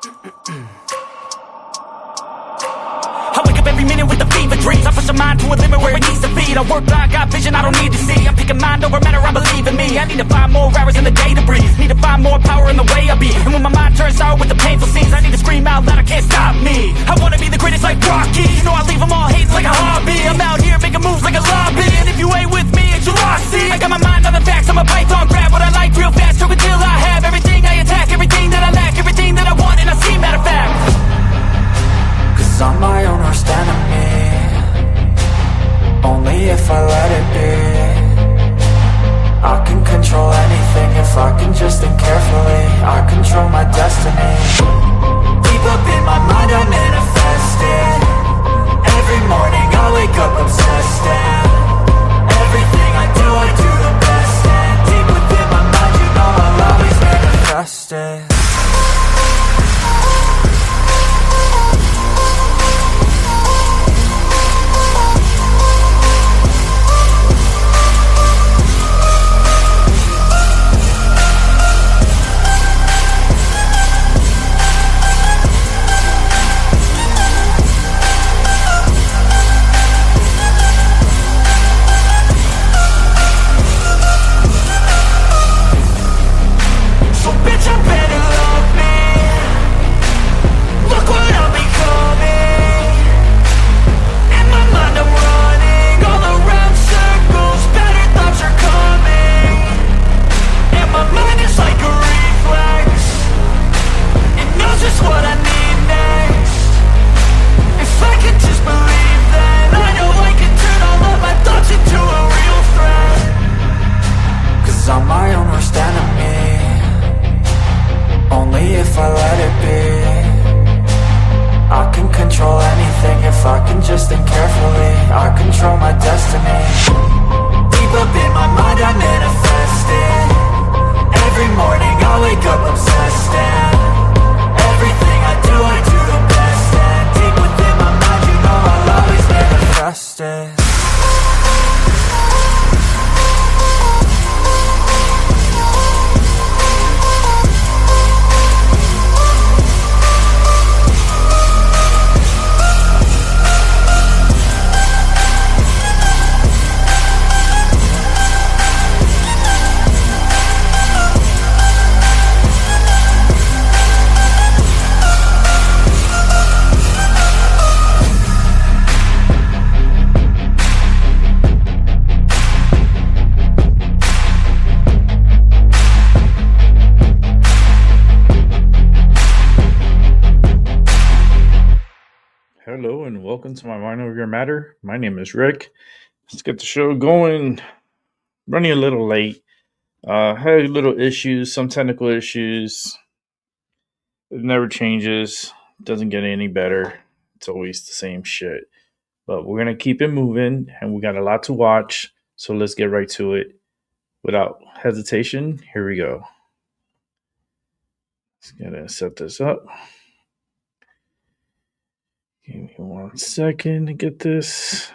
I wake up every minute with the fever dreams. I push my mind to a limit where it needs to be. I work blind, got vision I don't need to see. I'm picking mind over matter, I believe in me. I need to find more hours in the day to breathe. Need to find more power in the way I be. And when my mind turns sour with the painful scenes, I need to scream out loud, I can't stop me. I wanna be the greatest like Rocky. You know I leave them all hating like a hobby. I'm out here making moves like a lobby. And if you ain't with me, it's your loss, see. I got my mind on the facts, I'm a python, grab what I like real fast. Choke until I have everything I attack, everything that I lack, everything that I want, and I see, matter of fact. Cause I'm my own worst enemy. Only if I let it be. I can control anything if I can just think carefully. I control my destiny. Deep up in my mind I manifest it. Every morning I wake up obsessed, and everything I do the best. And deep within my mind you know I'll always manifest it. I'm my own worst enemy. Only if I let it be. I can control anything if I can just think carefully. I control my destiny. Deep up in my mind I manifest it. Every morning I wake up obsessed, and everything I do the best. And deep within my mind you know I'll always manifest it. Hello and welcome to my Mind Over Your Matter. My name is Rick. Let's get the show going. Running a little late. Had little issues, some technical issues. It never changes. Doesn't get any better. It's always the same shit. But we're going to keep it moving, and we got a lot to watch. So let's get right to it. Without hesitation, here we go. Just going to set this up. Give me 1 second to get this.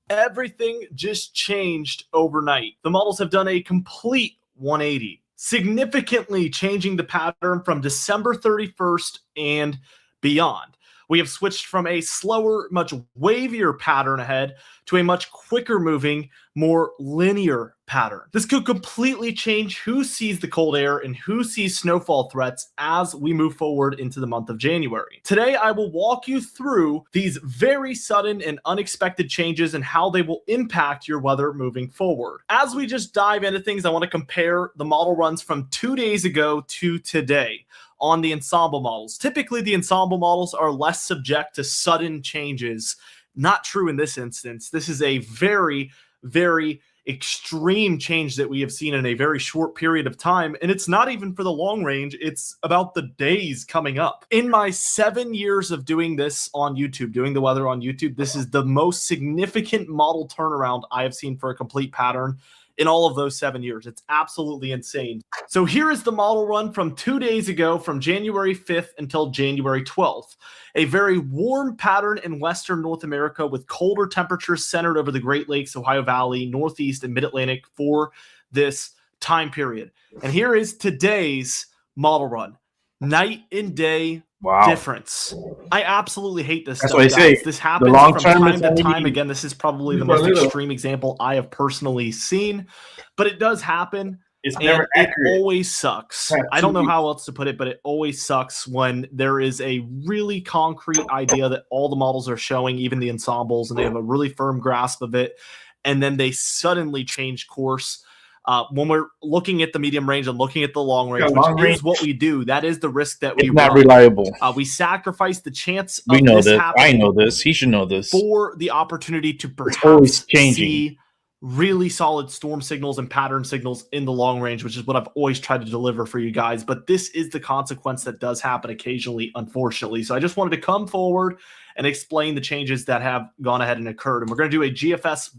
Everything just changed overnight. The models have done a complete 180, significantly changing the pattern from December 31st and beyond. We have switched from a slower, much wavier pattern ahead to a much quicker moving, more linear pattern. This could completely change who sees the cold air and who sees snowfall threats as we move forward into the month of January. Today, I will walk you through these very sudden and unexpected changes and how they will impact your weather moving forward. As we just dive into things, I want to compare the model runs from 2 days ago to today on the ensemble models. Typically, the ensemble models are less subject to sudden changes. Not true in this instance. This is a very, very extreme change that we have seen in a very short period of time. And it's not even for the long range. It's about the days coming up. In my 7 years of doing this on YouTube, doing the weather on YouTube, this is the most significant model turnaround I have seen for a complete pattern in all of those 7 years. It's absolutely insane. So here is the model run from 2 days ago, from January 5th until January 12th. A very warm pattern in Western North America with colder temperatures centered over the Great Lakes, Ohio Valley, Northeast, and Mid-Atlantic for this time period. And here is today's model run. Night and day difference. I absolutely hate this stuff, guys. This happens from time to time. Again, this is probably the most extreme example I have personally seen, but it does happen. It's never accurate. It always sucks. I don't know how else to put it, but it always sucks when there is a really concrete idea that all the models are showing, even the ensembles, and they have a really firm grasp of it, and then they suddenly change course. When we're looking at the medium range and looking at the long range, which is what we do, that is the risk that we run. Not reliable. We sacrifice the chance of we know this that. happening. I know this. He should know this. For the opportunity to perhaps see really solid storm signals and pattern signals in the long range, which is what I've always tried to deliver for you guys. But this is the consequence that does happen occasionally, unfortunately. So I just wanted to come forward and explain the changes that have gone ahead and occurred. And we're going to do a GFS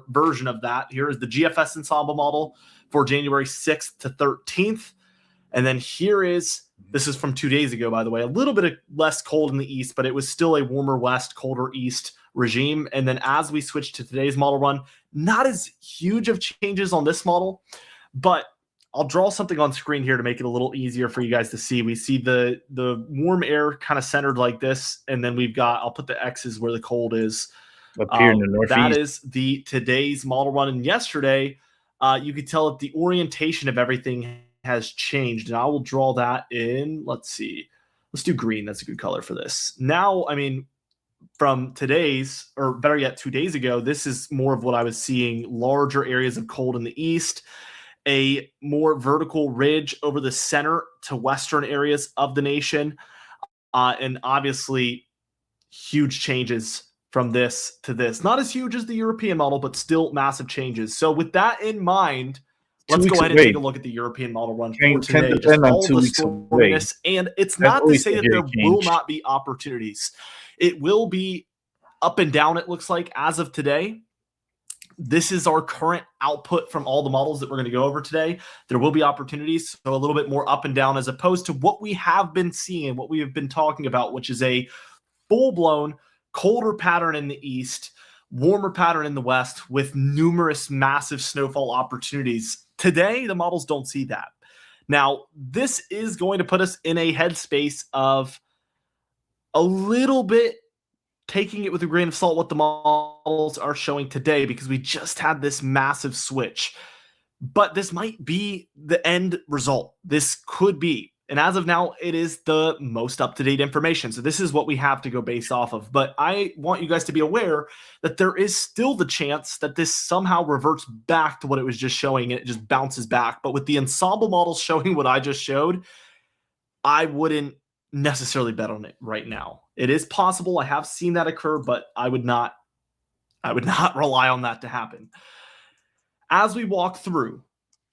version of that. Here is the GFS ensemble model for January 6th to 13th. And then here is, this is from 2 days ago, by the way, a little bit less cold in the east, but it was still a warmer west, colder east regime. And then as we switch to today's model run, not as huge of changes on this model, but I'll draw something on screen here to make it a little easier for you guys to see. We see the warm air kind of centered like this, and then we've got, I'll put the X's where the cold is. Up here in the northeast. That is the today's model run. And yesterday, you could tell that the orientation of everything has changed. And I will draw that in, let's see. Let's do green. That's a good color for this. Now, I mean, from today's, or better yet, 2 days ago, this is more of what I was seeing, larger areas of cold in the east, a more vertical ridge over the center to western areas of the nation, and obviously huge changes from this to this. Not as huge as the European model, but still massive changes. So with that in mind, let's go ahead and take a look at the European model run for today. Just all the storminess. And it's not to say that there will not be opportunities. It will be up and down, it looks like, as of today. This is our current output from all the models that we're going to go over today. There will be opportunities, so a little bit more up and down as opposed to what we have been seeing, what we have been talking about, which is a full-blown colder pattern in the east, warmer pattern in the west with numerous massive snowfall opportunities. Today, the models don't see that. Now, this is going to put us in a headspace of a little bit taking it with a grain of salt what the models are showing today, because we just had this massive switch. But this might be the end result. This could be. And as of now, it is the most up-to-date information. So this is what we have to go based off of. But I want you guys to be aware that there is still the chance that this somehow reverts back to what it was just showing and it just bounces back. But with the ensemble models showing what I just showed, I wouldn't necessarily bet on it right now. It is possible. I have seen that occur, but I would not rely on that to happen. As we walk through,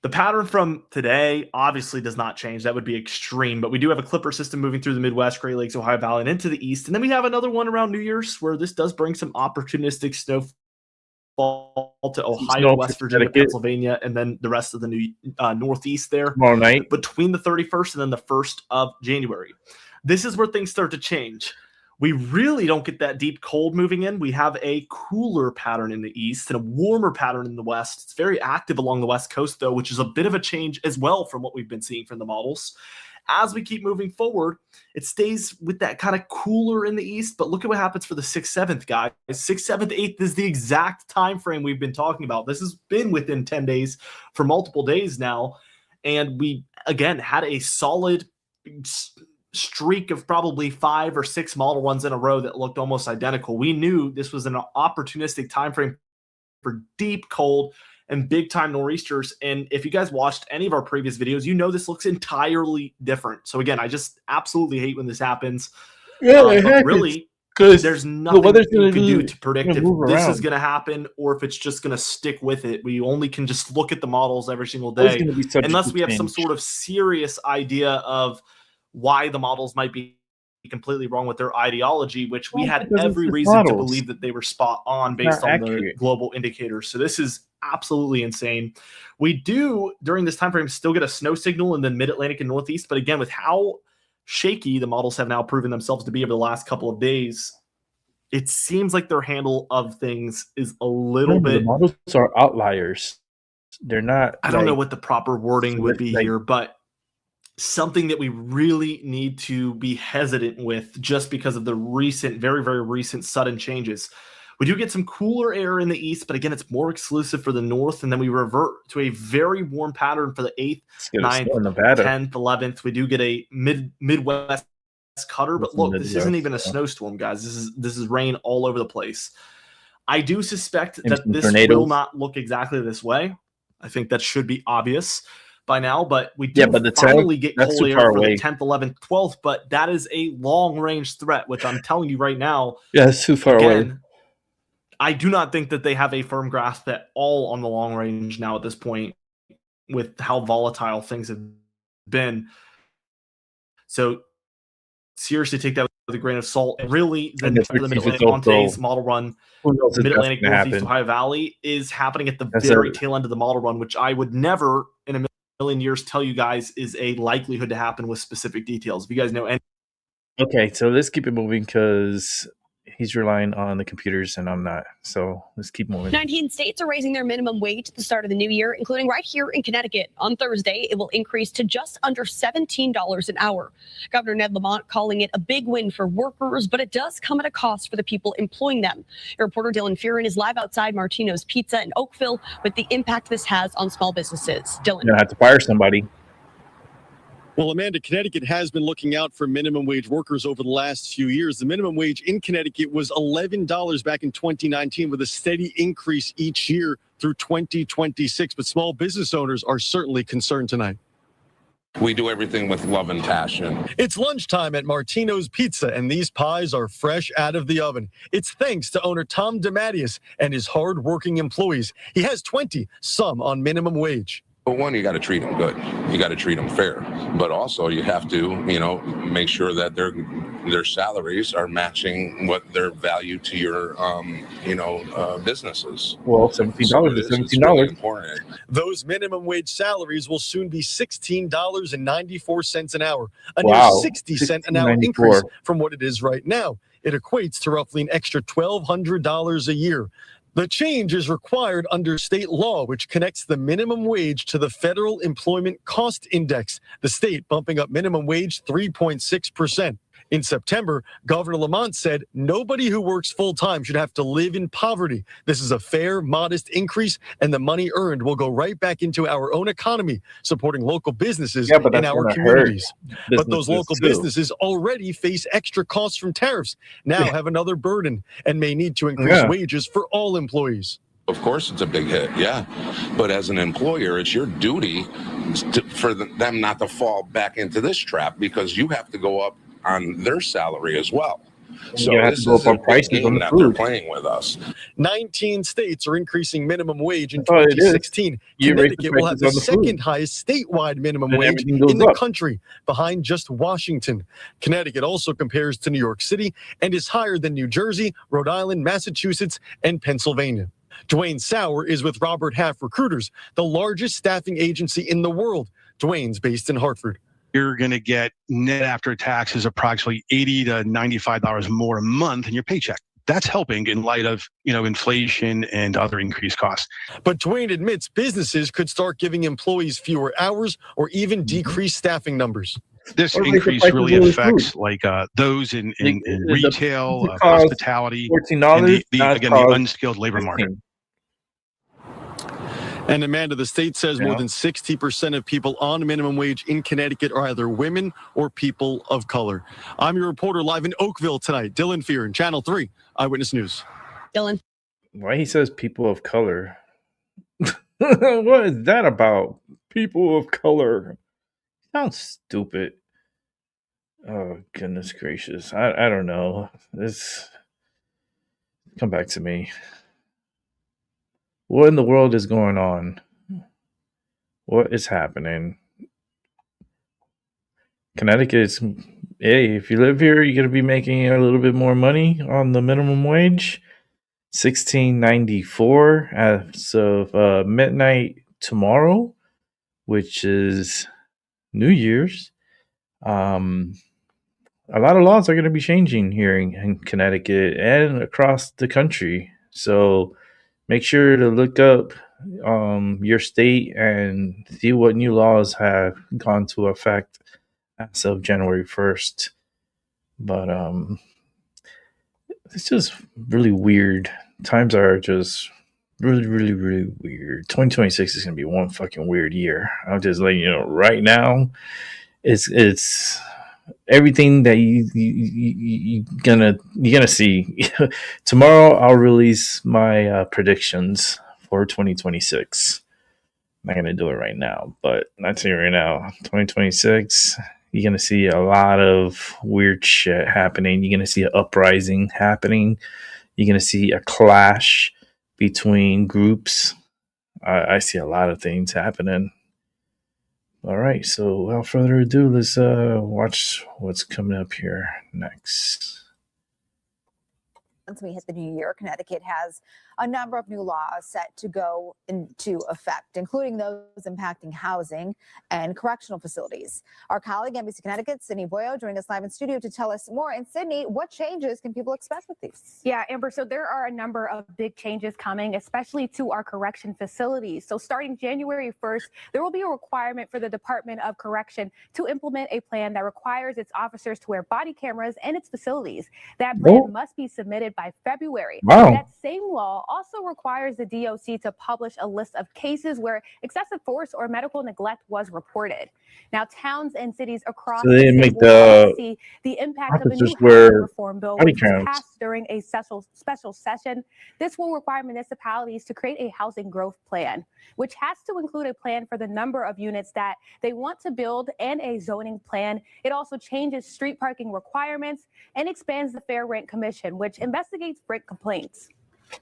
the pattern from today obviously does not change. That would be extreme, but we do have a clipper system moving through the Midwest, Great Lakes, Ohio Valley, and into the east. And then we have another one around New Year's where this does bring some opportunistic snowfall to Ohio, West Virginia, Pennsylvania, and then the rest of the Northeast there. Tomorrow night. Between the 31st and then the 1st of January. This is where things start to change. We really don't get that deep cold moving in. We have a cooler pattern in the east and a warmer pattern in the west. It's very active along the west coast, though, which is a bit of a change as well from what we've been seeing from the models. As we keep moving forward, it stays with that kind of cooler in the east, but look at what happens for the 6th, 7th, guys. 6th, 7th, 8th is the exact time frame we've been talking about. This has been within 10 days for multiple days now, and we, again, had a solid streak of probably 5 or 6 model runs in a row that looked almost identical. We knew this was an opportunistic time frame for deep cold and big time nor'easters. And if you guys watched any of our previous videos, you know this looks entirely different. So again, I just absolutely hate when this happens. Yeah, but really, there's nothing you can do to predict if this is going to happen or if it's just going to stick with it. We only can just look at the models every single day unless we have some sort of serious idea of why the models might be completely wrong with their ideology, which we had every reason to believe that they were spot on based on the global indicators. So this is absolutely insane. We do, during this time frame, still get a snow signal in the mid-Atlantic and Northeast. But again, with how shaky the models have now proven themselves to be over the last couple of days, it seems like their handle of things is a little bit... The models are outliers. They're not. I don't know what the proper wording would be like, here, but something that we really need to be hesitant with just because of the recent, very, very recent sudden changes. We do get some cooler air in the east, but again, it's more exclusive for the north, and then we revert to a very warm pattern for the 8th, 9th, 10th, 11th. We do get a Midwest cutter, but look, this isn't even a snowstorm, guys. This is rain all over the place. I do suspect that this will not look exactly this way. I think that should be obvious by now, but we do finally get cold air for the 10th, 11th, 12th, but that is a long-range threat, which I'm telling you right now. Yeah, it's too far away. I do not think that they have a firm grasp at all on the long range now at this point with how volatile things have been. So seriously take that with a grain of salt. And really, the Mid-Atlantic Montes model run, Mid-Atlantic Northeast Ohio Valley is happening at the very tail end of the model run, which I would never in a million years tell you guys is a likelihood to happen with specific details. If you guys know any. Okay, so let's keep it moving because he's relying on the computers and I'm not. So let's keep moving. 19 states are raising their minimum wage at the start of the new year, including right here in Connecticut. On Thursday, it will increase to just under $17 an hour. Governor Ned Lamont calling it a big win for workers, but it does come at a cost for the people employing them. Your reporter Dylan Fearon is live outside Martino's Pizza in Oakville with the impact this has on small businesses. Dylan. You're going to have to fire somebody. Well, Amanda, Connecticut has been looking out for minimum wage workers over the last few years. The minimum wage in Connecticut was $11 back in 2019 with a steady increase each year through 2026. But small business owners are certainly concerned tonight. We do everything with love and passion. It's lunchtime at Martino's Pizza, and these pies are fresh out of the oven. It's thanks to owner Tom DeMattias and his hard-working employees. He has 20, some on minimum wage. But one, you got to treat them good. You got to treat them fair. But also you have to, make sure that their salaries are matching what their value to your, businesses. Well, $17 is $17. Really important. Those minimum wage salaries will soon be $16.94 an hour, a near 60-cent an hour increase from what it is right now. It equates to roughly an extra $1,200 a year. The change is required under state law, which connects the minimum wage to the Federal Employment Cost Index, the state bumping up minimum wage 3.6%. In September, Governor Lamont said nobody who works full-time should have to live in poverty. This is a fair, modest increase, and the money earned will go right back into our own economy, supporting local businesses in our communities. But those local businesses already face extra costs from tariffs, now have another burden, and may need to increase wages for all employees. Of course, it's a big hit, But as an employer, it's your duty for them not to fall back into this trap because you have to go up on their salary as well. So this is a big game that they're playing with us. 19 states are increasing minimum wage in 2016. Connecticut will have the second highest statewide minimum wage in the country, behind just Washington. Connecticut also compares to New York City and is higher than New Jersey, Rhode Island, Massachusetts, and Pennsylvania. Dwayne Sauer is with Robert Half Recruiters, the largest staffing agency in the world. Dwayne's based in Hartford. You're going to get net after taxes approximately $80 to $95 more a month in your paycheck. That's helping in light of, inflation and other increased costs. But Dwayne admits businesses could start giving employees fewer hours or even decrease staffing numbers. This increase really affects those in retail, hospitality, and the unskilled labor market. And Amanda, the state says more than 60% of people on minimum wage in Connecticut are either women or people of color. I'm your reporter live in Oakville tonight, Dylan Fearon, Channel 3 Eyewitness News. Dylan. Why he says people of color? What is that about? People of color. Sounds stupid. Oh, goodness gracious. I don't know. Come back to me. What in the world is going on? What is happening? Connecticut is, hey, if you live here, you're going to be making a little bit more money on the minimum wage. $16.94 as of midnight tomorrow, which is New Year's. A lot of laws are going to be changing here in Connecticut and across the country. So make sure to look up your state and see what new laws have gone to effect as of January 1st. But it's just really weird. Times are just really, really, really weird. 2026 is gonna be one fucking weird year. I'll just let you know right now. It's everything that you're gonna see. Tomorrow I'll release my predictions for 2026. I'm not gonna do it right now, but I'll tell you right now, 2026, you're gonna see a lot of weird shit happening. You're gonna see an uprising happening. You're gonna see a clash between groups. I see a lot of things happening. All right, so without further ado, let's watch what's coming up here next. Once we hit the new year, Connecticut has a number of new laws set to go into effect, including those impacting housing and correctional facilities. Our colleague, NBC Connecticut, Sydney Boyo, joined us live in studio to tell us more. And Sydney, what changes can people expect with these? Yeah, Amber, so there are a number of big changes coming, especially to our correction facilities. So starting January 1st, there will be a requirement for the Department of Correction to implement a plan that requires its officers to wear body cameras in its facilities. That plan must be submitted by February. Wow. That same law also requires the DOC to publish a list of cases where excessive force or medical neglect was reported. Now, towns and cities across So they the make state will see the impact of a new officers wear housing reform bill, body which was cameras. passed during a special session. This will require municipalities to create a housing growth plan, which has to include a plan for the number of units that they want to build and a zoning plan. It also changes street parking requirements and expands the Fair Rent Commission, which investigates rent complaints.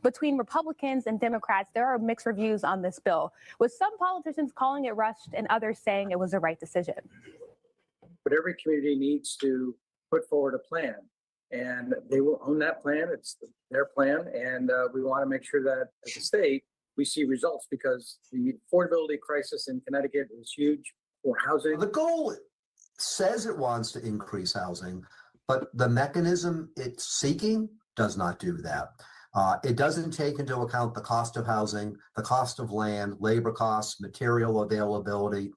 Between Republicans and Democrats, there are mixed reviews on this bill, with some politicians calling it rushed and others saying it was the right decision. But every community needs to put forward a plan, and they will own that plan. It's their plan, and we want to make sure that as a state, we see results, because the affordability crisis in Connecticut is huge for housing. The goal says it wants to increase housing, but the mechanism it's seeking does not do that. It doesn't take into account the cost of housing, the cost of land, labor costs, material availability.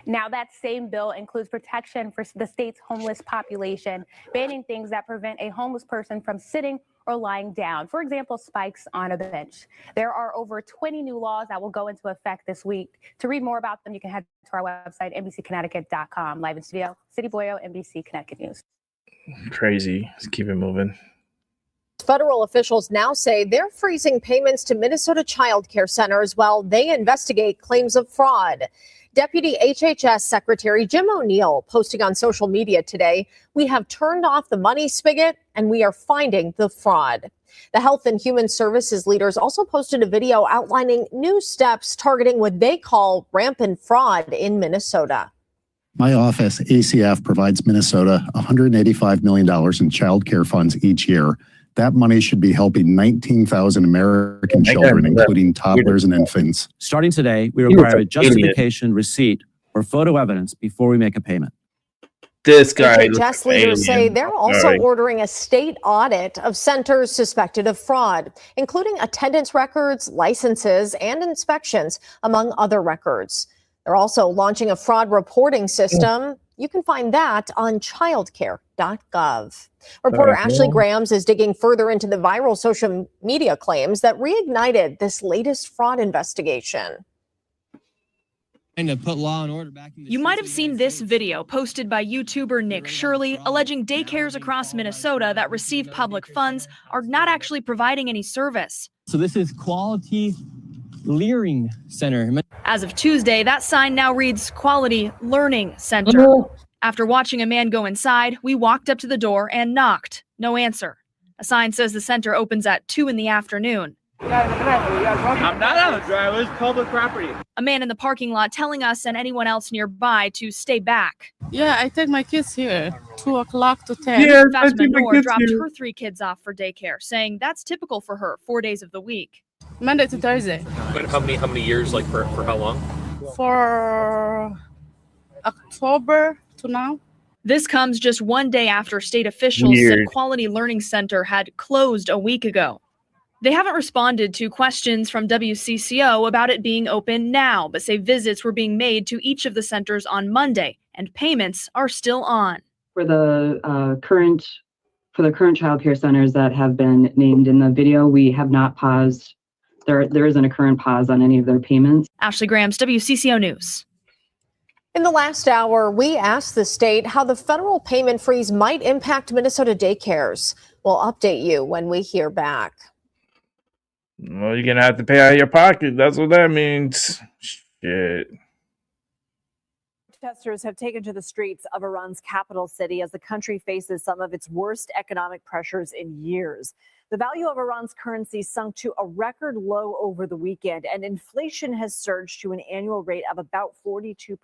Now, that same bill includes protection for the state's homeless population, banning things that prevent a homeless person from sitting or lying down. For example, spikes on a bench. There are over 20 new laws that will go into effect this week. To read more about them, you can head to our website, NBCConnecticut.com. Live in studio, City Boyo, NBC Connecticut News. Crazy. Let's keep it moving. Federal officials now say they're freezing payments to Minnesota child care centers while they investigate claims of fraud. Deputy HHS Secretary Jim O'Neill posting on social media today, "We have turned off the money spigot and we are finding the fraud." The Health and Human Services leaders also posted a video outlining new steps targeting what they call rampant fraud in Minnesota. My office, ACF, provides Minnesota $185 million in child care funds each year. That money should be helping 19,000 American children, including toddlers and infants. Starting today, we require a justification receipt or photo evidence before we make a payment. This guy. HHS leaders say they're also ordering a state audit of centers suspected of fraud, including attendance records, licenses, and inspections, among other records. They're also launching a fraud reporting system. You can find that on childcare.gov. Reporter Ashley Grahams is digging further into the viral social media claims that reignited this latest fraud investigation. To put law and order back in you might have seen this video posted by YouTuber Nick Shirley alleging daycares across Minnesota that receive public funds are not actually providing any service. So this is Quality Learning Center. As of Tuesday, that sign now reads Quality Learning Center. After watching a man go inside, we walked up to the door and knocked. No answer. A sign says the center opens at 2 in the afternoon. I'm not on the driveway, it's public property. A man in the parking lot telling us and anyone else nearby to stay back. Yeah, I take my kids here, 2 o'clock to 10. Yeah, Fatima Noor dropped her 3 kids off for daycare, saying that's typical for her 4 days of the week. Monday to Thursday. But how many years, like for how long? For October to now. This comes just 1 day after state officials said Quality Learning Center had closed a week ago. They haven't responded to questions from WCCO about it being open now, but say visits were being made to each of the centers on Monday, and payments are still on. For the current child care centers that have been named in the video, we have not paused. There isn't a current pause on any of their payments. Ashley Grams, WCCO News. In the last hour, we asked the state how the federal payment freeze might impact Minnesota daycares. We'll update you when we hear back. Well, you're going to have to pay out of your pocket. That's what that means. Shit. Protesters have taken to the streets of Iran's capital city as the country faces some of its worst economic pressures in years. The value of Iran's currency sunk to a record low over the weekend, and inflation has surged to an annual rate of about 42%.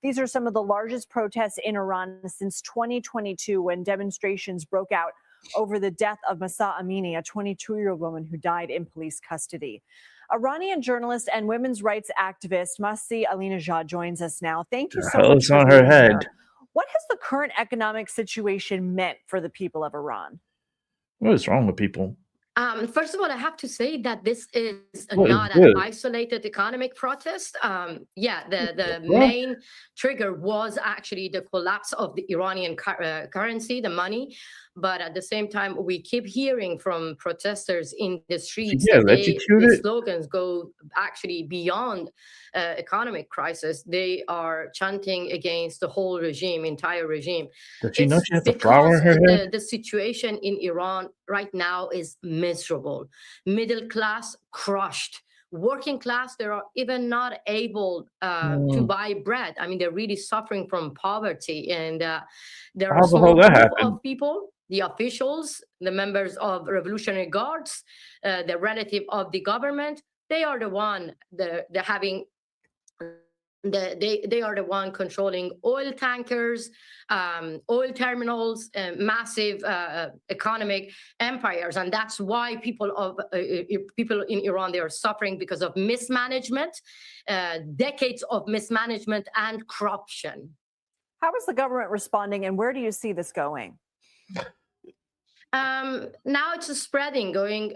These are some of the largest protests in Iran since 2022, when demonstrations broke out over the death of Mahsa Amini, a 22-year-old woman who died in police custody. Iranian journalist and women's rights activist Masih Alinejad joins us now. Thank you so much. It's on her head. Here. What has the current economic situation meant for the people of Iran? What is wrong with people? First of all, I have to say that this is What is not this? an isolated economic protest. The main trigger was actually the collapse of the Iranian currency, the money. But at the same time, we keep hearing from protesters in the streets that the slogans go actually beyond economic crisis. They are chanting against the whole regime, entire regime. Does she know she has a flower in her hair? The situation in Iran right now is miserable. Middle class crushed. Working class, they are even not able to buy bread. I mean, they're really suffering from poverty. And there are small group of people, the officials, the members of Revolutionary Guards, the relative of the government. They are the one they're having. They are the one controlling oil tankers, oil terminals, massive economic empires, and that's why people in Iran, they are suffering because of mismanagement, decades of mismanagement and corruption. How is the government responding, and where do you see this going? Now it's spreading, going.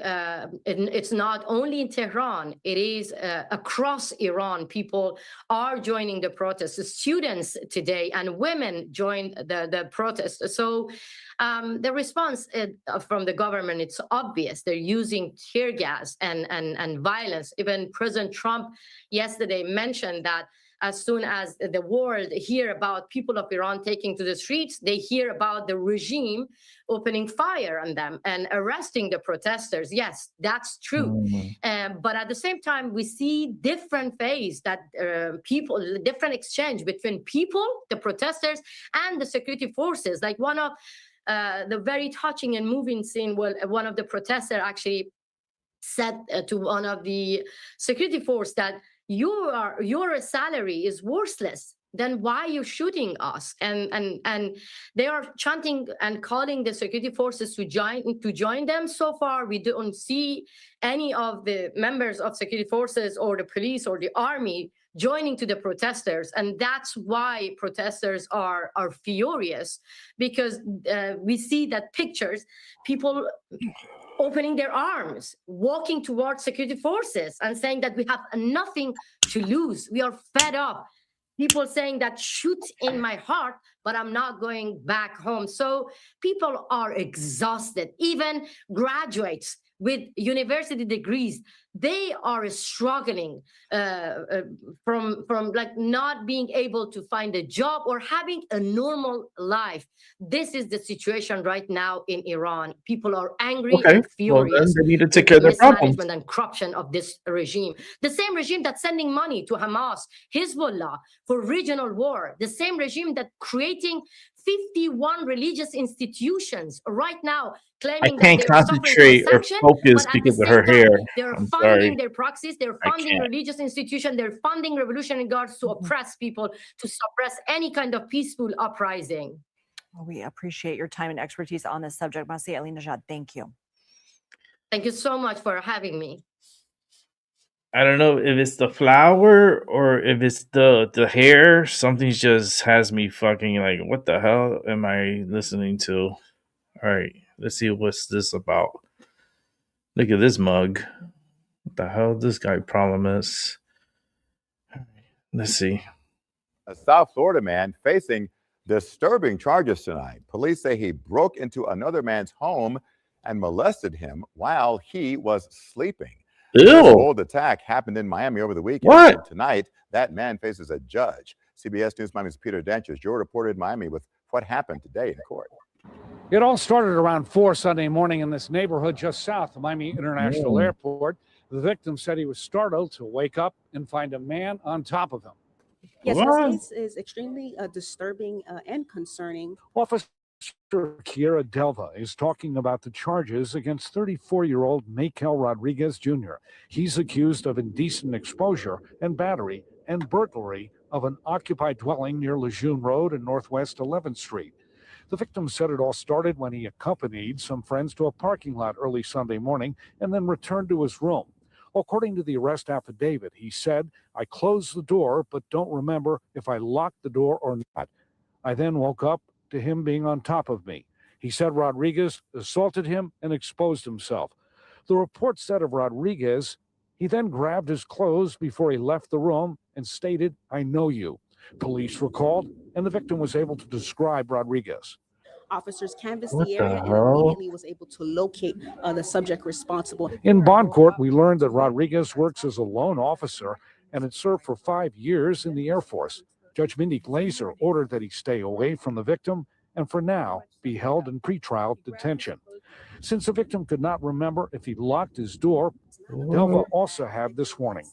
It's not only in Tehran; it is across Iran. People are joining the protests. The students today and women joined the protest. So the response from the government, it's obvious. They're using tear gas and violence. Even President Trump yesterday mentioned that as soon as the world hear about people of Iran taking to the streets, they hear about the regime opening fire on them and arresting the protesters. Yes, that's true. But at the same time, we see different phase that different exchange between people, the protesters, and the security forces. Like one of the very touching and moving scene, one of the protesters actually said to one of the security force that your salary is worthless. Then why are you shooting us? And they are chanting and calling the security forces to join them. So far, we don't see any of the members of security forces or the police or the army joining to the protesters. And that's why protesters are furious, because we see that pictures, people opening their arms, walking towards security forces and saying that we have nothing to lose. We are fed up. People saying that shoot in my heart, but I'm not going back home. So people are exhausted. Even graduates with university degrees, they are struggling from like not being able to find a job or having a normal life. This is the situation right now in Iran. People are angry and furious. Well, then they need to take care of their problems. Mismanagement and corruption of this regime. The same regime that's sending money to Hamas, Hezbollah for regional war. The same regime that creating 51 religious institutions right now, claiming I can't that they're concentrate or focus because of her hair. They're I'm funding sorry. their proxies, they're funding religious institutions, they're funding Revolutionary Guards to oppress people, to suppress any kind of peaceful uprising. Well, we appreciate your time and expertise on this subject, Masih Alinejad. Thank you. Thank you so much for having me. I don't know if it's the flower or if it's the hair. Something just has me fucking like, what the hell am I listening to? All right, let's see what's this about. Look at this mug. What the hell this guy problem is? Let's see. A South Florida man facing disturbing charges tonight. Police say he broke into another man's home and molested him while he was sleeping. This bold attack happened in Miami over the weekend. What? And tonight, that man faces a judge. CBS News Miami's Peter Denches, your reporter in Miami with what happened today in court. It all started around 4 Sunday morning in this neighborhood just south of Miami International Airport. The victim said he was startled to wake up and find a man on top of him. Yes, this case is extremely disturbing and concerning. Officer Kiera Delva is talking about the charges against 34-year-old Maykel Rodriguez Jr. He's accused of indecent exposure and battery and burglary of an occupied dwelling near Lejeune Road and Northwest 11th Street. The victim said it all started when he accompanied some friends to a parking lot early Sunday morning and then returned to his room. According to the arrest affidavit, he said, "I closed the door, but don't remember if I locked the door or not. I then woke up to him being on top of me." He said Rodriguez assaulted him and exposed himself. The report said of Rodriguez, he then grabbed his clothes before he left the room and stated, "I know you." Police were called, and the victim was able to describe Rodriguez. Officers canvassed What the the area and hell? immediately was able to locate the subject responsible. In bond court, we learned that Rodriguez works as a loan officer and had served for 5 years in the Air Force. Judge Mindy Glazer ordered that he stay away from the victim and for now be held in pretrial detention. Since the victim could not remember if he locked his door, Delva also had this warning.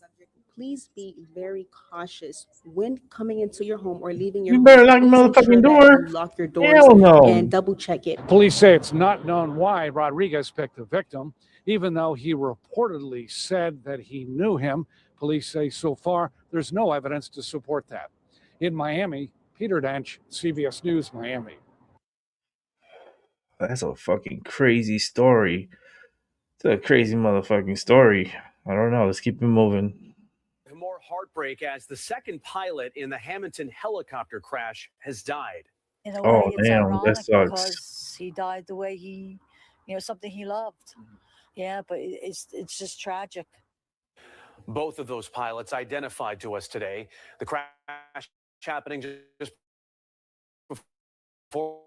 Please be very cautious when coming into your home or leaving your You home. better lock the Please ensure motherfucking that door. you lock your doors Hell no. and double check it. Police say it's not known why Rodriguez picked the victim, even though he reportedly said that he knew him. Police say so far there's no evidence to support that. In Miami, Peter Dench, CBS News, Miami. That's a fucking crazy story. It's a crazy motherfucking story. I don't know. Let's keep it moving. More heartbreak as the second pilot in the Hamilton helicopter crash has died. In a Oh, way, it's damn, ironic that sucks. because he died the way he, something he loved. Yeah, but it's just tragic. Both of those pilots identified to us today. The crash happening just before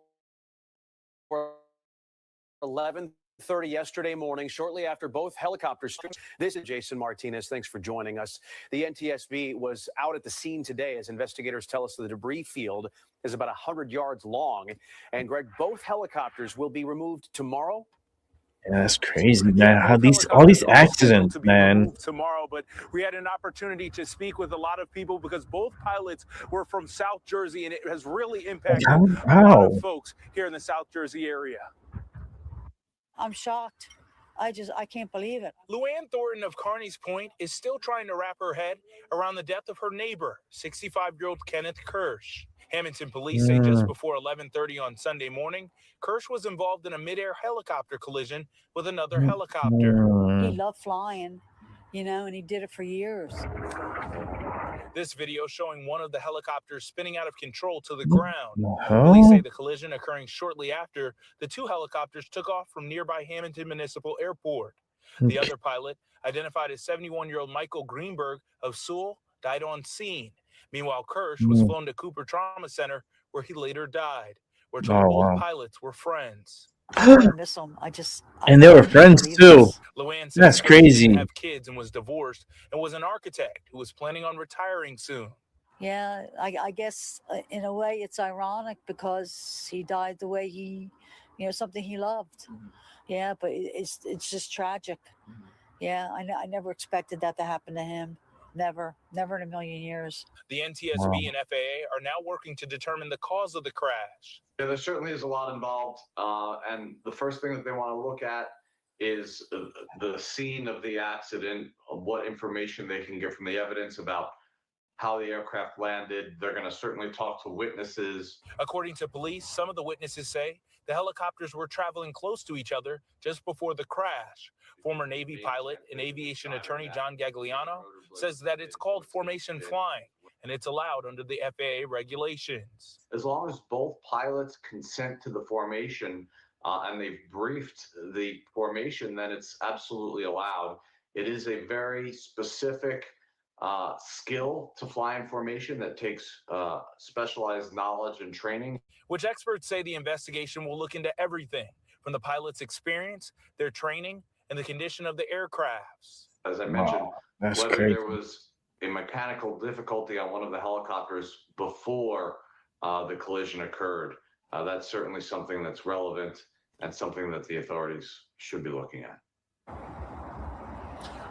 11:30 yesterday morning, shortly after both helicopters. This is Jason Martinez. Thanks for joining us. The NTSB was out at the scene today as investigators tell us the debris field is about 100 yards long. And Greg, both helicopters will be removed tomorrow. Yeah, that's crazy, man. How all these accidents, man. Tomorrow, but we had an opportunity to speak with a lot of people because both pilots were from South Jersey, and it has really impacted a lot of folks here in the South Jersey area. I'm shocked. I can't believe it. Luann Thornton of Kearney's Point is still trying to wrap her head around the death of her neighbor, 65-year-old Kenneth Kirsch. Hamilton police say just before 11:30 on Sunday morning, Kirsch was involved in a midair helicopter collision with another helicopter. He loved flying, and he did it for years. This video showing one of the helicopters spinning out of control to the ground. Police say the collision occurring shortly after the two helicopters took off from nearby Hamilton Municipal Airport. The other pilot, identified as 71-year-old Michael Greenberg of Sewell, died on scene. Meanwhile, Kirsch was flown to Cooper Trauma Center, where he later died. We're told both pilots were friends. I miss him. And they were friends too. Luann That's said crazy. He didn't have kids and was divorced and was an architect who was planning on retiring soon. Yeah, I guess in a way it's ironic because he died the way he, something he loved. Yeah, but it's just tragic. Yeah, I never expected that to happen to him. Never in a million years. The NTSB and FAA are now working to determine the cause of the crash. Yeah, there certainly is a lot involved, and the first thing that they want to look at is the scene of the accident, what information they can get from the evidence about how the aircraft landed. They're going to certainly talk to witnesses. According to police, some of the witnesses say the helicopters were traveling close to each other just before the crash. Former Navy pilot and aviation attorney John Gagliano says that it's called formation flying, and it's allowed under the FAA regulations. As long as both pilots consent to the formation, and they've briefed the formation, then it's absolutely allowed. It is a very specific skill to fly in formation that takes specialized knowledge and training. Which experts say the investigation will look into everything from the pilot's experience, their training, and the condition of the aircrafts. As I mentioned, that's whether crazy. there was a mechanical difficulty on one of the helicopters before the collision occurred, that's certainly something that's relevant and something that the authorities should be looking at.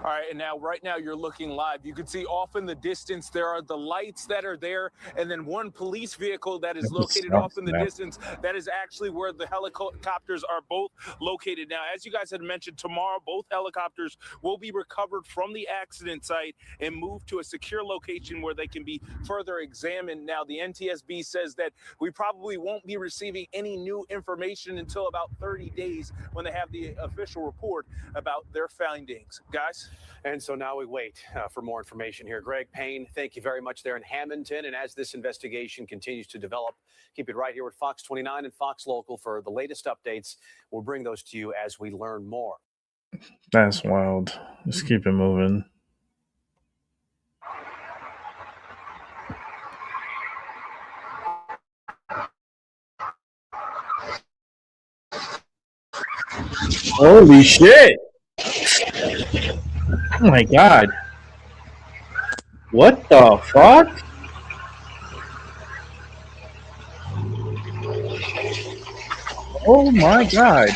All right, and right now you're looking live. You can see off in the distance there are the lights that are there, and then one police vehicle that is located off in the distance. That is actually where the helicopters are both located. Now, as you guys had mentioned, tomorrow both helicopters will be recovered from the accident site and moved to a secure location where they can be further examined. Now, the NTSB says that we probably won't be receiving any new information until about 30 days when they have the official report about their findings. Guys? And so now we wait for more information here. Greg Payne, thank you very much there in Hamilton. And as this investigation continues to develop, keep it right here with Fox 29 and Fox Local for the latest updates. We'll bring those to you as we learn more. That's wild. Let's keep it moving. Holy shit! Oh my god. What the fuck? Oh my god.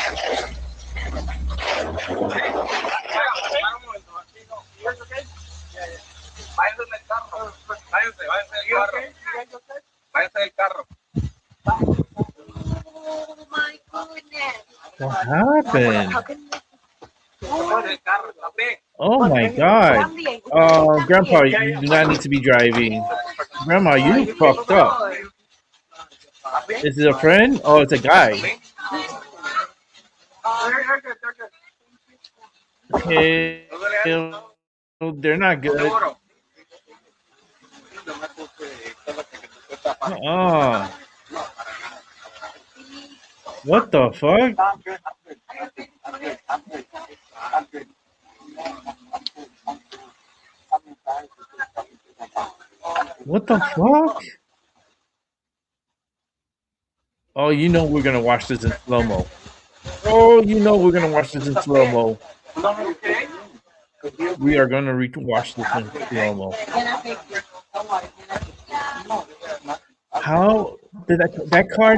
What happened? Oh my god. Grandpa, you do not need to be driving. Grandma, you fucked up. Is it a friend? Oh, it's a guy. Okay. They're not good. What the fuck? What the fuck? Oh, you know we're gonna watch this in slow-mo. Oh, you know we're gonna watch this in slow-mo. We are gonna watch this in slow-mo. How did that car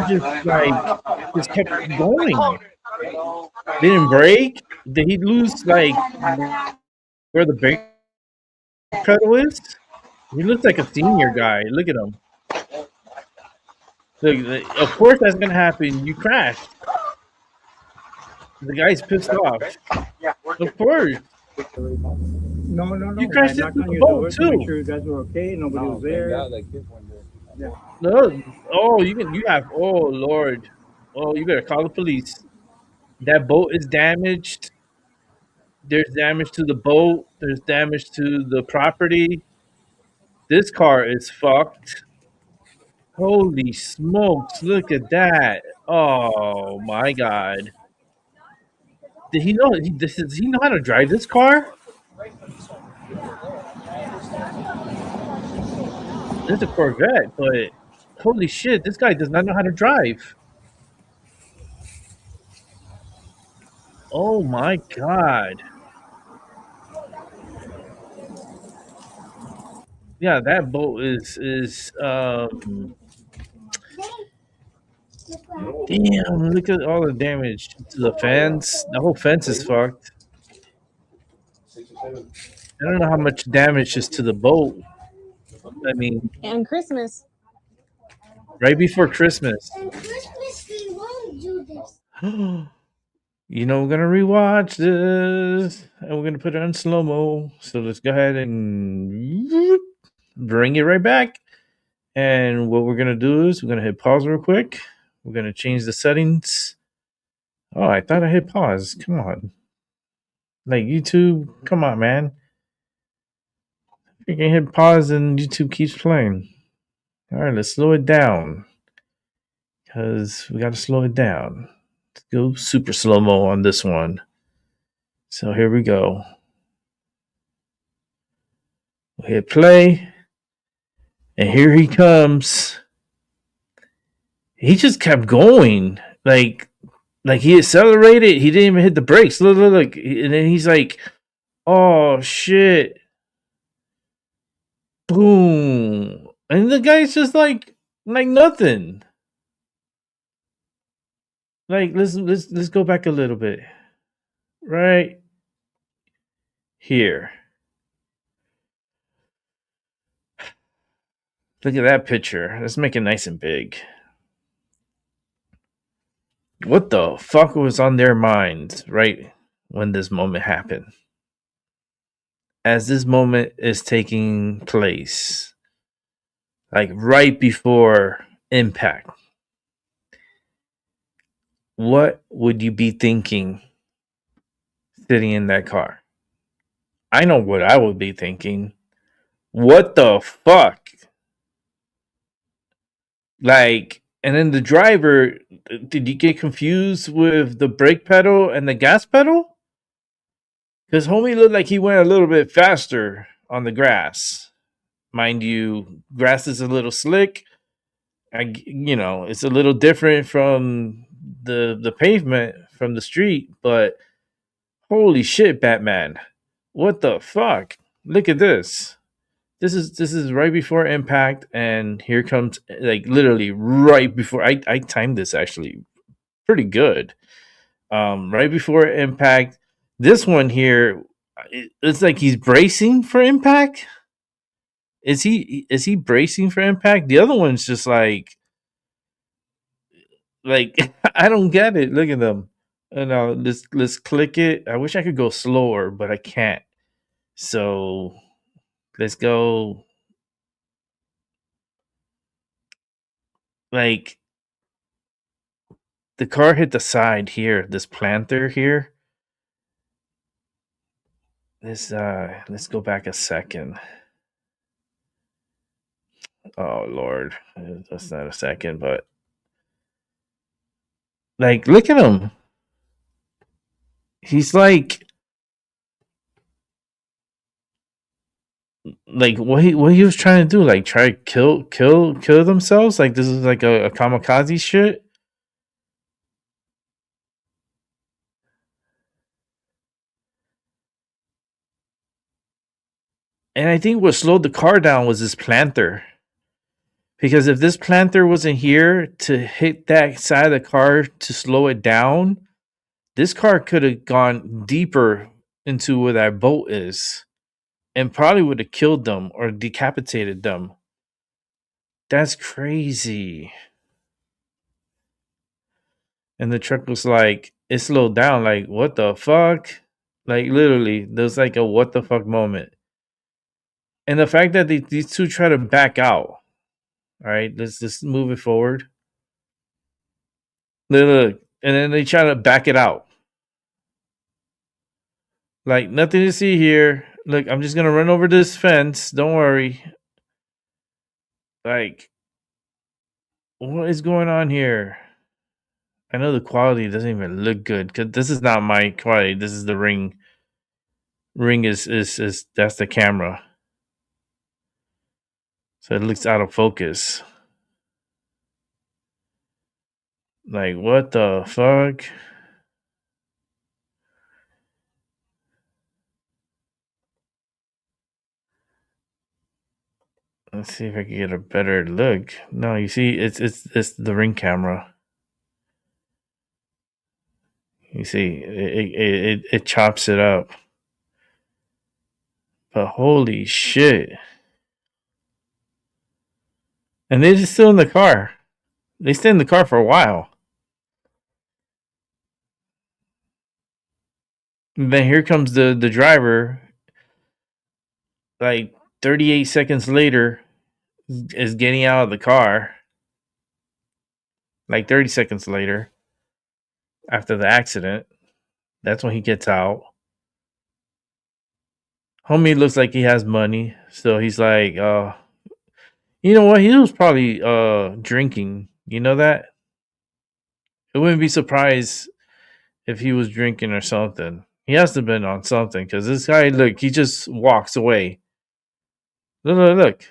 just kept going? Didn't break? Did he lose where the brake pedal is? He looks like a senior guy. Look at him. Look, of course that's gonna happen. You crashed. The guy's pissed off. Of course. No. You crashed into the boat too. Make sure you guys were okay. Nobody was there. Yeah. No. Oh, you have. Oh Lord. Oh, you better call the police. That boat is damaged. There's damage to the boat. There's damage to the property. This car is fucked. Holy smokes, look at that. Oh my god. Does he know how to drive this car? It's a Corvette, but holy shit, this guy does not know how to drive. Oh my god. Yeah, that boat is damn, look at all the damage to the fence. The whole fence is fucked. I don't know how much damage is to the boat. I mean, and Christmas. Right before Christmas. And Christmas they won't do this. You know, we're gonna rewatch this and we're gonna put it on slow-mo. So let's go ahead and bring it right back. And what we're gonna do is we're gonna hit pause real quick. We're gonna change the settings. Oh, I thought I hit pause. Come on. Like YouTube, come on, man. You can hit pause and YouTube keeps playing. All right, let's slow it down. Because we got to slow it down. Let's go super slow-mo on this one. So here we go. We'll hit play. And here he comes. He just kept going. Like he accelerated. He didn't even hit the brakes. Look. And then he's like, oh shit. Boom. And the guy's just like nothing. Like let's go back a little bit. Right here. Look at that picture. Let's make it nice and big. What the fuck was on their minds right when this moment happened? As this moment is taking place, like right before impact, what would you be thinking sitting in that car? I know what I would be thinking. What the fuck? Like, and then the driver, did you get confused with the brake pedal and the gas pedal? Because homie looked like he went a little bit faster on the grass. Mind you, grass is a little slick. It's a little different from the pavement from the street, but holy shit, Batman. What the fuck? Look at this. This is right before impact, and here comes like literally right before I timed this actually pretty good. Right before impact. This one here, it's like he's bracing for impact. Is he bracing for impact? The other one's just like I don't get it. Look at them. No, let's click it. I wish I could go slower, but I can't. So let's go. Like the car hit the side here. This planter here. Let's go back a second. Oh Lord, that's not a second, but like look at him. He's like what he was trying to do, like try to kill themselves. Like this is like a kamikaze shit. And I think what slowed the car down was this planter. Because if this planter wasn't here to hit that side of the car to slow it down, this car could have gone deeper into where that boat is and probably would have killed them or decapitated them. That's crazy. And the truck was like, it slowed down. Like, what the fuck? Like, literally, there's like a what the fuck moment. And the fact that these two try to back out. All right, let's just move it forward. Look, and then they try to back it out. Like, nothing to see here. Look, I'm just gonna run over this fence. Don't worry. Like, what is going on here? I know the quality doesn't even look good because this is not my quality. This is the ring. Ring is that's the camera. So it looks out of focus. Like, what the fuck? Let's see if I can get a better look. No, you see, it's the ring camera. You see, it chops it up. But holy shit. And they're just still in the car. They stay in the car for a while. And then here comes the driver. Like 38 seconds later, is getting out of the car. Like 30 seconds later, after the accident, that's when he gets out. Homie looks like he has money, so he's like, you know what? He was probably drinking. You know that? It wouldn't be surprised if he was drinking or something. He has to have been on something because this guy, look, he just walks away. Look.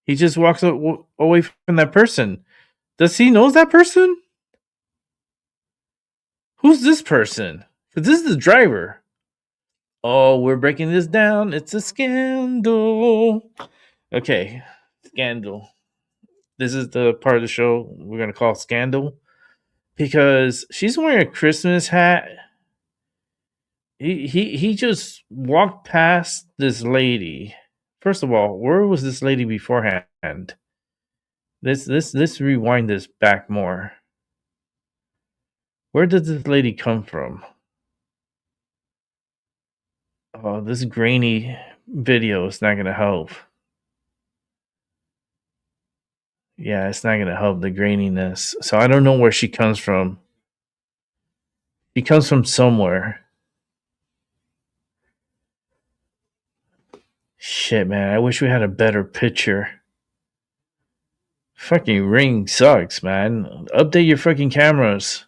He just walks away from that person. Does he know that person? Who's this person? Because this is the driver. Oh, we're breaking this down. It's a scandal. Okay, scandal. This is the part of the show we're going to call scandal. Because she's wearing a Christmas hat. He just walked past this lady. First of all, where was this lady beforehand? Let's rewind this back more. Where did this lady come from? Oh, this grainy video is not going to help. Yeah, it's not going to help the graininess. So I don't know where she comes from. She comes from somewhere. Shit, man. I wish we had a better picture. Fucking Ring sucks, man. Update your fucking cameras.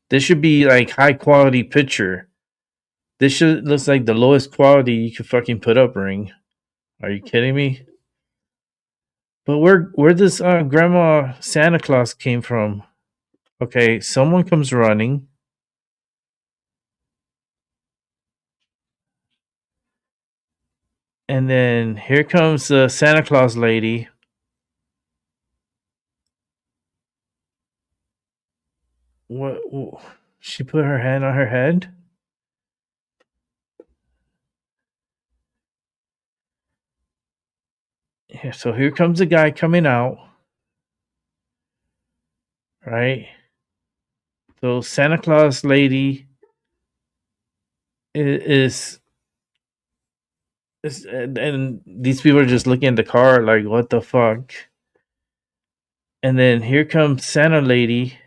This should be like high quality picture. This should looks like the lowest quality you could fucking put up, Ring. Are you kidding me? But where this Grandma Santa Claus came from? Okay, someone comes running. And then here comes the Santa Claus lady. What? She put her hand on her head? Yeah, so here comes the guy coming out. Right? So Santa Claus lady is and these people are just looking at the car like, what the fuck? And then here comes Santa lady.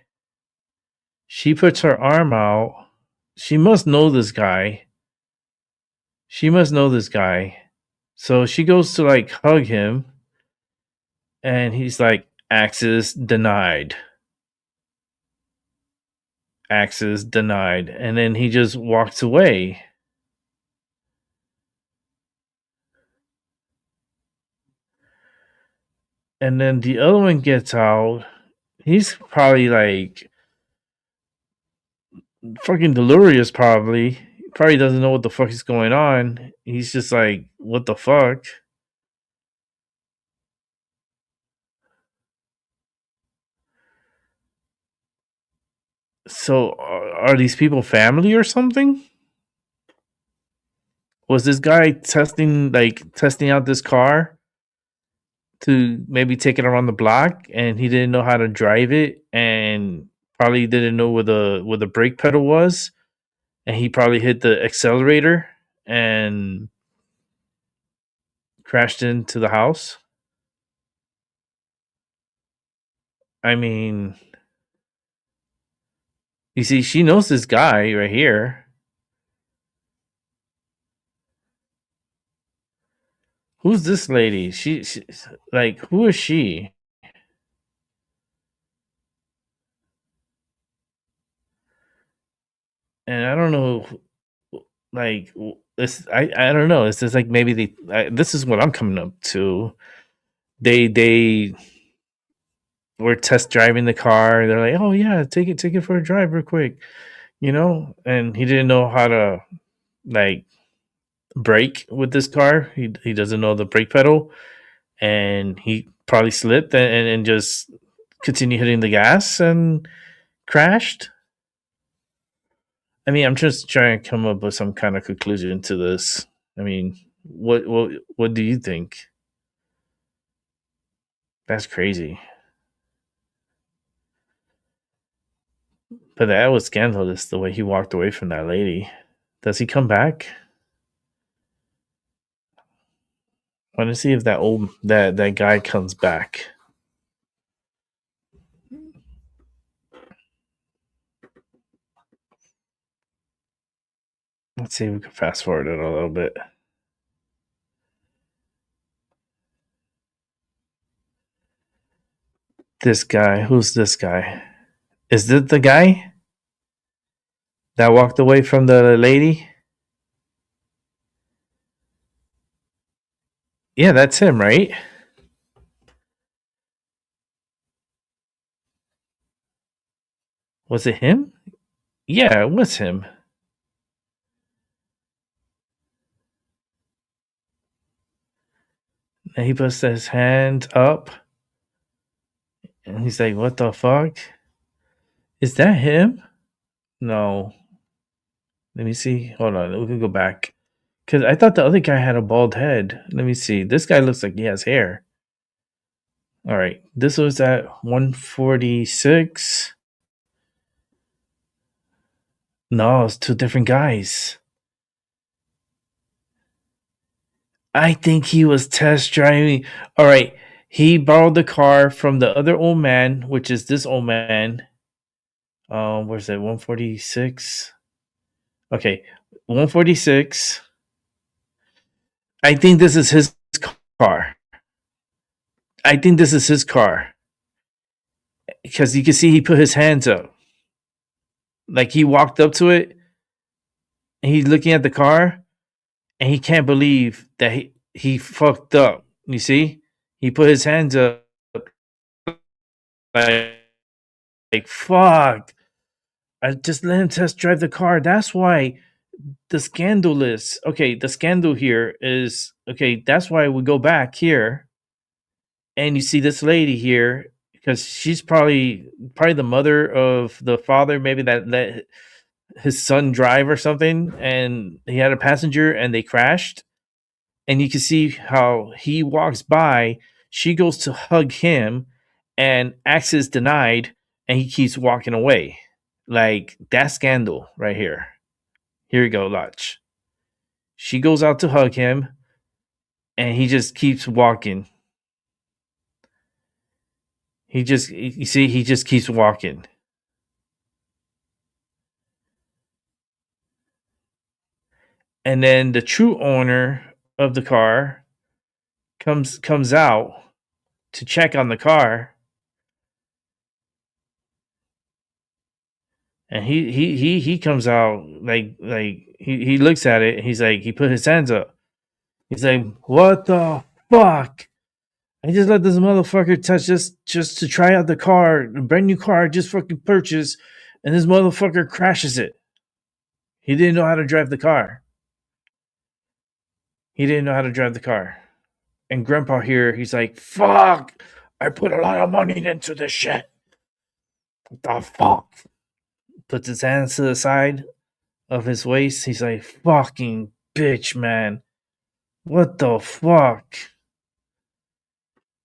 She puts her arm out. She must know this guy. So she goes to like hug him. And he's like, access denied. Access denied. And then he just walks away. And then the other one gets out. He's probably like fucking delirious, probably. Probably doesn't know what the fuck is going on. He's just like, what the fuck? So, are these people family or something? Was this guy testing out this car to maybe take it around the block, and he didn't know how to drive it, and probably didn't know where the brake pedal was, and he probably hit the accelerator and crashed into the house? I mean, you see, she knows this guy right here. Who's this lady? She's like, who is she? And I don't know, like this. I don't know. It's just like maybe this is what I'm coming up to. They were test driving the car. They're like, oh yeah, take it for a drive real quick, And he didn't know how to like brake with this car. He doesn't know the brake pedal, and he probably slipped and just continued hitting the gas and crashed. I mean, I'm just trying to come up with some kind of conclusion to this. I mean, what do you think? That's crazy. But that was scandalous, the way he walked away from that lady. Does he come back? I want to see if that guy comes back. Let's see if we can fast forward it a little bit. This guy, who's this guy? Is this the guy that walked away from the lady? Yeah, that's him, right? Was it him? Yeah, it was him. And he puts his hand up. And he's like, what the fuck? Is that him? No. Let me see. Hold on. We can go back. Because I thought the other guy had a bald head. Let me see. This guy looks like he has hair. All right. This was at 146. No, it's two different guys. I think he was test driving. All right. He borrowed the car from the other old man, which is this old man. Where's that? 146. Okay. 146. I think this is his car. I think this is his car. Because you can see he put his hands up. Like he walked up to it and he's looking at the car and he can't believe that he fucked up. You see? He put his hands up like fuck. I just let him test drive the car. That's why the scandal is okay. The scandal here is okay. That's why we go back here and you see this lady here because she's probably the mother of the father, maybe that let his son drive or something, and he had a passenger and they crashed. And you can see how he walks by, she goes to hug him, and access denied, and he keeps walking away. Like that scandal right here. Here we go, watch. She goes out to hug him, and he just keeps walking. He just keeps walking. And then the true owner of the car comes out to check on the car. And he comes out like he looks at it and he's like, he put his hands up. He's like, what the fuck? I just let this motherfucker touch just to try out the car, a brand new car I just fucking purchased, and this motherfucker crashes it. He didn't know how to drive the car. He didn't know how to drive the car. And Grandpa here, he's like, fuck! I put a lot of money into this shit. What the fuck? Puts his hands to the side of his waist. He's like, fucking bitch, man. What the fuck?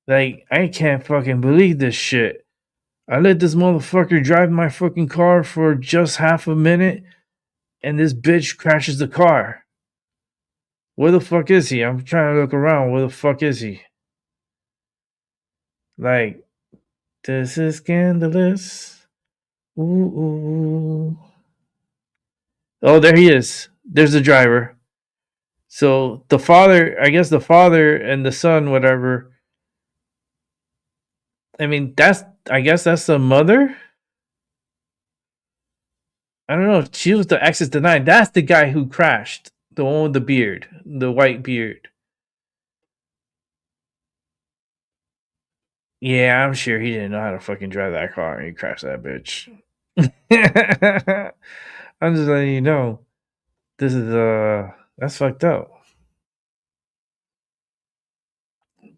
Like, I can't fucking believe this shit. I let this motherfucker drive my fucking car for just half a minute, and this bitch crashes the car. Where the fuck is he? I'm trying to look around. Where the fuck is he? Like, this is scandalous. Ooh, ooh. Oh, there he is. There's the driver. So the father, I guess the father and the son, whatever. I mean, I guess that's the mother. I don't know. She was the access denied. That's the guy who crashed. The one with the beard, the white beard. Yeah, I'm sure he didn't know how to fucking drive that car and he crashed that bitch. I'm just letting you know. This is that's fucked up.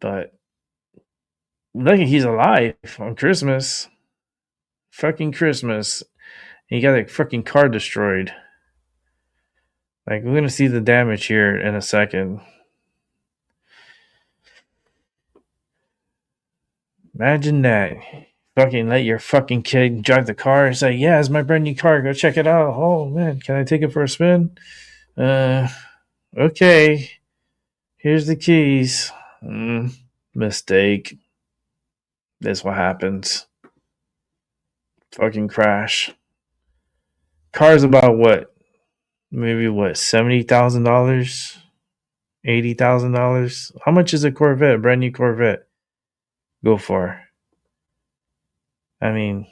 But lucky he's alive on Christmas. Fucking Christmas. And he got a fucking car destroyed. Like, we're gonna see the damage here in a second. Imagine that. Fucking let your fucking kid drive the car and say, yeah, it's my brand new car. Go check it out. Oh, man, can I take it for a spin? Okay. Here's the keys. Mistake. That's what happens. Fucking crash. Car's about what? Maybe what? $70,000? $80,000? How much is a Corvette? A brand new Corvette? Go for? I mean,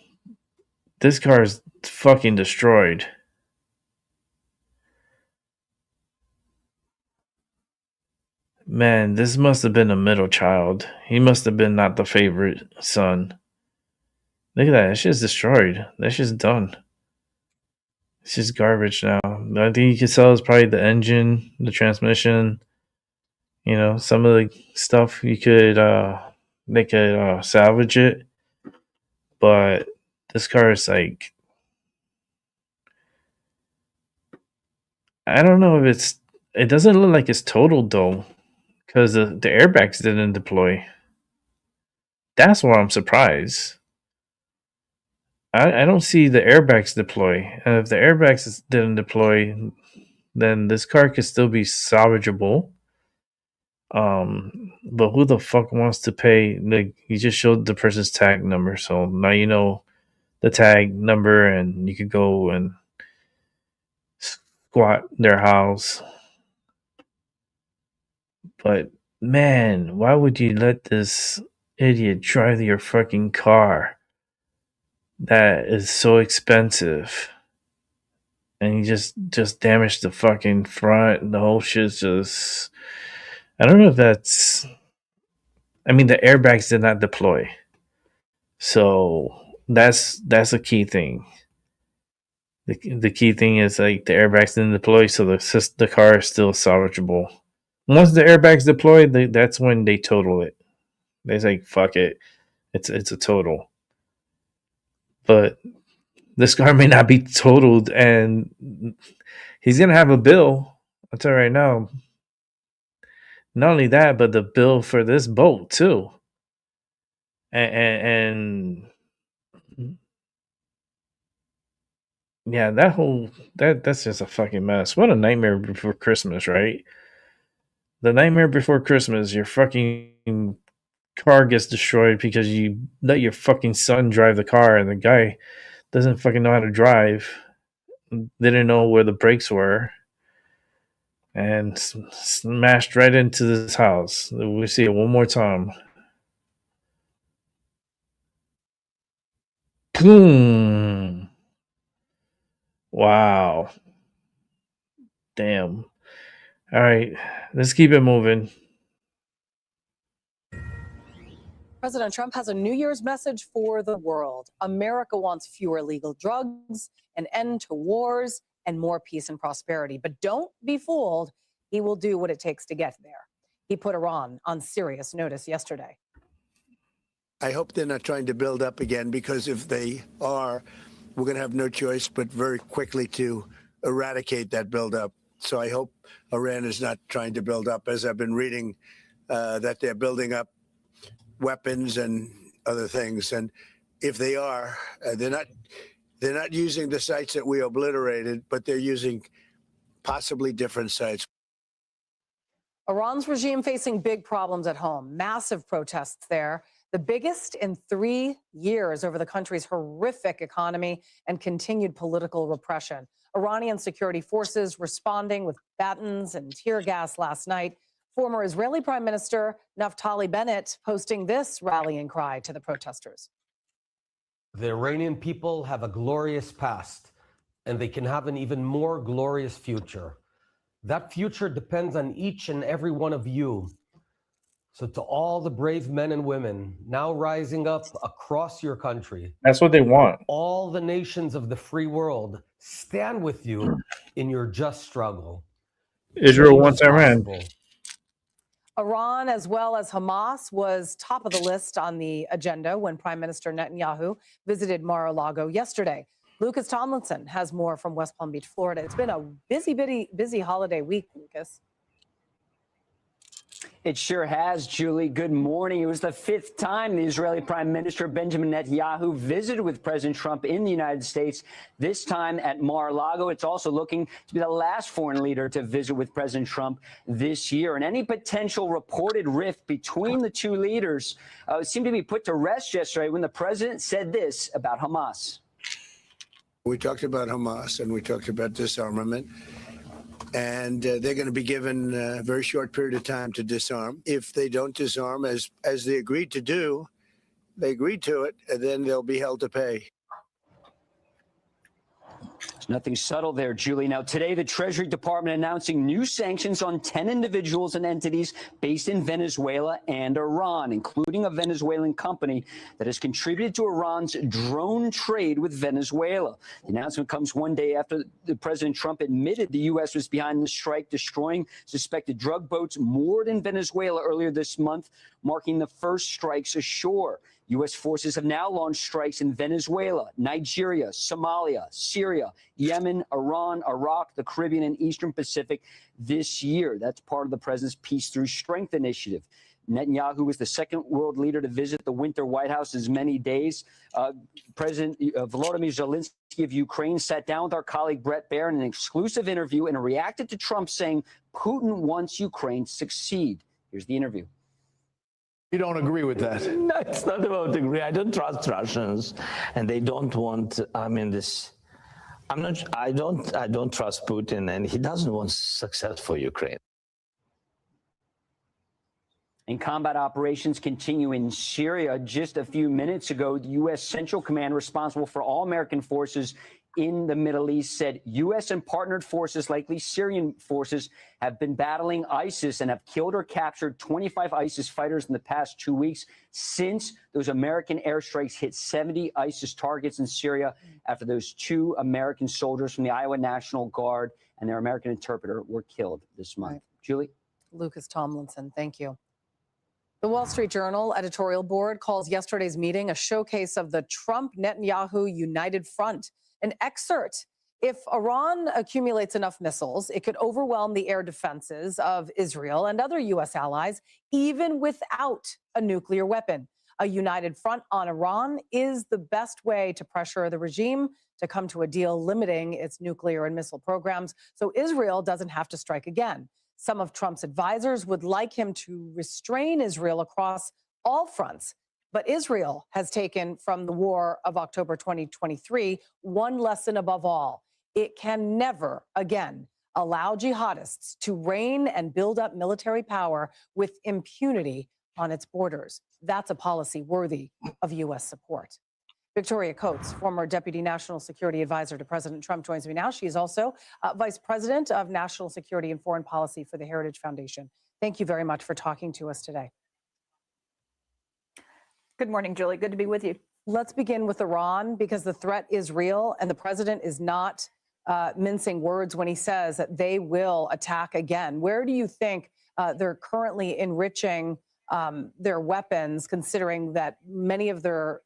This car is fucking destroyed. Man, this must have been a middle child. He must have been not the favorite son. Look at that. That shit's destroyed. That shit's done. It's just garbage now. The only thing you can sell is probably the engine, the transmission. You know, some of the stuff you could they could salvage it. But this car is like, I don't know if it doesn't look like it's totaled though, because the airbags didn't deploy. That's why I'm surprised. I don't see the airbags deploy. And if the airbags didn't deploy, then this car could still be salvageable. But who the fuck wants to pay? Like, you just showed the person's tag number, so now you know the tag number, and you could go and squat their house. But man, why would you let this idiot drive your fucking car? That is so expensive. And he just damaged the fucking front, and the whole shit's just, I don't know if that's, I mean, the airbags did not deploy. So that's a key thing. The key thing is like the airbags didn't deploy, so the car is still salvageable. Once the airbags deploy, that's when they total it. They say, fuck it. It's a total. But this car may not be totaled, and he's going to have a bill. I'll tell you right now. Not only that, but the bill for this boat, too. And yeah, that's just a fucking mess. What a nightmare before Christmas, right? The nightmare before Christmas, your fucking car gets destroyed because you let your fucking son drive the car, and the guy doesn't fucking know how to drive. Didn't know where the brakes were, and smashed right into this house. We see it one more time. Boom. Wow. Damn. All right, let's keep it moving. President Trump has a New Year's message for the world. America wants fewer illegal drugs, an end to wars, and more peace and prosperity. But don't be fooled. He will do what it takes to get there. He put Iran on serious notice yesterday. I hope they're not trying to build up again, because if they are, we're going to have no choice but very quickly to eradicate that buildup. So I hope Iran is not trying to build up, as I've been reading that they're building up weapons and other things. And if they are, they're not using the sites that we obliterated, but they're using possibly different sites. Iran's regime facing big problems at home, massive protests there, the biggest in 3 years over the country's horrific economy and continued political repression. Iranian security forces responding with batons and tear gas last night. Former Israeli Prime Minister Naftali Bennett posting this rallying cry to the protesters. The Iranian people have a glorious past, and they can have an even more glorious future. That future depends on each and every one of you. So to all the brave men and women now rising up across your country, that's what they want. All the nations of the free world stand with you in your just struggle. Israel wants Iran. Iran, as well as Hamas, was top of the list on the agenda when Prime Minister Netanyahu visited Mar-a-Lago yesterday. Lucas Tomlinson has more from West Palm Beach, Florida. It's been a busy holiday week, Lucas. It sure has, Julie. Good morning. It was the 5th time the Israeli Prime Minister Benjamin Netanyahu visited with President Trump in the United States, this time at Mar-a-Lago. It's also looking to be the last foreign leader to visit with President Trump this year. And any potential reported rift between the two leaders seemed to be put to rest yesterday when the president said this about Hamas. We talked about Hamas and we talked about disarmament. And they're going to be given a very short period of time to disarm. If they don't disarm, as they agreed to do, they agreed to it, and then they'll be held to pay. There's nothing subtle there, Julie. Now, today, the Treasury Department announcing new sanctions on 10 individuals and entities based in Venezuela and Iran, including a Venezuelan company that has contributed to Iran's drone trade with Venezuela. The announcement comes one day after President Trump admitted the U.S. was behind the strike, destroying suspected drug boats moored in Venezuela earlier this month, marking the first strikes ashore. U.S. forces have now launched strikes in Venezuela, Nigeria, Somalia, Syria, Yemen, Iran, Iraq, the Caribbean, and Eastern Pacific this year. That's part of the president's Peace Through Strength initiative. Netanyahu was the second world leader to visit the winter White House in as many days. President Volodymyr Zelensky of Ukraine sat down with our colleague Brett Baer in an exclusive interview and reacted to Trump saying Putin wants Ukraine to succeed. Here's the interview. You don't agree with that? No, it's not about agree. I don't trust Russians, and they don't want. I mean, this. I'm not. I don't trust Putin, and he doesn't want success for Ukraine. And combat operations continue in Syria. Just a few minutes ago, the U.S. Central Command, responsible for all American forces in the Middle East, said U.S. and partnered forces, likely Syrian forces, have been battling ISIS and have killed or captured 25 ISIS fighters in the past 2 weeks since those American airstrikes hit 70 ISIS targets in Syria after those 2 American soldiers from the Iowa National Guard and their American interpreter were killed this month. Right. Julie? Lucas Tomlinson, thank you. The Wall Street Journal editorial board calls yesterday's meeting a showcase of the Trump-Netanyahu united front. An excerpt: if Iran accumulates enough missiles, it could overwhelm the air defenses of Israel and other U.S. allies, even without a nuclear weapon. A united front on Iran is the best way to pressure the regime to come to a deal limiting its nuclear and missile programs so Israel doesn't have to strike again. Some of Trump's advisors would like him to restrain Israel across all fronts. But Israel has taken from the war of October 2023 one lesson above all. It can never again allow jihadists to reign and build up military power with impunity on its borders. That's a policy worthy of U.S. support. Victoria Coates, former Deputy National Security Advisor to President Trump, joins me now. She is also Vice President of National Security and Foreign Policy for the Heritage Foundation. Thank you very much for talking to us today. Good morning, Julie. Good to be with you. Let's begin with Iran, because the threat is real, and the president is not mincing words when he says that they will attack again. Where do you think they're currently enriching their weapons, considering that many of their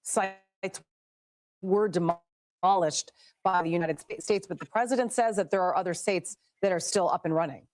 sites were demolished by the United States, but the president says that there are other states that are still up and running?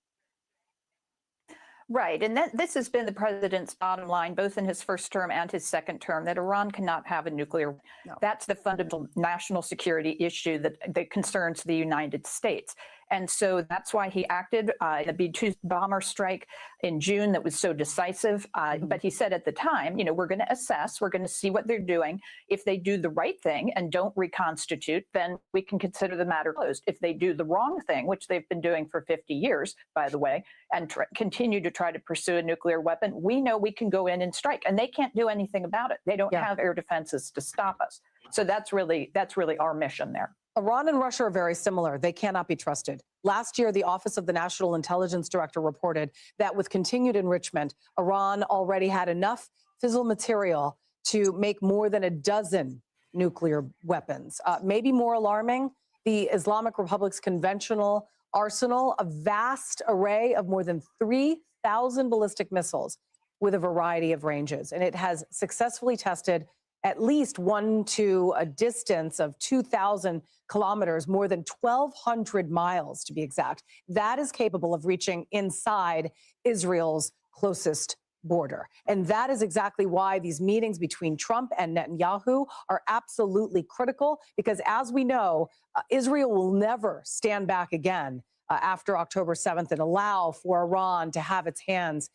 Right. And this has been the president's bottom line, both in his first term and his second term, that Iran cannot have a nuclear. No. That's the fundamental national security issue that concerns the United States. And so that's why he acted in the B-2 bomber strike in June that was so decisive. But he said at the time, you know, we're going to assess, we're going to see what they're doing. If they do the right thing and don't reconstitute, then we can consider the matter closed. If they do the wrong thing, which they've been doing for 50 years, by the way, and continue to try to pursue a nuclear weapon, we know we can go in and strike. And they can't do anything about it. They don't have air defenses to stop us. So that's really our mission there. Iran and Russia are very similar. They cannot be trusted. Last year, the Office of the National Intelligence Director reported that with continued enrichment, Iran already had enough fissile material to make more than a dozen nuclear weapons. Maybe more alarming, the Islamic Republic's conventional arsenal, a vast array of more than 3,000 ballistic missiles with a variety of ranges. And it has successfully tested at least one to a distance of 2,000 kilometers, more than 1,200 miles to be exact. That is capable of reaching inside Israel's closest border. And that is exactly why these meetings between Trump and Netanyahu are absolutely critical, because as we know, Israel will never stand back again after October 7th and allow for Iran to have its hands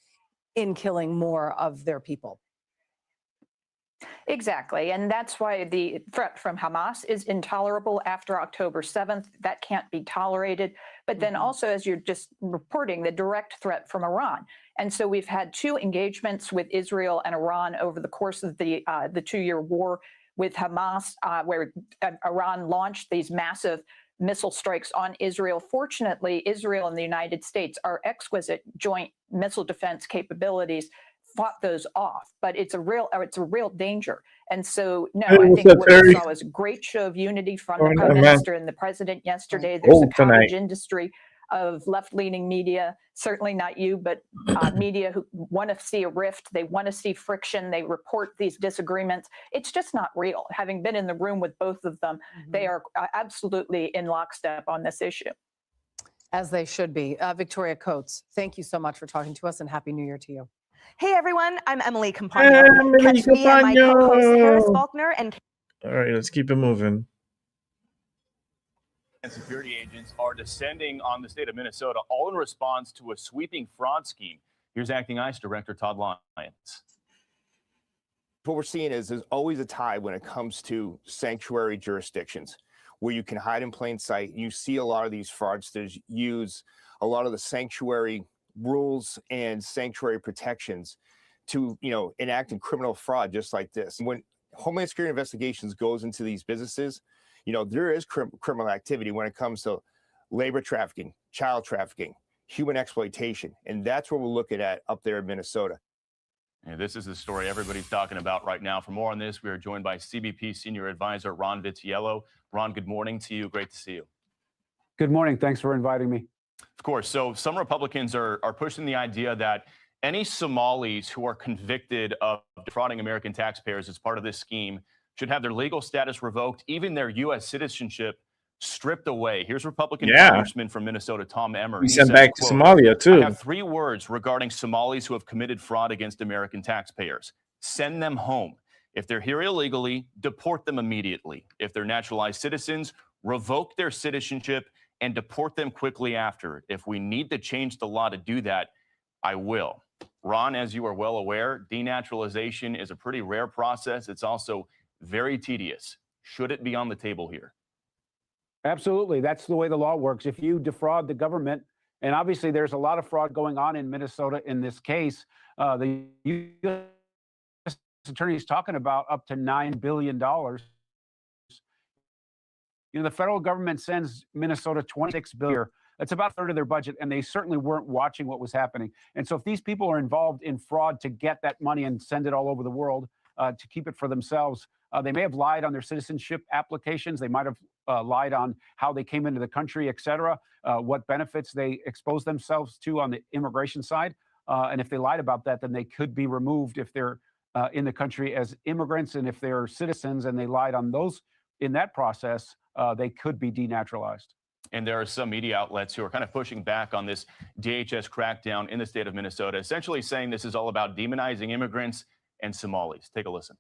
in killing more of their people. Exactly. And that's why the threat from Hamas is intolerable after October 7th. That can't be tolerated. But then also, as you're just reporting, the direct threat from Iran. And so we've had 2 engagements with Israel and Iran over the course of the 2-year war. with Hamas, where Iran launched these massive missile strikes on Israel. Fortunately, Israel and the United States, our exquisite joint missile defense capabilities, fought those off. But it's a real danger. And so, no, I think what we saw was a great show of unity from the Prime Minister and the President yesterday. There's a cottage industry of left-leaning media, certainly not you, but media who want to see a rift. They want to see friction. They report these disagreements. It's just not real. Having been in the room with both of them, they are absolutely in lockstep on this issue. As they should be. Victoria Coates, thank you so much for talking to us, and Happy New Year to you. Hey everyone, I'm Emily Campagno. Catch me and my co-host Harris Faulkner and. All right, let's keep it moving. And security agents are descending on the state of Minnesota, all in response to a sweeping fraud scheme. Here's Acting ICE Director Todd Lyons. What we're seeing is there's always a tie when it comes to sanctuary jurisdictions where you can hide in plain sight. You see a lot of these fraudsters use a lot of the sanctuary rules and sanctuary protections to, enact criminal fraud just like this. When Homeland Security Investigations goes into these businesses, there is criminal activity when it comes to labor trafficking, child trafficking, human exploitation. And that's what we're looking at up there in Minnesota. And this is the story everybody's talking about right now. For more on this, we are joined by CBP Senior Advisor Ron Vitiello. Ron, good morning to you. Great to see you. Good morning. Thanks for inviting me. Of course. So some Republicans are pushing the idea that any Somalis who are convicted of defrauding American taxpayers as part of this scheme should have their legal status revoked, even their U.S. citizenship stripped away. Here's Republican Congressman from Minnesota, Tom Emmer. He sent back to Somalia, too. I have 3 words regarding Somalis who have committed fraud against American taxpayers. Send them home. If they're here illegally, deport them immediately. If they're naturalized citizens, revoke their citizenship and deport them quickly after. If we need to change the law to do that, I will. Ron, as you are well aware, denaturalization is a pretty rare process. It's also very tedious. Should it be on the table here? Absolutely. That's the way the law works. If you defraud the government, and obviously there's a lot of fraud going on in Minnesota in this case, the U.S. attorney is talking about up to $9 billion. The federal government sends Minnesota $26 billion. That's about a third of their budget, and they certainly weren't watching what was happening. And so if these people are involved in fraud to get that money and send it all over the world to keep it for themselves, they may have lied on their citizenship applications. They might have lied on how they came into the country, et cetera, what benefits they exposed themselves to on the immigration side. And if they lied about that, then they could be removed if they're in the country as immigrants. And if they're citizens and they lied on those in that process, they could be denaturalized. And there are some media outlets who are kind of pushing back on this DHS crackdown in the state of Minnesota, essentially saying this is all about demonizing immigrants and Somalis. Take a listen.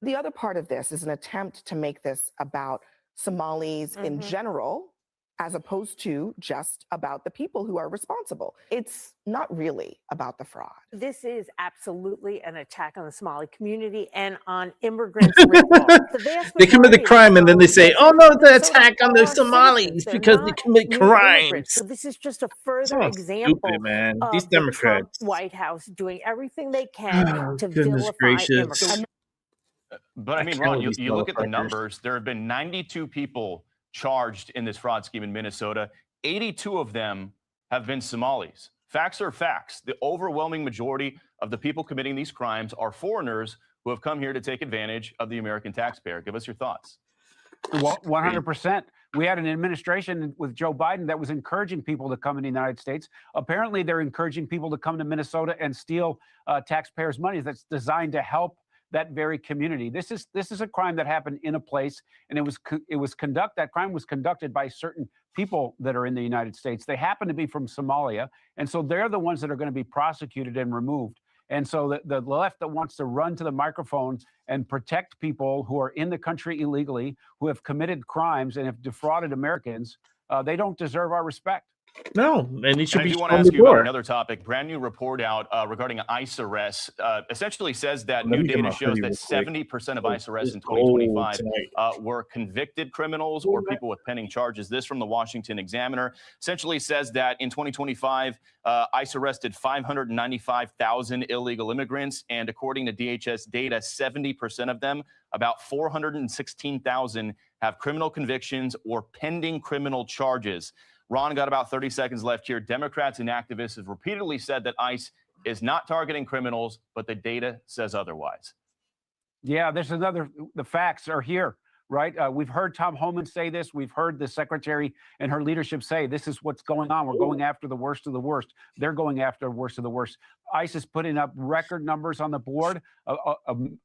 The other part of this is an attempt to make this about Somalis in general, as opposed to just about the people who are responsible. It's not really about the fraud. This is absolutely an attack on the Somali community and on immigrants. writ large. They commit the crime and then they say, oh no, the attack on the Somalis because they commit crimes. So this is just a further So example stupid, man. of These the Trump Democrats. White House doing everything they can to Goodness vilify gracious. immigrants. But I mean, Ron, you look at the numbers. There have been 92 people charged in this fraud scheme in Minnesota. 82 of them have been Somalis. Facts are facts. The overwhelming majority of the people committing these crimes are foreigners who have come here to take advantage of the American taxpayer. Give us your thoughts. Well, 100%. We had an administration with Joe Biden that was encouraging people to come in the United States. Apparently, they're encouraging people to come to Minnesota and steal taxpayers' money that's designed to help that very community. This is a crime that happened in a place, and that crime was conducted by certain people that are in the United States. They happen to be from Somalia, and so they're the ones that are going to be prosecuted and removed. And so the left that wants to run to the microphone and protect people who are in the country illegally, who have committed crimes and have defrauded Americans, they don't deserve our respect. No, and he should And I be do want to on ask the you about door. another topic. Brand new report out regarding ICE arrests essentially says that Let new me get data my shows hoodie that real quick. 70% of ICE arrests in It's cold 2025 tonight. were convicted criminals or people with pending charges. This from the Washington Examiner essentially says that in 2025, ICE arrested 595,000 illegal immigrants. And according to DHS data, 70% of them, about 416,000, have criminal convictions or pending criminal charges. Ron, got about 30 seconds left here. Democrats and activists have repeatedly said that ICE is not targeting criminals, but the data says otherwise. Yeah, there's another, the facts are here, right? We've heard Tom Homan say this. We've heard the secretary and her leadership say this is what's going on. We're going after the worst of the worst. They're going after the worst of the worst. ICE is putting up record numbers on the board.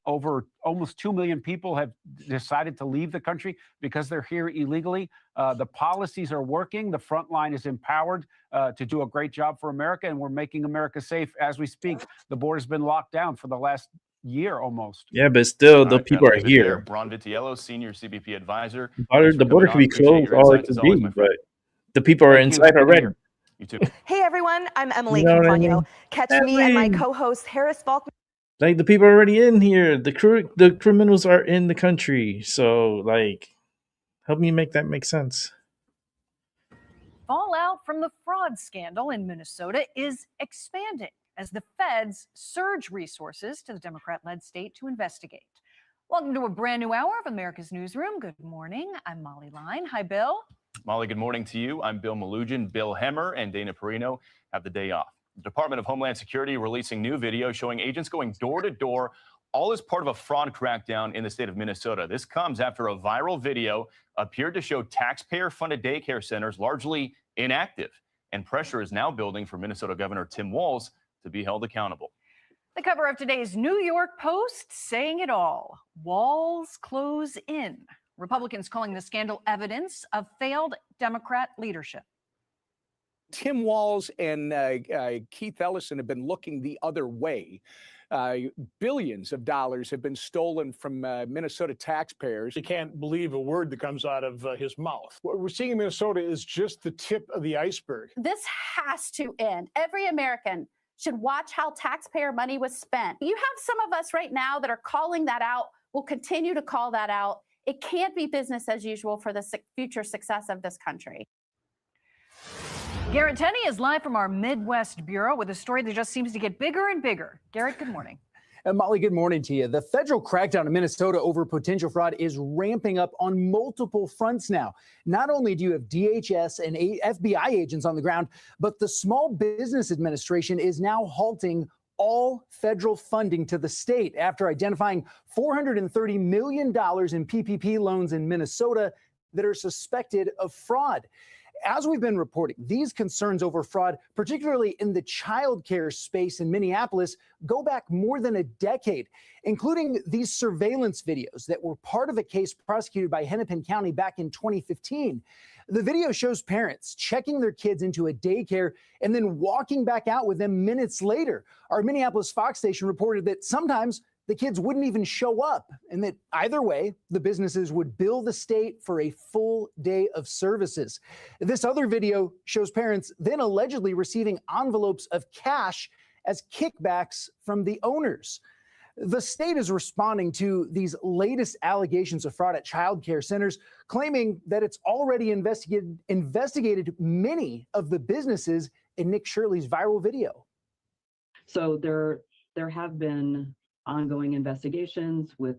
Over almost 2 million people have decided to leave the country because they're here illegally. The policies are working. The front line is empowered to do a great job for America, and we're making America safe as we speak. The border's been locked down for the last year almost. Yeah, but still, All the right, people gotta are leave it there. here. Ron Vitiello, senior CBP advisor. The border can be closed all it could be, but the people are inside already. You too. Hey everyone, I'm Emily You know what I Compagno. mean? Catch me and my Emily. co-host Harris Falk. Like, the people are already in here. The criminals are in the country. So, like, help me make that make sense. Fallout from the fraud scandal in Minnesota is expanding as the feds surge resources to the Democrat-led state to investigate. Welcome to a brand new hour of America's Newsroom. Good morning. I'm Molly Line. Hi, Bill. Molly, good morning to you. I'm Bill Malugin. Bill Hemmer and Dana Perino have the day off. The Department of Homeland Security releasing new video showing agents going door to door, all as part of a fraud crackdown in the state of Minnesota. This comes after a viral video appeared to show taxpayer-funded daycare centers largely inactive. And pressure is now building for Minnesota Governor Tim Walz to be held accountable. The cover of today's New York Post saying it all. Walls close in. Republicans calling the scandal evidence of failed Democrat leadership. Tim Walz and Keith Ellison have been looking the other way. Billions of dollars have been stolen from Minnesota taxpayers. You can't believe a word that comes out of his mouth. What we're seeing in Minnesota is just the tip of the iceberg. This has to end. Every American should watch how taxpayer money was spent. You have some of us right now that are calling that out, will continue to call that out. It can't be business as usual for the future success of this country. Garrett Tenney is live from our Midwest Bureau with a story that just seems to get bigger and bigger. Garrett, good morning. And Molly, good morning to you. The federal crackdown in Minnesota over potential fraud is ramping up on multiple fronts now. Not only do you have DHS and FBI agents on the ground, but the Small Business Administration is now halting all federal funding to the state after identifying $430 million in PPP loans in Minnesota that are suspected of fraud. As we've been reporting, these concerns over fraud, particularly in the child care space in Minneapolis, go back more than a decade, including these surveillance videos that were part of a case prosecuted by Hennepin County back in 2015. The video shows parents checking their kids into a daycare and then walking back out with them minutes later. Our Minneapolis Fox station reported that sometimes the kids wouldn't even show up, and that either way, the businesses would bill the state for a full day of services. This other video shows parents then allegedly receiving envelopes of cash as kickbacks from the owners. The state is responding to these latest allegations of fraud at child care centers, claiming that it's already investigated many of the businesses in Nick Shirley's viral video. So there have been ongoing investigations with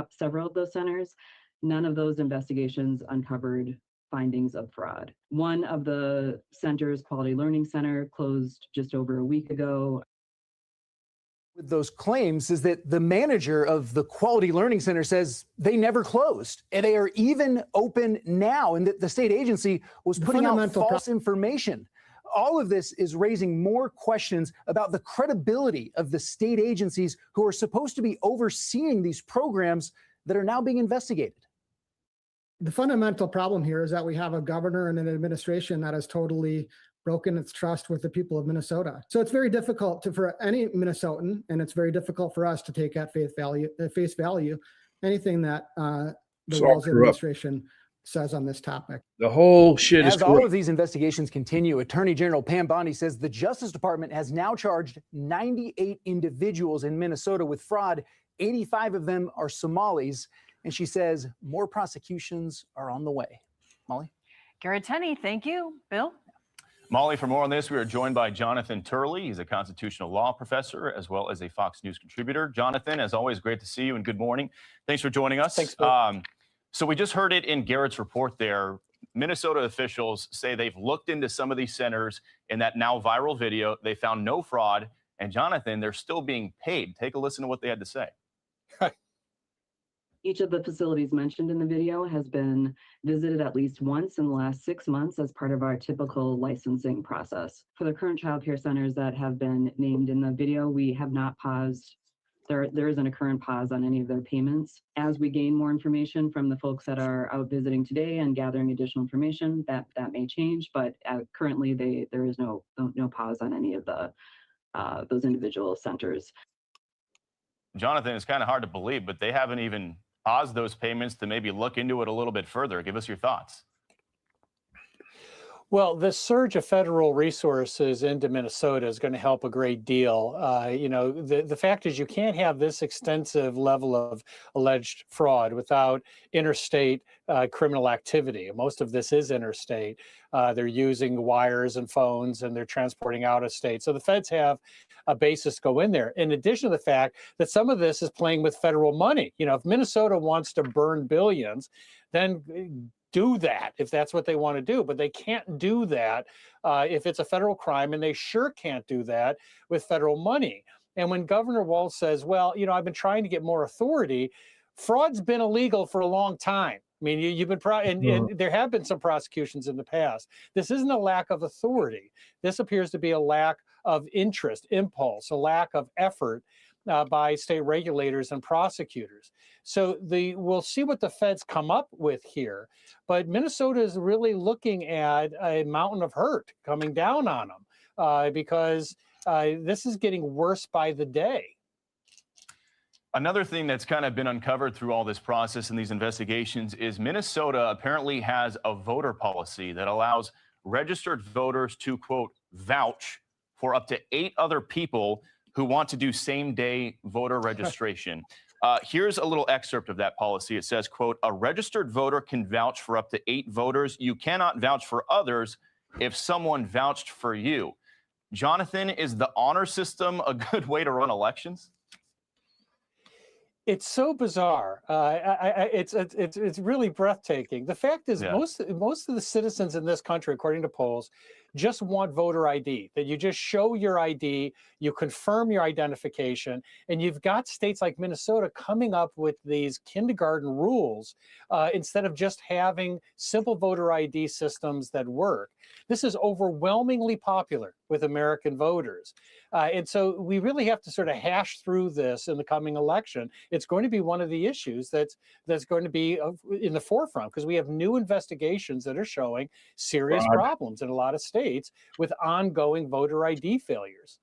several of those centers. None of those investigations uncovered findings of fraud. One of the centers, Quality Learning Center, closed just over a week ago. With those claims is that the manager of the Quality Learning Center says they never closed and they are even open now, and that the state agency was putting out false information. All of this is raising more questions about the credibility of the state agencies who are supposed to be overseeing these programs that are now being investigated. The fundamental problem here is that we have a governor and an administration that has totally broken its trust with the people of Minnesota. So it's very difficult for any Minnesotan, and it's very difficult for us to take at face value anything that the Walz administration says on this topic. The whole shit is As all corrupt. of these investigations continue, Attorney General Pam Bondi says the Justice Department has now charged 98 individuals in Minnesota with fraud. 85 of them are Somalis. And she says more prosecutions are on the way. Molly? Garrett Tenney, thank you. Bill? Molly, for more on this, we are joined by Jonathan Turley. He's a constitutional law professor as well as a Fox News contributor. Jonathan, as always, great to see you and good morning. Thanks for joining us. Thanks, Bill. So we just heard it in Garrett's report there. Minnesota officials say they've looked into some of these centers in that now viral video. They found no fraud. And Jonathan, they're still being paid. Take a listen to what they had to say. Each of the facilities mentioned in the video has been visited at least once in the last 6 months as part of our typical licensing process. For the current child care centers that have been named in the video, we have not paused. There isn't a current pause on any of their payments. As we gain more information from the folks that are out visiting today and gathering additional information, that may change. But currently, there is no pause on any of the those individual centers. Jonathan, it's kind of hard to believe, but they haven't even paused those payments to maybe look into it a little bit further. Give us your thoughts. Well, the surge of federal resources into Minnesota is going to help a great deal. You know, the fact is you can't have this extensive level of alleged fraud without interstate criminal activity. Most of this is interstate. They're using wires and phones and they're transporting out of state. So the feds have a basis to go in there. In addition to the fact that some of this is playing with federal money. You know, if Minnesota wants to burn billions, then do that if that's what they want to do, but they can't do that if it's a federal crime, and they sure can't do that with federal money. And when Governor Walz says, well, you know, I've been trying to get more authority, fraud's been illegal for a long time. I mean, you've been and there have been some prosecutions in the past. This isn't a lack of authority. This appears to be a lack of interest, impulse, a lack of effort by state regulators and prosecutors. So we'll see what the feds come up with here. But Minnesota is really looking at a mountain of hurt coming down on them because this is getting worse by the day. Another thing that's kind of been uncovered through all this process and these investigations is Minnesota apparently has a voter policy that allows registered voters to, quote, vouch for up to 8 other people who want to do same-day voter registration. Here's a little excerpt of that policy. It says, quote, a registered voter can vouch for up to 8 voters. You cannot vouch for others if someone vouched for you. Jonathan, is the honor system a good way to run elections? It's so bizarre. It's really breathtaking. The fact is, most of the citizens in this country, according to polls, just want voter ID, that you just show your ID, you confirm your identification, and you've got states like Minnesota coming up with these kindergarten rules instead of just having simple voter ID systems that work. This is overwhelmingly popular with American voters. And so we really have to sort of hash through this in the coming election. It's going to be one of the issues that's going to be in the forefront because we have new investigations that are showing serious problems in a lot of states with ongoing voter ID failures.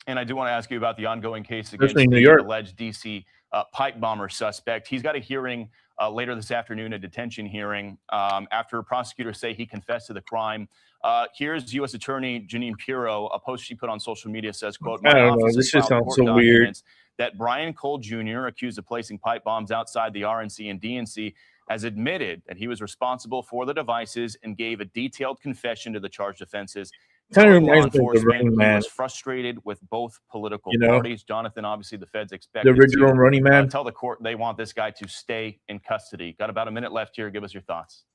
And I do want to ask you about the ongoing case against Especially in New the York. alleged D.C. Pipe bomber suspect. He's got a hearing later this afternoon, a detention hearing, after prosecutors say he confessed to the crime. Here's U.S. Attorney Janine Pirro. A post she put on social media says, quote, I my don't know. office This has just filed sounds court so weird. documents that Brian Cole Jr., accused of placing pipe bombs outside the RNC and DNC, has admitted that he was responsible for the devices and gave a detailed confession to the charged offenses. Kind of Telling law reminds me of the enforcement Running he Man. was frustrated with both political You know? parties. Jonathan, obviously the feds expect The original Running Man. tell the court they want this guy to stay in custody. Got about a minute left here. Give us your thoughts.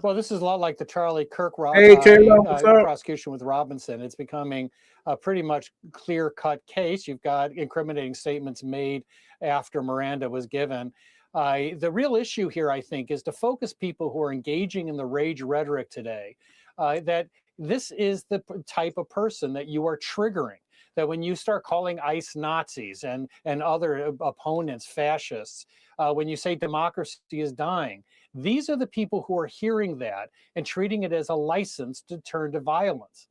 Well, this is a lot like the Charlie Kirk prosecution with Robinson. It's becoming a pretty much clear-cut case. You've got incriminating statements made after Miranda was given. The real issue here, I think, is to focus people who are engaging in the rage rhetoric today, that this is the type of person that you are triggering. That when you start calling ICE Nazis and other opponents fascists, when you say democracy is dying, these are the people who are hearing that and treating it as a license to turn to violence.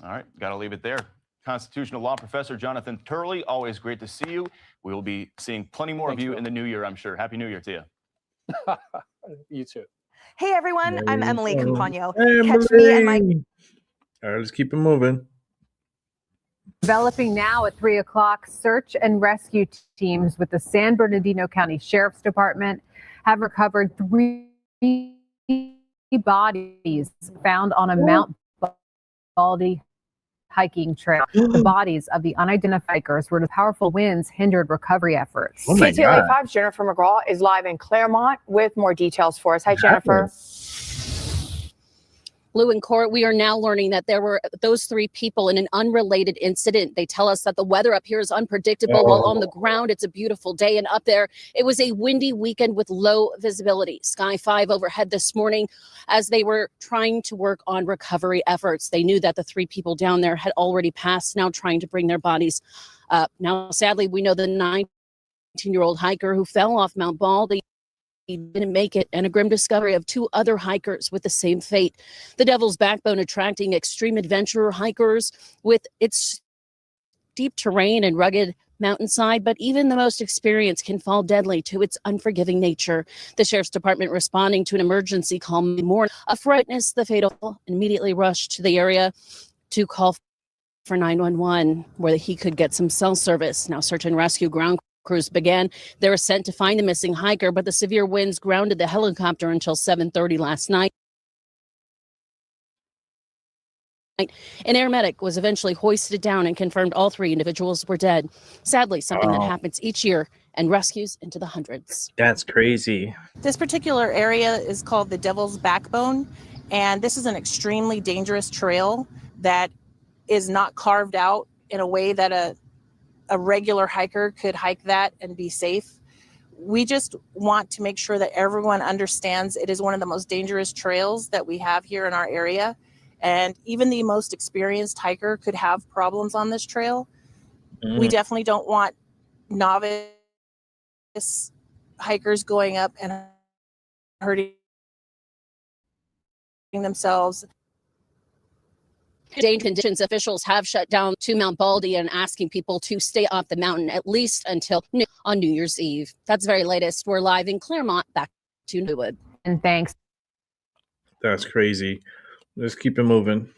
All right, got to leave it there. Constitutional law professor Jonathan Turley, always great to see you. We will be seeing plenty more of you in the new year, I'm sure. Happy New Year to you. You too. Hey, everyone. There I'm you Emily go. Campagno. Catch me and my Emily! All right, let's keep it moving. Developing now at 3 o'clock, search and rescue teams with the San Bernardino County Sheriff's Department have recovered 3 bodies found on a Mount Baldy hiking trail. The bodies of the unidentified hikers were the powerful winds hindered recovery efforts. Oh my CTLA God. 5's Jennifer McGraw is live in Claremont with more details for us. Hi, Jennifer. Lou and Court, we are now learning that there were those 3 people in an unrelated incident. They tell us that the weather up here is unpredictable, while on the ground it's a beautiful day, and up there it was a windy weekend with low visibility. Sky 5 overhead this morning as they were trying to work on recovery efforts. They knew that the 3 people down there had already passed, now trying to bring their bodies up. Now, sadly, we know the 19-year-old hiker who fell off Mount Baldy, he didn't make it, and a grim discovery of 2 other hikers with the same fate. The Devil's Backbone attracting extreme adventure hikers with its steep terrain and rugged mountainside, but even the most experienced can fall deadly to its unforgiving nature. The Sheriff's Department responding to an emergency call Monday morning. A witness the fatal immediately rushed to the area to call for 911, where he could get some cell service. Now, search and rescue ground crews began their ascent to find the missing hiker, but the severe winds grounded the helicopter until 7:30 last night. An air medic was eventually hoisted down and confirmed all 3 individuals were dead. Sadly, something that happens each year and rescues into the hundreds. That's crazy. This particular area is called the Devil's Backbone, and this is an extremely dangerous trail that is not carved out in a way that a regular hiker could hike that and be safe. We just want to make sure that everyone understands it is one of the most dangerous trails that we have here in our area. And even the most experienced hiker could have problems on this trail. We definitely don't want novice hikers going up and hurting themselves. Dangerous conditions, officials have shut down to Mount Baldy and asking people to stay off the mountain at least until on New Year's Eve. That's the very latest. We're live in Claremont. Back to Newwood. And thanks. That's crazy. Let's keep it moving.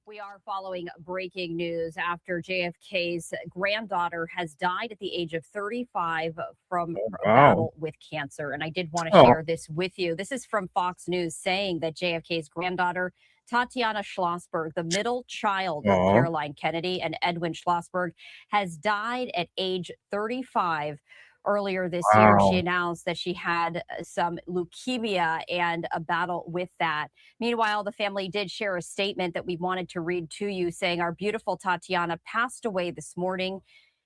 We are following breaking news after JFK's granddaughter has died at the age of 35 from a battle with cancer. And I did want to share this with you. This is from Fox News saying that JFK's granddaughter, Tatiana Schlossberg, the middle child of Caroline Kennedy and Edwin Schlossberg, has died at age 35. Earlier this year, she announced that she had some leukemia and a battle with that. Meanwhile, the family did share a statement that we wanted to read to you saying, "Our beautiful Tatiana passed away this morning.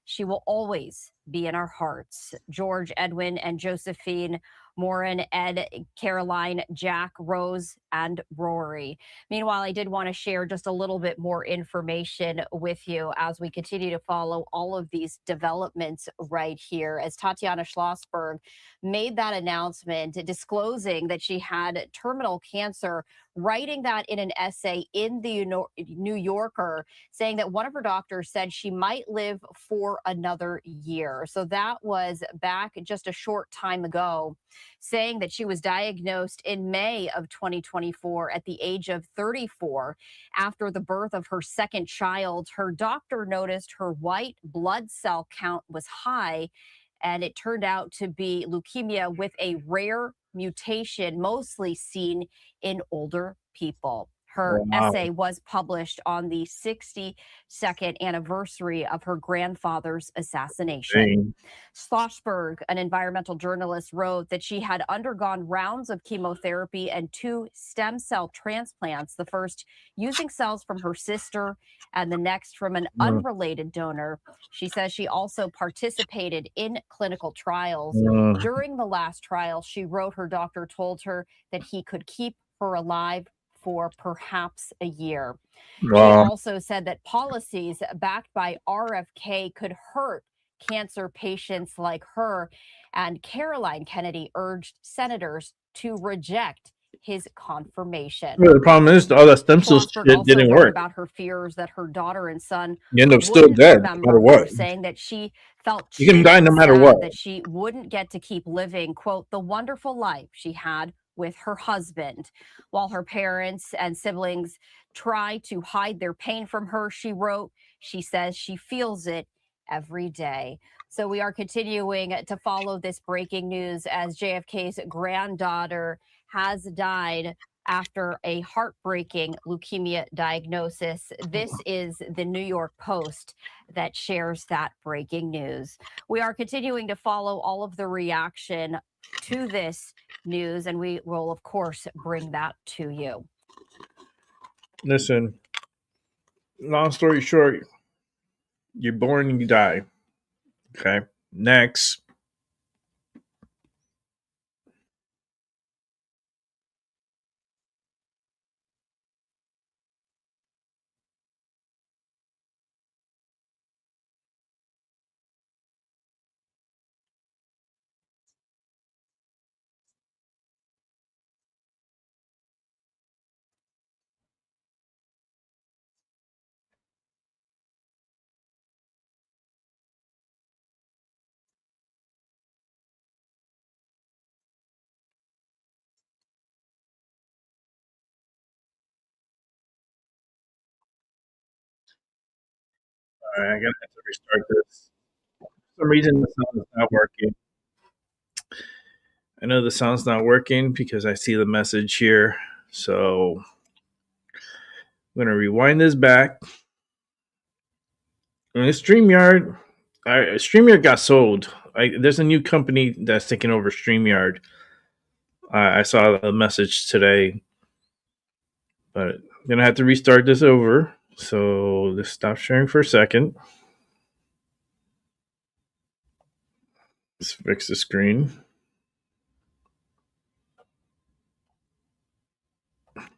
She will always be in our hearts." George, Edwin, and Josephine, Morin, Ed, Caroline, Jack, Rose, and Rory. Meanwhile, I did want to share just a little bit more information with you as we continue to follow all of these developments right here. As Tatiana Schlossberg made that announcement disclosing that she had terminal cancer, writing that in an essay in the New Yorker, saying that one of her doctors said she might live for another year. So that was back just a short time ago, saying that she was diagnosed in May of 2024 at the age of 34. After the birth of her second child, her doctor noticed her white blood cell count was high, and it turned out to be leukemia with a rare mutation, mostly seen in older people. Her essay was published on the 62nd anniversary of her grandfather's assassination. Schlossberg, an environmental journalist, wrote that she had undergone rounds of chemotherapy and 2 stem cell transplants, the first using cells from her sister and the next from an unrelated donor. She says she also participated in clinical trials. During the last trial, she wrote her doctor told her that he could keep her alive for perhaps a year. She also said that policies backed by RFK could hurt cancer patients like her, and Caroline Kennedy urged senators to reject his confirmation. Well, the problem is all that stem cell Schlossberg shit also didn't wrote work. about her fears that her daughter and son You end up still wouldn't dead, no remember matter her, what. saying that she felt You can die no cheated, matter sad what. that she wouldn't get to keep living, quote, the wonderful life she had with her husband. While her parents and siblings try to hide their pain from her, she wrote, she says she feels it every day. So we are continuing to follow this breaking news as JFK's granddaughter has died after a heartbreaking leukemia diagnosis. This is the New York Post that shares that breaking news. We are continuing to follow all of the reaction to this news, and we will, of course, bring that to you. Listen, long story short, you're born and you die. Okay. Next. All right, I'm gonna have to restart this. For some reason the sound is not working. I know the sound's not working because I see the message here. So I'm gonna rewind this back. And StreamYard, StreamYard got sold. There's a new company that's taking over StreamYard. I saw a message today, but I'm gonna have to restart this over. So just stop sharing for a second. Let's fix the screen.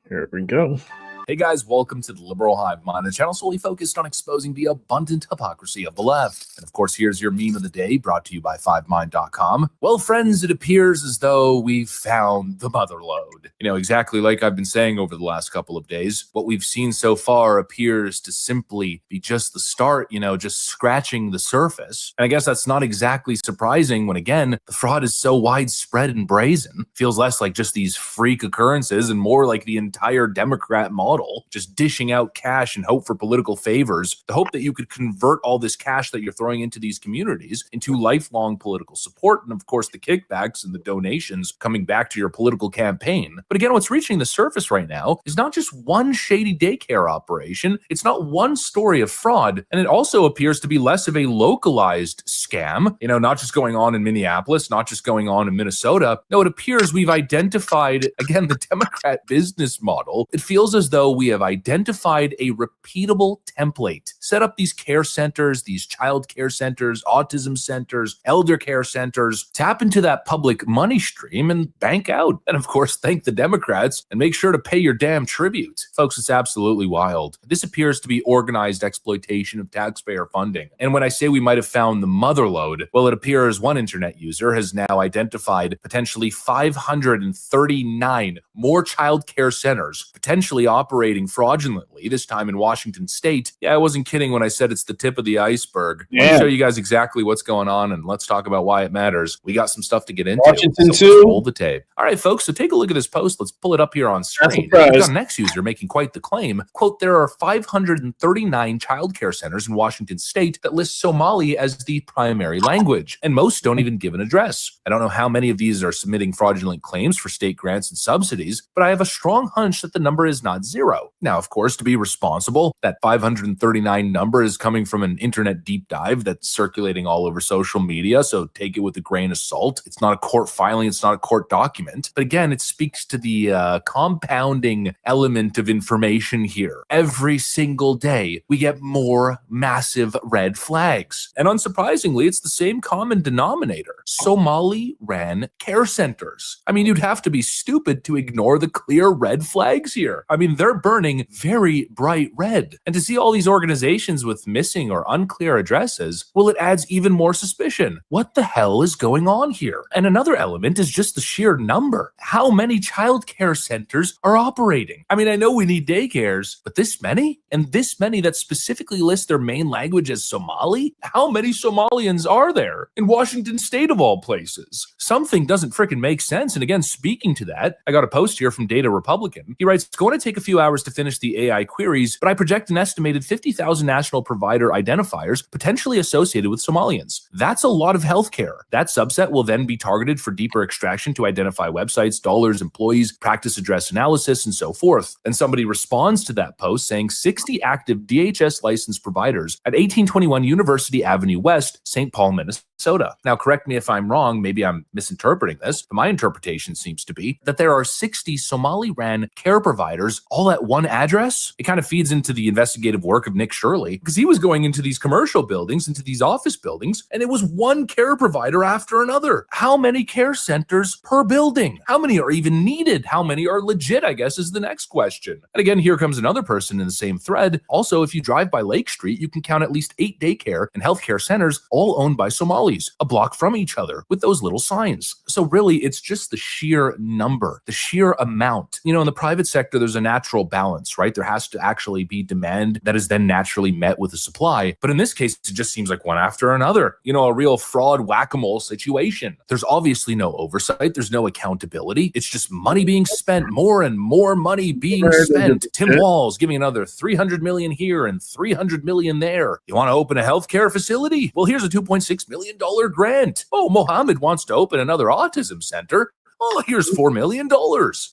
Here we go. Hey guys, welcome to the Liberal Hive Mind, a channel solely focused on exposing the abundant hypocrisy of the left. And of course, here's your meme of the day, brought to you by 5mind.com. Well, friends, it appears as though we've found the mother lode. You know, exactly like I've been saying over the last couple of days, what we've seen so far appears to simply be just the start, you know, just scratching the surface. And I guess that's not exactly surprising when, again, the fraud is so widespread and brazen. Feels less like just these freak occurrences and more like the entire Democrat model, just dishing out cash and hope for political favors, the hope that you could convert all this cash that you're throwing into these communities into lifelong political support, and of course the kickbacks and the donations coming back to your political campaign. But again, what's reaching the surface right now is not just one shady daycare operation, it's not one story of fraud, and it also appears to be less of a localized scam, you know, not just going on in Minneapolis, not just going on in Minnesota. No, it appears we've identified, again, the Democrat business model. It feels as though we have identified a repeatable template, set up these care centers, these child care centers, autism centers, elder care centers, tap into that public money stream and bank out. And of course, thank the Democrats and make sure to pay your damn tribute. Folks, it's absolutely wild. This appears to be organized exploitation of taxpayer funding. And when I say we might have found the mother lode, well, it appears one internet user has now identified potentially 539 more child care centers, potentially operating fraudulently, this time in Washington state. Yeah, I wasn't kidding when I said it's the tip of the iceberg. Let me show you guys exactly what's going on, and let's talk about why it matters. We got some stuff to get into. Washington so too. let's roll the tape. All right, folks, so take a look at this post. Let's pull it up here on screen. We've got an next user making quite the claim. Quote, there are 539 child care centers in Washington state that list Somali as the primary language, and most don't even give an address. I don't know how many of these are submitting fraudulent claims for state grants and subsidies, but I have a strong hunch that the number is not zero. Now, of course, to be responsible, that 539 number is coming from an internet deep dive that's circulating all over social media, so take it with a grain of salt. It's not a court filing, it's not a court document. But again, it speaks to the compounding element of information here. Every single day, we get more massive red flags. And unsurprisingly, it's the same common denominator. Somali-ran care centers. I mean, you'd have to be stupid to ignore the clear red flags here. I mean, they're they're burning very bright red. And to see all these organizations with missing or unclear addresses, well, it adds even more suspicion. What the hell is going on here? And another element is just the sheer number. How many childcare centers are operating? I mean, I know we need daycares, but this many? And this many that specifically list their main language as Somali? How many Somalians are there in Washington state of all places? Something doesn't frickin' make sense. And again, speaking to that, I got a post here from Data Republican. He writes, it's going to take a few hours to finish the AI queries, but I project an estimated 50,000 national provider identifiers potentially associated with Somalians. That's a lot of healthcare. That subset will then be targeted for deeper extraction to identify websites, dollars, employees, practice address analysis, and so forth. And somebody responds to that post saying 60 active DHS licensed providers at 1821 University Avenue West, St. Paul, Minnesota. Now, correct me if I'm wrong, maybe I'm misinterpreting this, but my interpretation seems to be that there are 60 Somali-ran care providers all at one address. It kind of feeds into the investigative work of Nick Shirley, because he was going into these commercial buildings, into these office buildings, and it was one care provider after another. How many care centers per building? How many are even needed? How many are legit, I guess, is the next question. And again, here comes another person in the same thread. Also, if you drive by Lake Street, you can count at least 8 daycare and healthcare centers, all owned by Somalis, a block from each other with those little signs. So really, it's just the sheer number, the sheer amount. You know, in the private sector, there's a natural balance, right? There has to actually be demand that is then naturally met with a supply. But in this case, it just seems like one after another, you know, a real fraud whack-a-mole situation. There's obviously no oversight. There's no accountability. It's just money being spent, more and more money being spent. Tim Walz giving another 300 million here and 300 million there. You want to open a healthcare facility? Well, here's a $2.6 million grant. Oh, Mohammed wants to open another autism center. Oh, here's $4 million.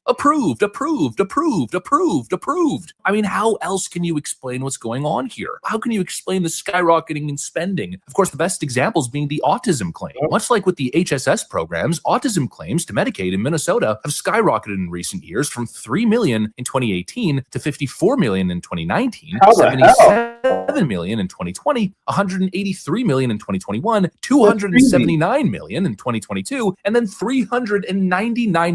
Approved, approved, approved, approved, approved. I mean, how else can you explain what's going on here? How can you explain the skyrocketing in spending? Of course, the best examples being the autism claim. Much like with the HSS programs, autism claims to Medicaid in Minnesota have skyrocketed in recent years from $3 million in 2018 to $54 million in 2019, $77 million in 2020, $183 million in 2021, $279 million in 2022, and then $399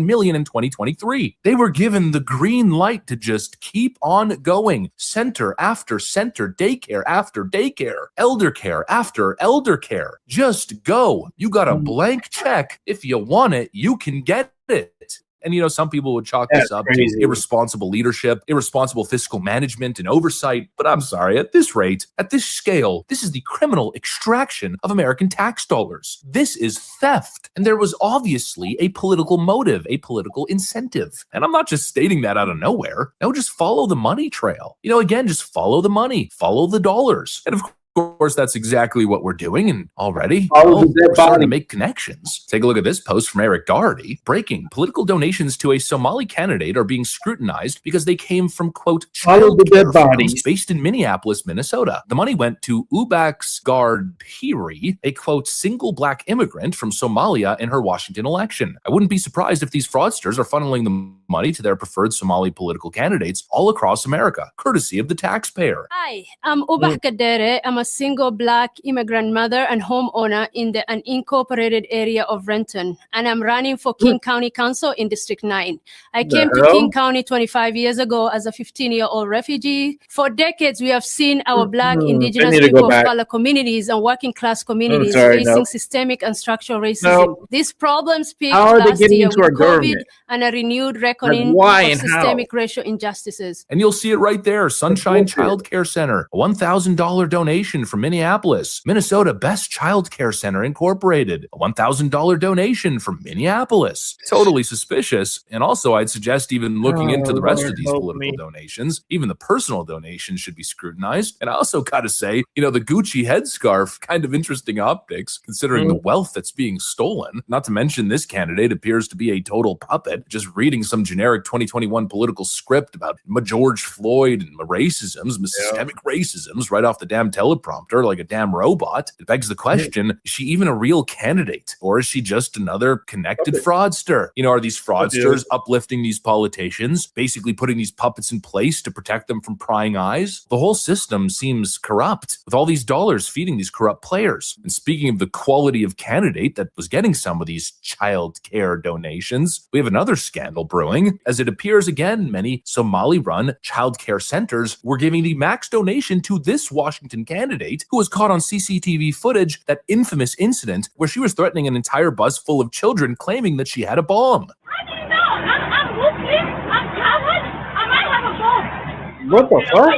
million in 2023. They were given the green light to just keep on going. Center after center, daycare after daycare, elder care after elder care. Just go. You got a blank check. If you want it, you can get it. And, you know, some people would chalk this up to irresponsible leadership, irresponsible fiscal management and oversight. But I'm sorry, at this rate, at this scale, this is the criminal extraction of American tax dollars. This is theft. And there was obviously a political motive, a political incentive. And I'm not just stating that out of nowhere. No, just follow the money trail. You know, again, just follow the money, follow the dollars. And of course, that's exactly what we're doing. And already, we're starting to make connections. Take a look at this post from Eric Doherty. Breaking: political donations to a Somali candidate are being scrutinized because they came from, quote, child care firms based in Minneapolis, Minnesota. The money went to Ubax Gardhiri, a, quote, single black immigrant from Somalia in her Washington election. I wouldn't be surprised if these fraudsters are funneling the money to their preferred Somali political candidates all across America, courtesy of the taxpayer. Hi, I'm Ubax Gardhiri. I'm a single black immigrant mother and homeowner in the unincorporated area of Renton, and I'm running for King County Council in District 9. I came to King County 25 years ago as a 15-year-old refugee. For decades, we have seen our black, indigenous people of color communities and working class communities facing systemic and structural racism. These problems peaked last year with COVID and a renewed reckoning of systemic racial injustices. And you'll see it right there. Sunshine Child Care Center, a $1,000 donation from Minneapolis. Minnesota Best Child Care Center Incorporated, a $1,000 donation from Minneapolis. Totally suspicious. And also, I'd suggest even looking into the rest of these political donations. Even the personal donations should be scrutinized. And I also got to say, you know, the Gucci headscarf, kind of interesting optics, considering the wealth that's being stolen. Not to mention, this candidate appears to be a total puppet, just reading some generic 2021 political script about George Floyd and racisms, systemic racisms right off the damn teleprompter. teleprompter like a damn robot. It begs the question, is she even a real candidate? Or is she just another connected fraudster? You know, are these fraudsters uplifting these politicians, basically putting these puppets in place to protect them from prying eyes? The whole system seems corrupt, with all these dollars feeding these corrupt players. And speaking of the quality of candidate that was getting some of these child care donations, we have another scandal brewing, as it appears again many Somali-run child care centers were giving the max donation to this Washington candidate who was caught on CCTV footage, that infamous incident where she was threatening an entire bus full of children, claiming that she had a bomb. I'm Muslim, I'm Catholic, I might have a bomb. What the fuck?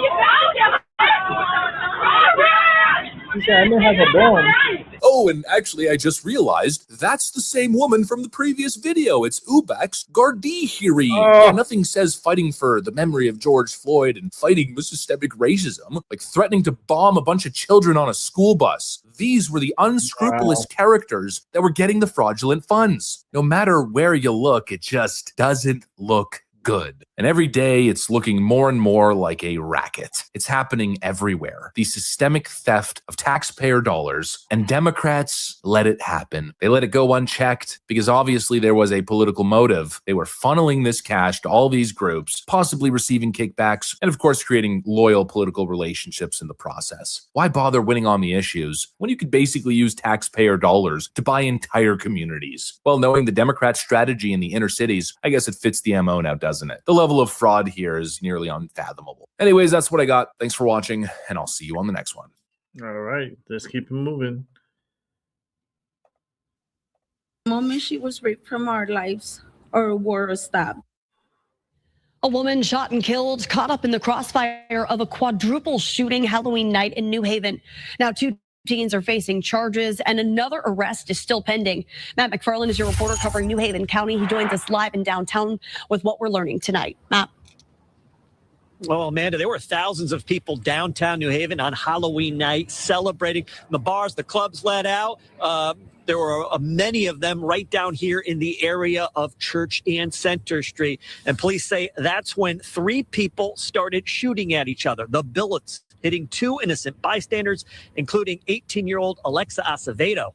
He said, I don't have a bomb. Oh, and actually, I just realized that's the same woman from the previous video. It's Ubak's Gardihiri. Yeah, nothing says fighting for the memory of George Floyd and fighting systemic racism like threatening to bomb a bunch of children on a school bus. These were the unscrupulous characters that were getting the fraudulent funds. No matter where you look, it just doesn't look good. And every day it's looking more and more like a racket. It's happening everywhere. The systemic theft of taxpayer dollars, and Democrats let it happen. They let it go unchecked because obviously there was a political motive. They were funneling this cash to all these groups, possibly receiving kickbacks, and of course creating loyal political relationships in the process. Why bother winning on the issues when you could basically use taxpayer dollars to buy entire communities? Well, knowing the Democrat strategy in the inner cities, I guess it fits the MO now, doesn't it? The level of fraud here is nearly unfathomable. Anyways, that's what I got. Thanks for watching, and I'll see you on the next one. All right, let's keep it moving. The moment she was ripped from our lives, our world stopped. A woman shot and killed, caught up in the crossfire of a quadruple shooting Halloween night in New Haven. Now, 2 teens are facing charges and another arrest is still pending. Matt McFarland is your reporter covering New Haven County. He joins us live in downtown with what we're learning tonight. Matt. Well, Amanda, there were thousands of people downtown New Haven on Halloween night celebrating. The bars, the clubs let out. There were many of them right down here in the area of Church and Center Street. And police say that's when 3 people started shooting at each other. The bullets hitting 2 innocent bystanders, including 18-year-old Alexa Acevedo.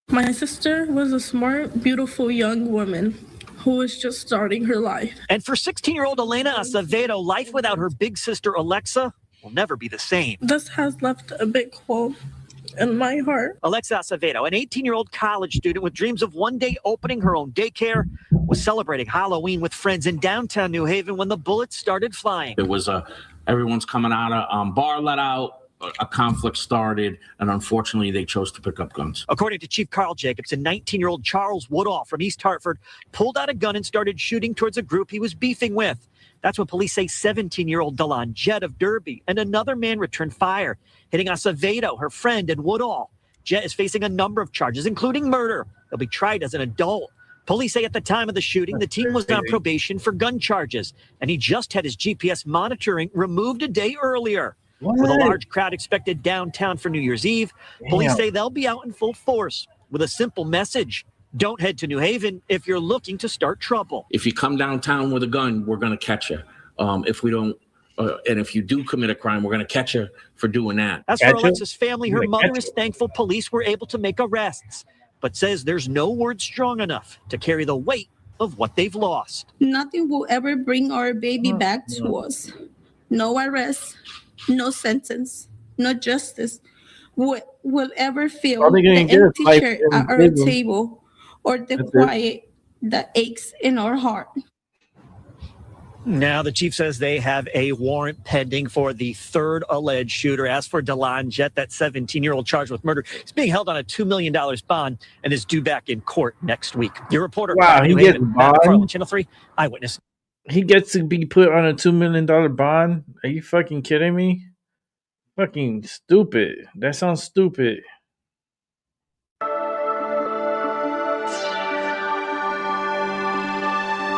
My sister was a smart, beautiful young woman who was just starting her life. And for 16-year-old Elena Acevedo, life without her big sister Alexa will never be the same. This has left a big hole in my heart. Alexa Acevedo, an 18-year-old college student with dreams of one day opening her own daycare, was celebrating Halloween with friends in downtown New Haven when the bullets started flying. It was everyone's coming out of bar let out. A conflict started, and unfortunately, they chose to pick up guns. According to Chief Carl Jacobson, 19-year-old Charles Woodall from East Hartford pulled out a gun and started shooting towards a group he was beefing with. That's when police say 17-year-old Delon Jett of Derby and another man returned fire, hitting Acevedo, her friend, and Woodall. Jett is facing a number of charges, including murder. He'll be tried as an adult. Police say at the time of the shooting, the teen was on probation for gun charges, and he just had his GPS monitoring removed a day earlier. What? With a large crowd expected downtown for New Year's Eve, police say they'll be out in full force with a simple message. Don't head to New Haven if you're looking to start trouble. If you come downtown with a gun, we're going to catch you. If we don't, and if you do commit a crime, we're going to catch you for doing that. As for Alexa's family, her mother is thankful police were able to make arrests, but says there's no word strong enough to carry the weight of what they've lost. Nothing will ever bring our baby back to us. No arrest, no sentence, no justice will ever fill the empty chair at our table or the quiet that aches in our heart. Now, the chief says they have a warrant pending for the third alleged shooter. As for Delon Jett, that 17-year-old charged with murder, is being held on a $2 million bond and is due back in court next week. Your reporter, wow, he gets bond? Channel 3 Eyewitness. He gets to be put on a $2 million bond? Are you fucking kidding me? Fucking stupid. That sounds stupid.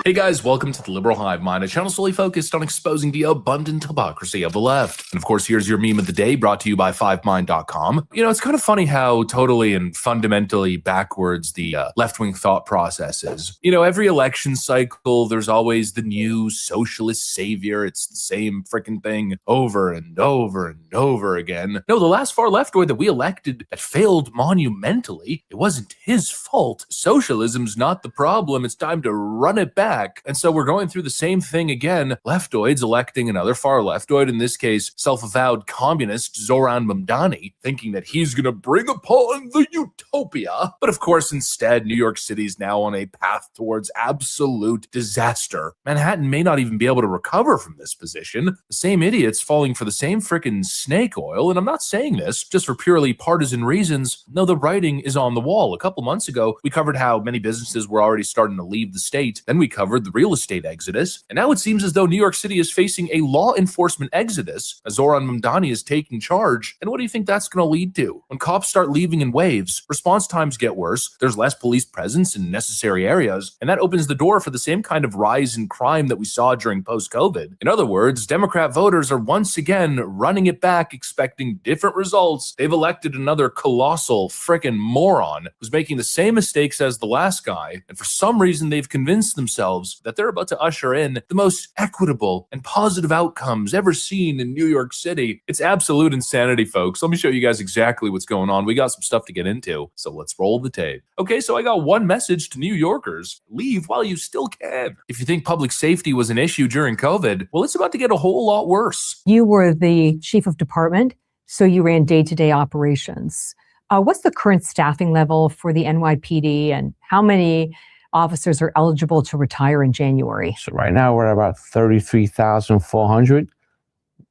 Hey guys, welcome to the Liberal Hive Mind, a channel solely focused on exposing the abundant hypocrisy of the left. And of course, here's your meme of the day, brought to you by 5mind.com. You know, it's kind of funny how totally and fundamentally backwards the left-wing thought process is. You know, every election cycle, there's always the new socialist savior. It's the same freaking thing over and over and over again. No, the last far leftoid that we elected that failed monumentally, it wasn't his fault. Socialism's not the problem. It's time to run it back. And so we're going through the same thing again. Leftoids electing another far leftoid, in this case, self-avowed communist Zoran Mamdani, thinking that he's going to bring upon the utopia. But of course, instead, New York City is now on a path towards absolute disaster. Manhattan may not even be able to recover from this position. The same idiots falling for the same frickin' snake oil. And I'm not saying this just for purely partisan reasons. No, the writing is on the wall. A couple months ago, we covered how many businesses were already starting to leave the state. Then we covered the real estate exodus. And now it seems as though New York City is facing a law enforcement exodus as Zoran Mamdani is taking charge. And what do you think that's going to lead to? When cops start leaving in waves, response times get worse, there's less police presence in necessary areas, and that opens the door for the same kind of rise in crime that we saw during post-COVID. In other words, Democrat voters are once again running it back, expecting different results. They've elected another colossal frickin' moron who's making the same mistakes as the last guy, and for some reason they've convinced themselves that they're about to usher in the most equitable and positive outcomes ever seen in New York City. It's absolute insanity, folks. Let me show you guys exactly what's going on. We got some stuff to get into, so let's roll the tape. Okay, so I got one message to New Yorkers. Leave while you still can. If you think public safety was an issue during COVID, well, it's about to get a whole lot worse. You were the chief of department, so you ran day-to-day operations. What's the current staffing level for the NYPD, and how many officers are eligible to retire in January? So right now we're at about 33,400.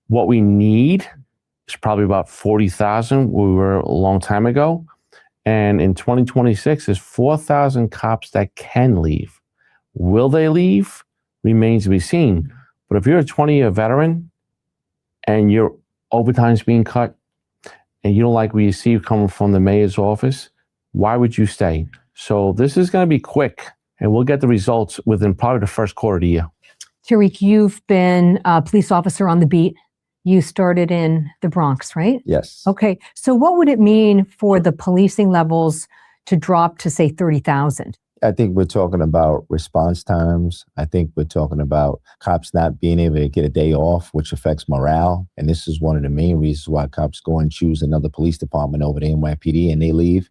What we need is probably about 40,000. We were a long time ago. And in 2026, there's 4,000 cops that can leave. Will they leave? Remains to be seen. But if you're a 20-year veteran and your overtime's being cut and you don't like what you see coming from the mayor's office, why would you stay? So this is going to be quick, and we'll get the results within probably the first quarter of the year. Tariq, you've been a police officer on the beat. You started in the Bronx, right? Yes. Okay. So what would it mean for the policing levels to drop to, say, 30,000? I think we're talking about response times. I think we're talking about cops not being able to get a day off, which affects morale. And this is one of the main reasons why cops go and choose another police department over the NYPD and they leave.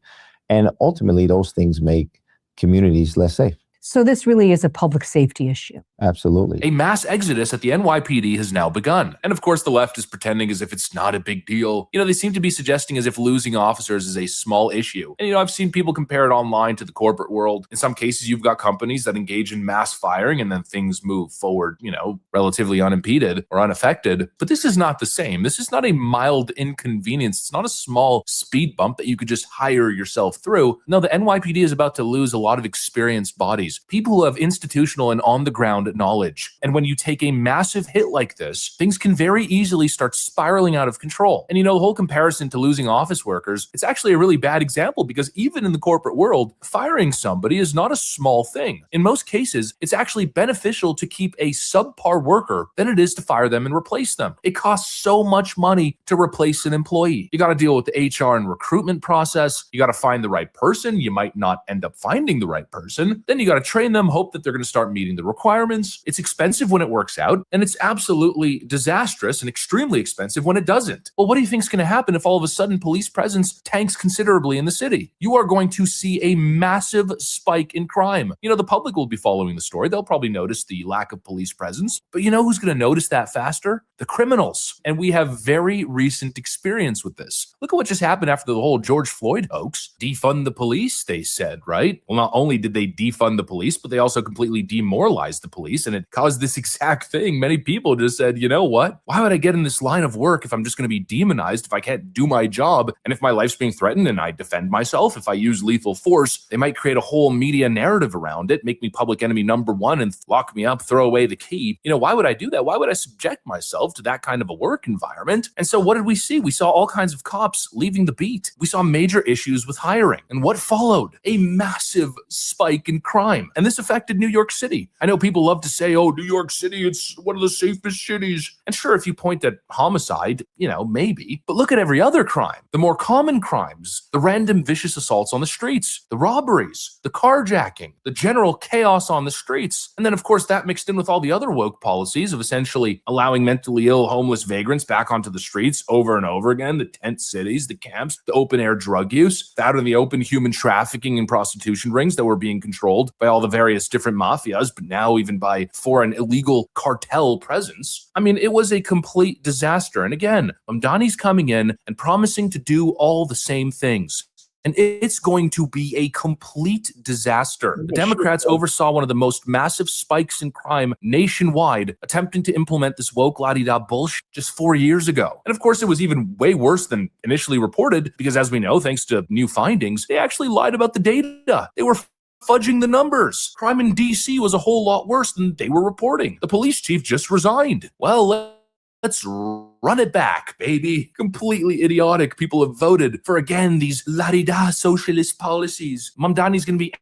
And ultimately, those things make communities less safe. So this really is a public safety issue. Absolutely. A mass exodus at the NYPD has now begun. And of course, the left is pretending as if it's not a big deal. You know, they seem to be suggesting as if losing officers is a small issue. And, you know, I've seen people compare it online to the corporate world. In some cases, you've got companies that engage in mass firing and then things move forward, you know, relatively unimpeded or unaffected. But this is not the same. This is not a mild inconvenience. It's not a small speed bump that you could just hire yourself through. No, the NYPD is about to lose a lot of experienced bodies. People who have institutional and on-the-ground knowledge. And when you take a massive hit like this, things can very easily start spiraling out of control. And you know, the whole comparison to losing office workers, it's actually a really bad example because even in the corporate world, firing somebody is not a small thing. In most cases, it's actually beneficial to keep a subpar worker than it is to fire them and replace them. It costs so much money to replace an employee. You got to deal with the HR and recruitment process. You got to find the right person. You might not end up finding the right person. Then you got to train them, hope that they're going to start meeting the requirements. It's expensive when it works out, and it's absolutely disastrous and extremely expensive when it doesn't. Well, what do you think is going to happen if all of a sudden police presence tanks considerably in the city? You are going to see a massive spike in crime. You know, the public will be following the story. They'll probably notice the lack of police presence, but you know who's going to notice that faster? The criminals. And we have very recent experience with this. Look at what just happened after the whole George Floyd hoax. Defund the police, they said, right? Well, not only did they defund the police, but they also completely demoralized the police. police, and it caused this exact thing. Many people just said, you know what? Why would I get in this line of work if I'm just going to be demonized, if I can't do my job, and if my life's being threatened and I defend myself, if I use lethal force, they might create a whole media narrative around it, make me public enemy number one and lock me up, throw away the key. You know, why would I do that? Why would I subject myself to that kind of a work environment? And so what did we see? We saw all kinds of cops leaving the beat. We saw major issues with hiring. And what followed? A massive spike in crime. And this affected New York City. I know people love to say, oh, New York City, it's one of the safest cities. And sure, if you point at homicide, you know, maybe. But look at every other crime. The more common crimes, the random vicious assaults on the streets, the robberies, the carjacking, the general chaos on the streets. And then, of course, that mixed in with all the other woke policies of essentially allowing mentally ill, homeless vagrants back onto the streets over and over again, the tent cities, the camps, the open-air drug use, out in the open human trafficking and prostitution rings that were being controlled by all the various different mafias, but now even by foreign illegal cartel presence. I mean, it was a complete disaster. And again, Mamdani's coming in and promising to do all the same things. And it's going to be a complete disaster. The Democrats oversaw one of the most massive spikes in crime nationwide, attempting to implement this woke la-di-da bullshit just 4 years ago. And of course, it was even way worse than initially reported, because as we know, thanks to new findings, they actually lied about the data. They were fudging the numbers. Crime in DC was a whole lot worse than they were reporting. The police chief just resigned. Well, let's run it back, baby. Completely idiotic. People have voted for, again, these la-di-da socialist policies. Mamdani's going to be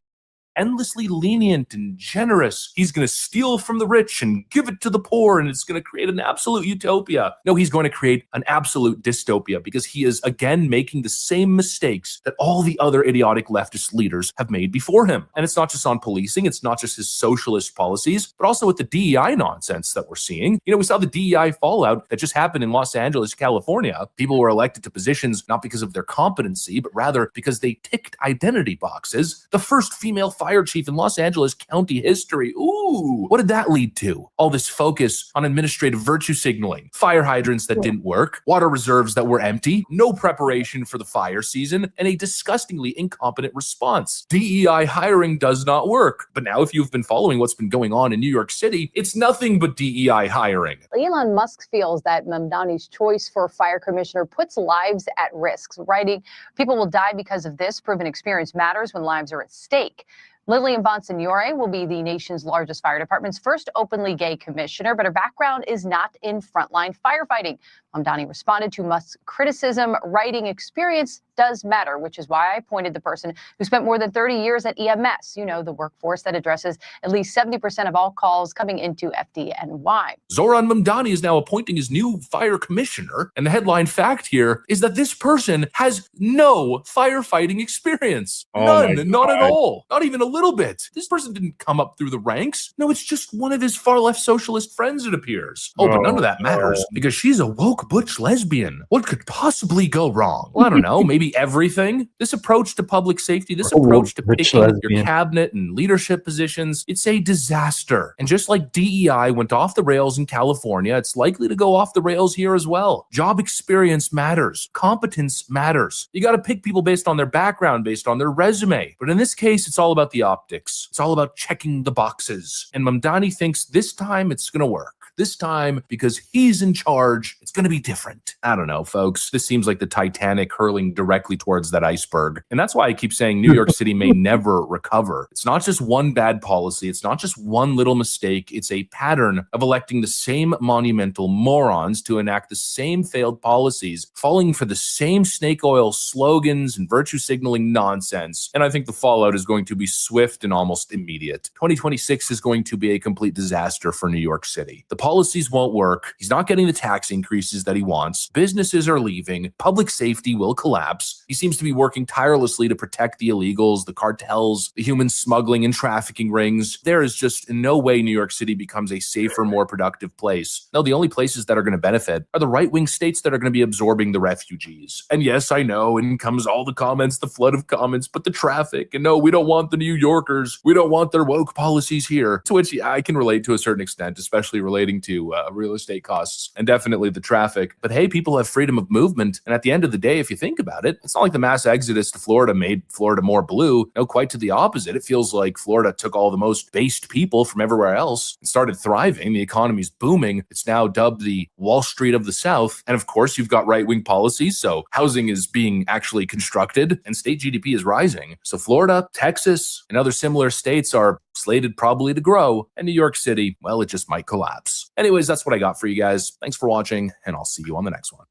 endlessly lenient and generous. He's going to steal from the rich and give it to the poor, and it's going to create an absolute utopia. No, he's going to create an absolute dystopia, because he is, again, making the same mistakes that all the other idiotic leftist leaders have made before him. And it's not just on policing. It's not just his socialist policies, but also with the DEI nonsense that we're seeing. You know, we saw the DEI fallout that just happened in Los Angeles, California. People were elected to positions not because of their competency, but rather because they ticked identity boxes. The first female fire chief in Los Angeles County history. Ooh, what did that lead to? All this focus on administrative virtue signaling, fire hydrants that didn't work, water reserves that were empty, no preparation for the fire season, and a disgustingly incompetent response. DEI hiring does not work. But now, if you've been following what's been going on in New York City, it's nothing but DEI hiring. Elon Musk feels that Mamdani's choice for fire commissioner puts lives at risk, writing, "People will die because of this. Proven experience matters when lives are at stake." Lillian Bonsignore will be the nation's largest fire department's first openly gay commissioner, but her background is not in frontline firefighting. Mamdani responded to Musk's criticism, writing, "Experience does matter," which is why I appointed the person who spent more than 30 years at EMS, you know, the workforce that addresses at least 70% of all calls coming into FDNY. Zoran Mamdani is now appointing his new fire commissioner, and the headline fact here is that this person has no firefighting experience. None, not at all. Not even a little bit. This person didn't come up through the ranks. No, it's just one of his far-left socialist friends, it appears. Oh, but none of that matters, because she's a woke butch lesbian. What could possibly go wrong? Well, I don't know, maybe everything. This approach to public safety, this approach to picking your cabinet and leadership positions, it's a disaster. And just like DEI went off the rails in California, it's likely to go off the rails here as well. Job experience matters. Competence matters. You got to pick people based on their background, based on their resume. But in this case, it's all about the optics. It's all about checking the boxes. And Mamdani thinks this time it's going to work. This time, because he's in charge, it's going to be different. I don't know, folks. This seems like the Titanic hurling directly towards that iceberg. And that's why I keep saying New York City may never recover. It's not just one bad policy. It's not just one little mistake. It's a pattern of electing the same monumental morons to enact the same failed policies, falling for the same snake oil slogans and virtue signaling nonsense. And I think the fallout is going to be swift and almost immediate. 2026 is going to be a complete disaster for New York City. The policies won't work. He's not getting the tax increases that he wants. Businesses are leaving. Public safety will collapse. He seems to be working tirelessly to protect the illegals, the cartels, the human smuggling and trafficking rings. There is just in no way New York City becomes a safer, more productive place. No, the only places that are going to benefit are the right-wing states that are going to be absorbing the refugees. And yes, I know, in comes all the comments, the flood of comments, but the traffic, and no, we don't want the New Yorkers. We don't want their woke policies here. To which I can relate to a certain extent, especially relating adding to real estate costs and definitely the traffic. But hey, people have freedom of movement. And at the end of the day, if you think about it, it's not like the mass exodus to Florida made Florida more blue. No, quite to the opposite. It feels like Florida took all the most based people from everywhere else and started thriving. The economy's booming. It's now dubbed the Wall Street of the South. And of course, you've got right-wing policies. So housing is being actually constructed and state GDP is rising. So Florida, Texas, and other similar states are slated probably to grow. And New York City, well, it just might collapse. Anyways, that's what I got for you guys. Thanks for watching, and I'll see you on the next one.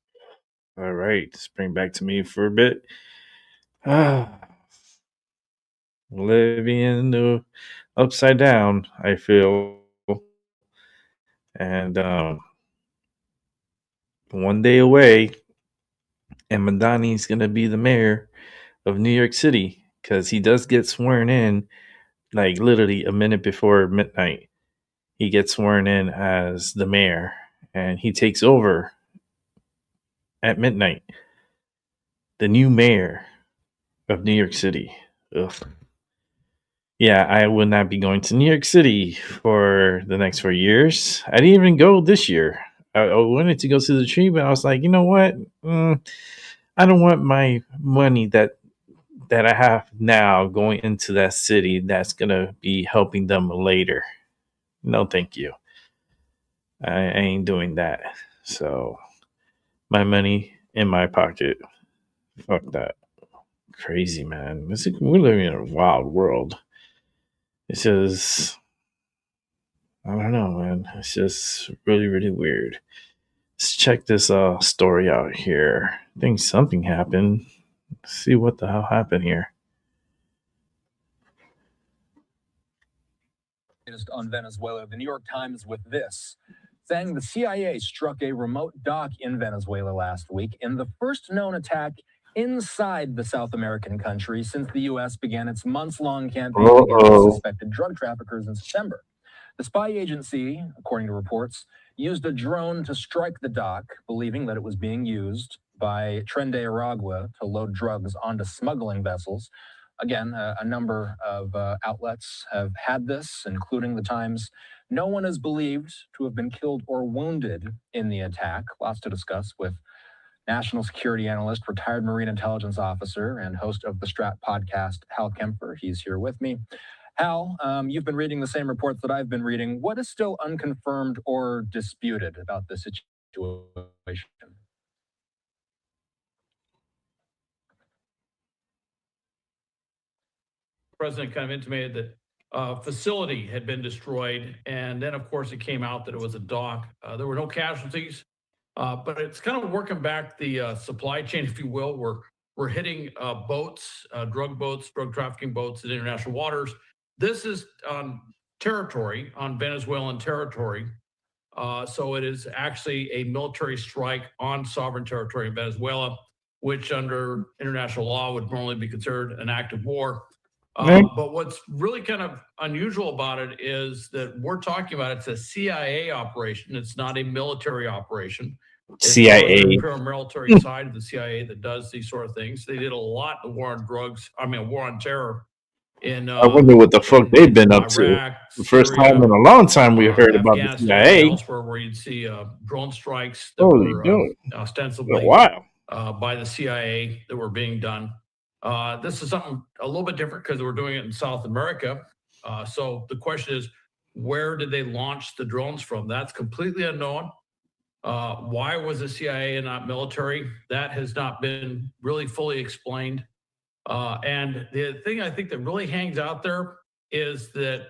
All right, let's bring back to me for a bit. Living in the upside down, I feel. And one day away, and Mamdani's going to be the mayor of New York City, because he does get sworn in like literally a minute before midnight. He gets sworn in as the mayor, and he takes over at midnight. The new mayor of New York City. Ugh. Yeah, I will not be going to New York City for the next 4 years. I didn't even go this year. I wanted to go to the tree, but I was like, you know what? I don't want my money that I have now going into that city that's going to be helping them later. No, thank you. I ain't doing that. So my money in my pocket. Fuck that. Crazy, man. We're living in a wild world. It's just, I don't know, man. It's just really, really weird. Let's check this story out here. I think something happened. Let's see what the hell happened here. On Venezuela, the New York Times with this, saying the CIA struck a remote dock in Venezuela last week in the first known attack inside the South American country since the U.S. began its months-long campaign against suspected drug traffickers in September. The spy agency, according to reports, used a drone to strike the dock, believing that it was being used by Tren de Aragua to load drugs onto smuggling vessels. Again, a number of outlets have had this, including the Times. No one is believed to have been killed or wounded in the attack. Lots to discuss with national security analyst, retired Marine intelligence officer, and host of the Strat podcast, Hal Kemper. He's here with me. Hal, you've been reading the same reports that I've been reading. What is still unconfirmed or disputed about this situation? The president kind of intimated that a facility had been destroyed, and then, of course, it came out that it was a dock. There were no casualties, but it's kind of working back the supply chain, if you will. We're hitting boats, drug trafficking boats in international waters. This is on territory, on Venezuelan territory. So it is actually a military strike on sovereign territory in Venezuela, which under international law would normally be considered an act of war. But what's really kind of unusual about it is that we're talking about it's a CIA operation. It's not a military operation. It's CIA. the paramilitary side of the CIA that does these sort of things. They did a lot of war on drugs. I mean, a war on terror. I wonder what the fuck they've been up to. The first time in a long time we heard about the CIA. Elsewhere where you'd see drone strikes that were ostensibly by the CIA that were being done. This is something a little bit different because we're doing it in South America. So the question is, where did they launch the drones from? That's completely unknown. Why was the CIA and not military? That has not been really fully explained. And the thing I think that really hangs out there is that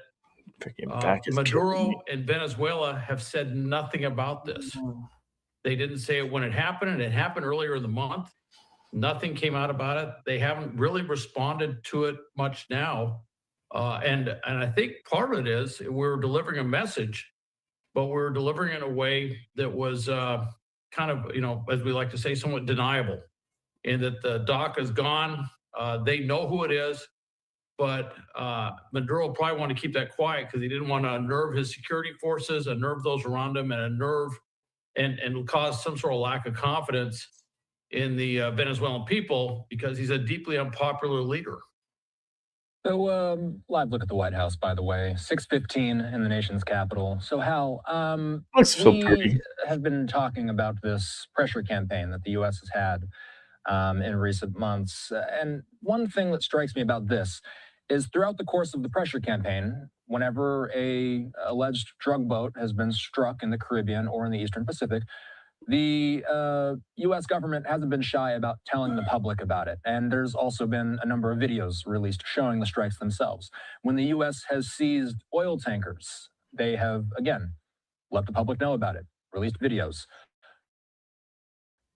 Maduro and Venezuela have said nothing about this. They didn't say it when it happened, and it happened earlier in the month. Nothing came out about it. They haven't really responded to it much now. And I think part of it is we're delivering a message, but we're delivering it in a way that was kind of, as we like to say, somewhat deniable, in that the dock is gone. They know who it is, but Maduro probably wanted to keep that quiet because he didn't want to unnerve his security forces, unnerve those around him, and unnerve and cause some sort of lack of confidence in the Venezuelan people because he's a deeply unpopular leader. So, live look at the White House, by the way, 6:15 in the nation's capital. So, Hal, Looks so we pretty. have been talking about this pressure campaign that the U.S. has had in recent months. And one thing that strikes me about this is throughout the course of the pressure campaign, whenever a alleged drug boat has been struck in the Caribbean or in the Eastern Pacific, the U.S. government hasn't been shy about telling the public about it. And there's also been a number of videos released showing the strikes themselves. When the U.S. has seized oil tankers, they have, again, let the public know about it, released videos.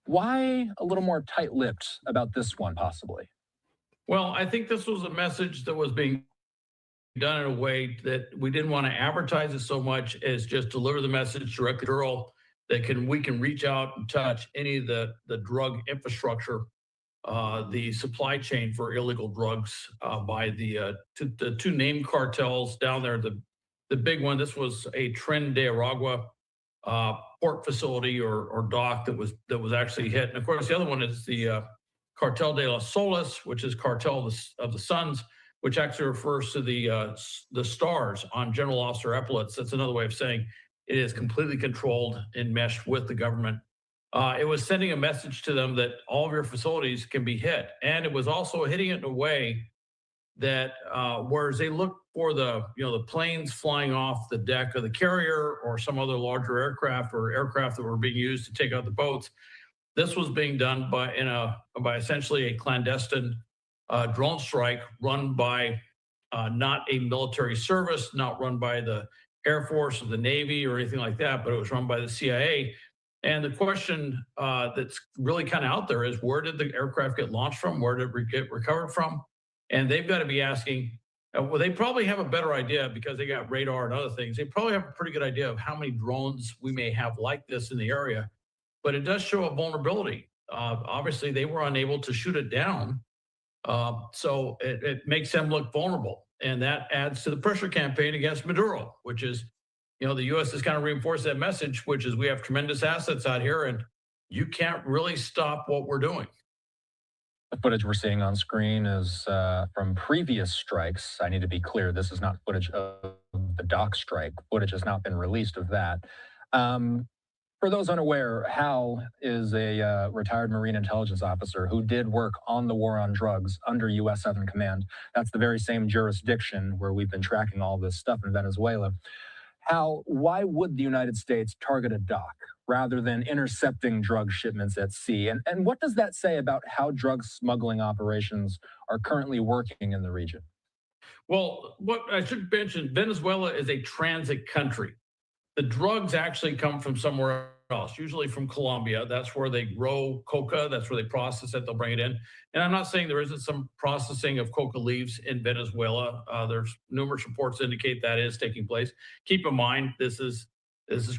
Why a little more tight-lipped about this one, possibly? Well, I think this was a message that was being done in a way that we didn't want to advertise it so much as just deliver the message directly to the girl that we can reach out and touch any of the drug infrastructure, the supply chain for illegal drugs by the two named cartels down there. The big one, this was a Tren de Aragua port facility or dock that was actually hit. And of course, the other one is the Cartel de los Soles, which is Cartel of the Suns, which actually refers to the stars on General Officer epaulets. That's another way of saying it is completely controlled and meshed with the government. It was sending a message to them that all of your facilities can be hit. And it was also hitting it in a way that whereas they look for the planes flying off the deck of the carrier or some other larger aircraft or aircraft that were being used to take out the boats, this was being done by essentially a clandestine drone strike run by not a military service, not run by the Air Force or the Navy or anything like that, but it was run by the CIA. And the question that's really kind of out there is, where did the aircraft get launched from? Where did it get recovered from? And they've got to be asking, well, they probably have a better idea because they got radar and other things. They probably have a pretty good idea of how many drones we may have like this in the area, but it does show a vulnerability. Obviously, they were unable to shoot it down. So it makes them look vulnerable. And that adds to the pressure campaign against Maduro, which is, the U.S. has kind of reinforced that message, which is we have tremendous assets out here and you can't really stop what we're doing. The footage we're seeing on screen is from previous strikes. I need to be clear, this is not footage of the dock strike. Footage has not been released of that. For those unaware, Hal is a retired Marine intelligence officer who did work on the war on drugs under U.S. Southern Command. That's the very same jurisdiction where we've been tracking all this stuff in Venezuela. Hal, why would the United States target a dock rather than intercepting drug shipments at sea? And what does that say about how drug smuggling operations are currently working in the region? Well, what I should mention, Venezuela is a transit country. The drugs actually come from somewhere else, usually from Colombia. That's where they grow coca. That's where they process it. They'll bring it in. And I'm not saying there isn't some processing of coca leaves in Venezuela. There's numerous reports that indicate that is taking place. Keep in mind, this is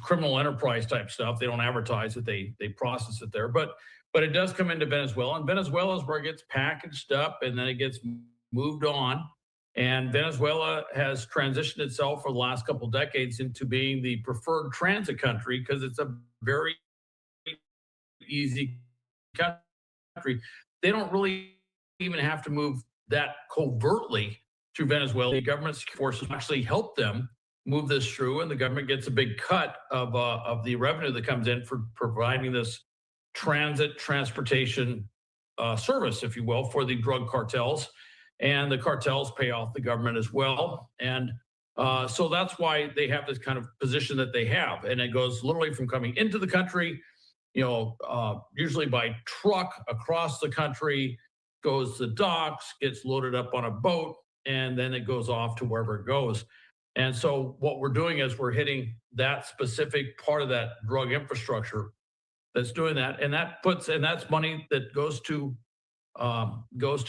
criminal enterprise type stuff. They don't advertise it. They process it there. But it does come into Venezuela. And Venezuela is where it gets packaged up and then it gets moved on. And Venezuela has transitioned itself for the last couple of decades into being the preferred transit country because it's a very easy country. They don't really even have to move that covertly through Venezuela. The government forces actually help them move this through, and the government gets a big cut of the revenue that comes in for providing this transportation service, if you will, for the drug cartels. And the cartels pay off the government as well. And so that's why they have this kind of position that they have. And it goes literally from coming into the country, usually by truck across the country, goes to docks, gets loaded up on a boat, and then it goes off to wherever it goes. And so what we're doing is we're hitting that specific part of that drug infrastructure that's doing that. And that's money that goes to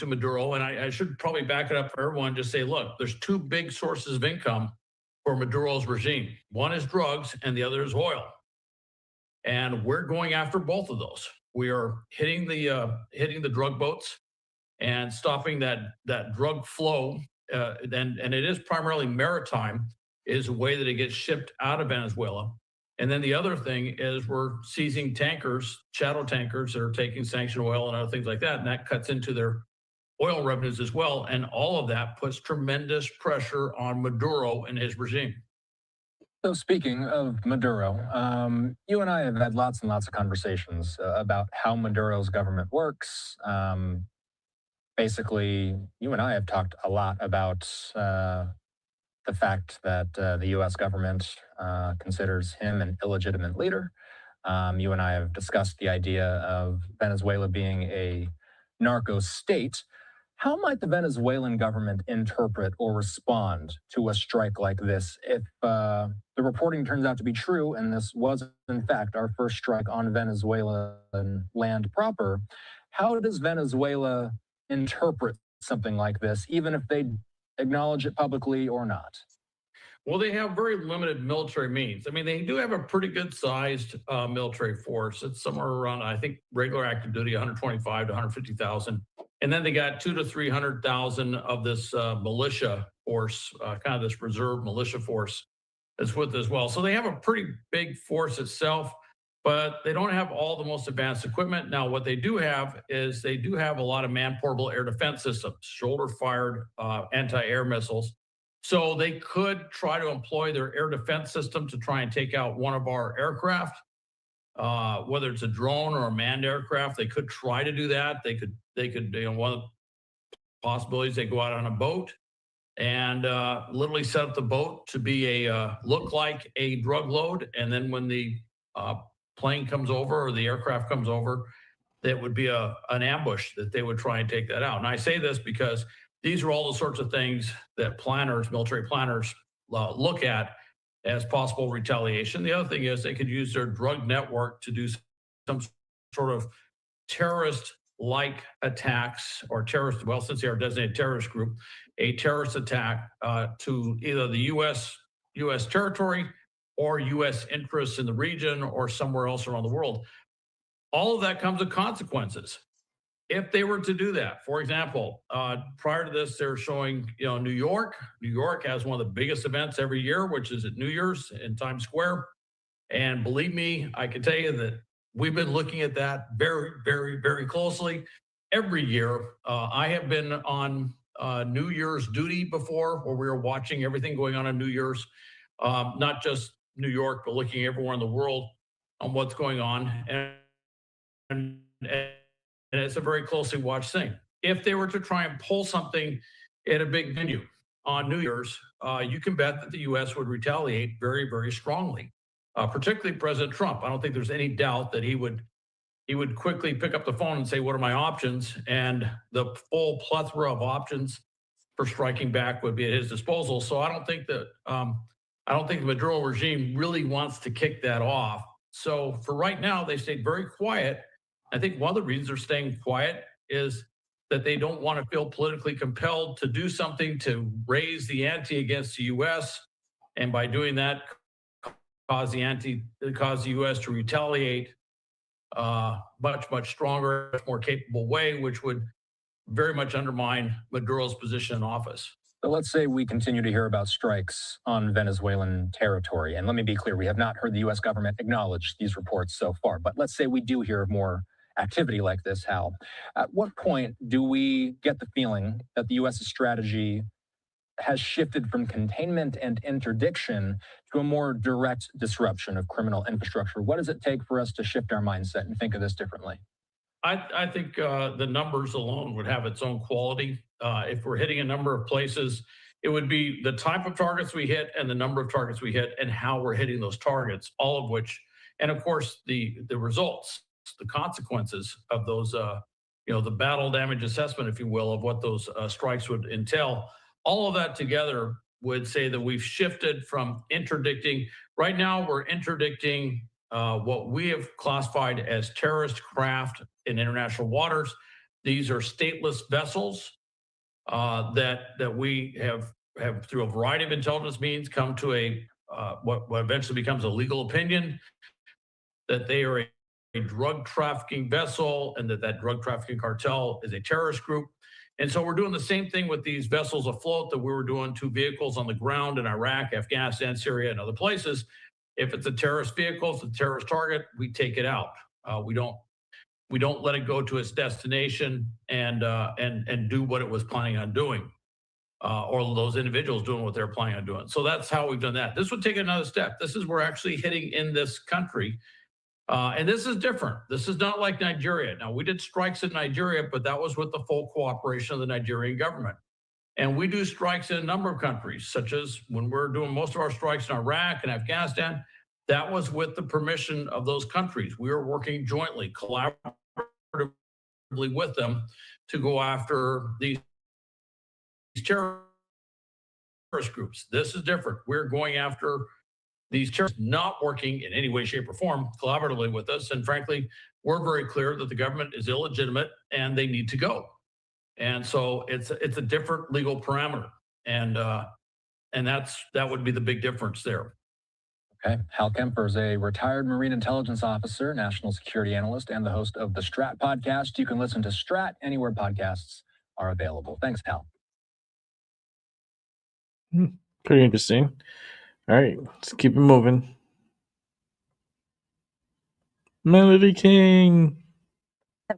Maduro. And I should probably back it up for everyone, just say, look, there's two big sources of income for Maduro's regime. One is drugs and the other is oil. And we're going after both of those. We are hitting the drug boats and stopping that drug flow. And it is primarily maritime, is a way that it gets shipped out of Venezuela. And then the other thing is we're seizing tankers, shadow tankers that are taking sanctioned oil and other things like that. And that cuts into their oil revenues as well. And all of that puts tremendous pressure on Maduro and his regime. So speaking of Maduro, you and I have had lots and lots of conversations about how Maduro's government works. Basically, you and I have talked a lot about the fact that the U.S. government considers him an illegitimate leader. You and I have discussed the idea of Venezuela being a narco state. How might the Venezuelan government interpret or respond to a strike like this if the reporting turns out to be true and this was, in fact, our first strike on Venezuelan land proper? How does Venezuela interpret something like this, even if they acknowledge it publicly or not? Well, they have very limited military means. I mean, they do have a pretty good sized military force. It's somewhere around, I think, regular active duty, 125 to 150,000. And then they got 200,000 to 300,000 of this militia force, kind of this reserve militia force that's with as well. So they have a pretty big force itself, but they don't have all the most advanced equipment. Now, what they do have is they do have a lot of man-portable air defense systems, shoulder-fired anti-air missiles. So they could try to employ their air defense system to try and take out one of our aircraft, whether it's a drone or a manned aircraft. They could try to do that. They could, one of the possibilities, they go out on a boat and literally set up the boat to be look like a drug load. And then when the plane comes over or the aircraft comes over, that would be an ambush that they would try and take that out. And I say this because these are all the sorts of things that planners, military planners, look at as possible retaliation. The other thing is they could use their drug network to do some sort of terrorist-like attacks or terrorist, well, since they are a designated terrorist group, a terrorist attack to either the U.S. territory or U.S. interests in the region or somewhere else around the world. All of that comes with consequences. If they were to do that, for example, prior to this, they're showing, New York. New York has one of the biggest events every year, which is at New Year's in Times Square. And believe me, I can tell you that we've been looking at that very, very, very closely every year. I have been on New Year's duty before, where we were watching everything going on New Year's, not just New York, but looking everywhere in the world on what's going on. And it's a very closely watched thing. If they were to try and pull something at a big venue on New Year's, you can bet that the U.S. would retaliate very, very strongly, particularly President Trump. I don't think there's any doubt that he would quickly pick up the phone and say, what are my options? And the full plethora of options for striking back would be at his disposal. So I don't think the Maduro regime really wants to kick that off. So for right now, they stayed very quiet. I think one of the reasons they're staying quiet is that they don't want to feel politically compelled to do something to raise the ante against the U.S. and by doing that, cause the U.S. to retaliate much, much stronger, much more capable way, which would very much undermine Maduro's position in office. So let's say we continue to hear about strikes on Venezuelan territory. And let me be clear, we have not heard the U.S. government acknowledge these reports so far. But let's say we do hear more activity like this, Hal. At what point do we get the feeling that the U.S.'s strategy has shifted from containment and interdiction to a more direct disruption of criminal infrastructure? What does it take for us to shift our mindset and think of this differently? I think the numbers alone would have its own quality. If we're hitting a number of places, it would be the type of targets we hit and the number of targets we hit and how we're hitting those targets, all of which, and of course, the results, the consequences of those, the battle damage assessment, if you will, of what those strikes would entail. All of that together would say that we've shifted from interdicting. Right now, we're interdicting what we have classified as terrorist craft in international waters. These are stateless vessels that we have through a variety of intelligence means come to a what eventually becomes a legal opinion that they are a drug trafficking vessel and that drug trafficking cartel is a terrorist group. And so we're doing the same thing with these vessels afloat that we were doing to vehicles on the ground in Iraq, Afghanistan, Syria, and other places. If it's a terrorist vehicle, it's a terrorist target, we take it out. We we don't let it go to its destination and do what it was planning on doing, or those individuals doing what they're planning on doing. So that's how we've done that. This would take another step. This is we're actually hitting in this country. And this is different. This is not like Nigeria. Now, we did strikes in Nigeria, but that was with the full cooperation of the Nigerian government. And we do strikes in a number of countries, such as when we're doing most of our strikes in Iraq and Afghanistan. That was with the permission of those countries. We were working jointly, collaboratively with them to go after these terrorist groups. This is different. We're going after these terrorists not working in any way, shape, or form collaboratively with us. And frankly, we're very clear that the government is illegitimate and they need to go. And so it's a different legal parameter. And that would be the big difference there. Okay. Hal Kemper is a retired Marine intelligence officer, national security analyst, and the host of the Strat podcast. You can listen to Strat anywhere podcasts are available. Thanks, Hal. Pretty interesting. All right, let's keep it moving. Melody King.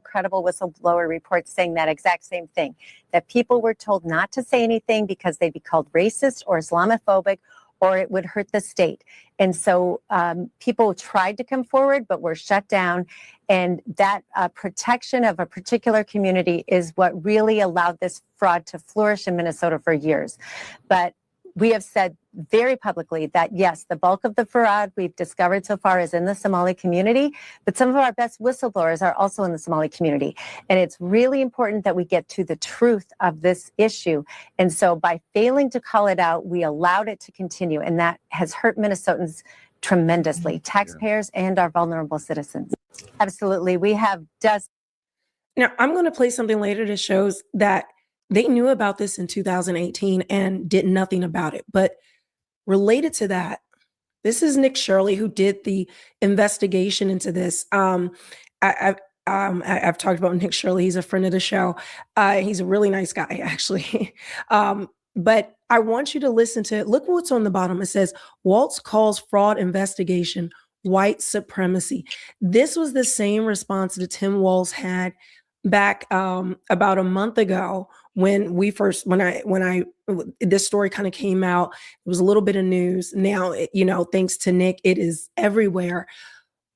Credible whistleblower reports saying that exact same thing, that people were told not to say anything because they'd be called racist or Islamophobic, or it would hurt the state. And so people tried to come forward, but were shut down. And that protection of a particular community is what really allowed this fraud to flourish in Minnesota for years. But we have said very publicly that, yes, the bulk of the fraud we've discovered so far is in the Somali community, but some of our best whistleblowers are also in the Somali community. And it's really important that we get to the truth of this issue. And so by failing to call it out, we allowed it to continue. And that has hurt Minnesotans tremendously, taxpayers and our vulnerable citizens. Absolutely. We have dozens. Now, I'm going to play something later that shows that they knew about this in 2018 and did nothing about it. But related to that, this is Nick Shirley, who did the investigation into this. I've talked about Nick Shirley. He's a friend of the show. He's a really nice guy, actually. But I want you to listen to it. Look what's on the bottom. It says, Waltz calls fraud investigation white supremacy. This was the same response that Tim Walz had back about a month ago when this story kind of came out. It was a little bit of news. Now, thanks to Nick, it is everywhere.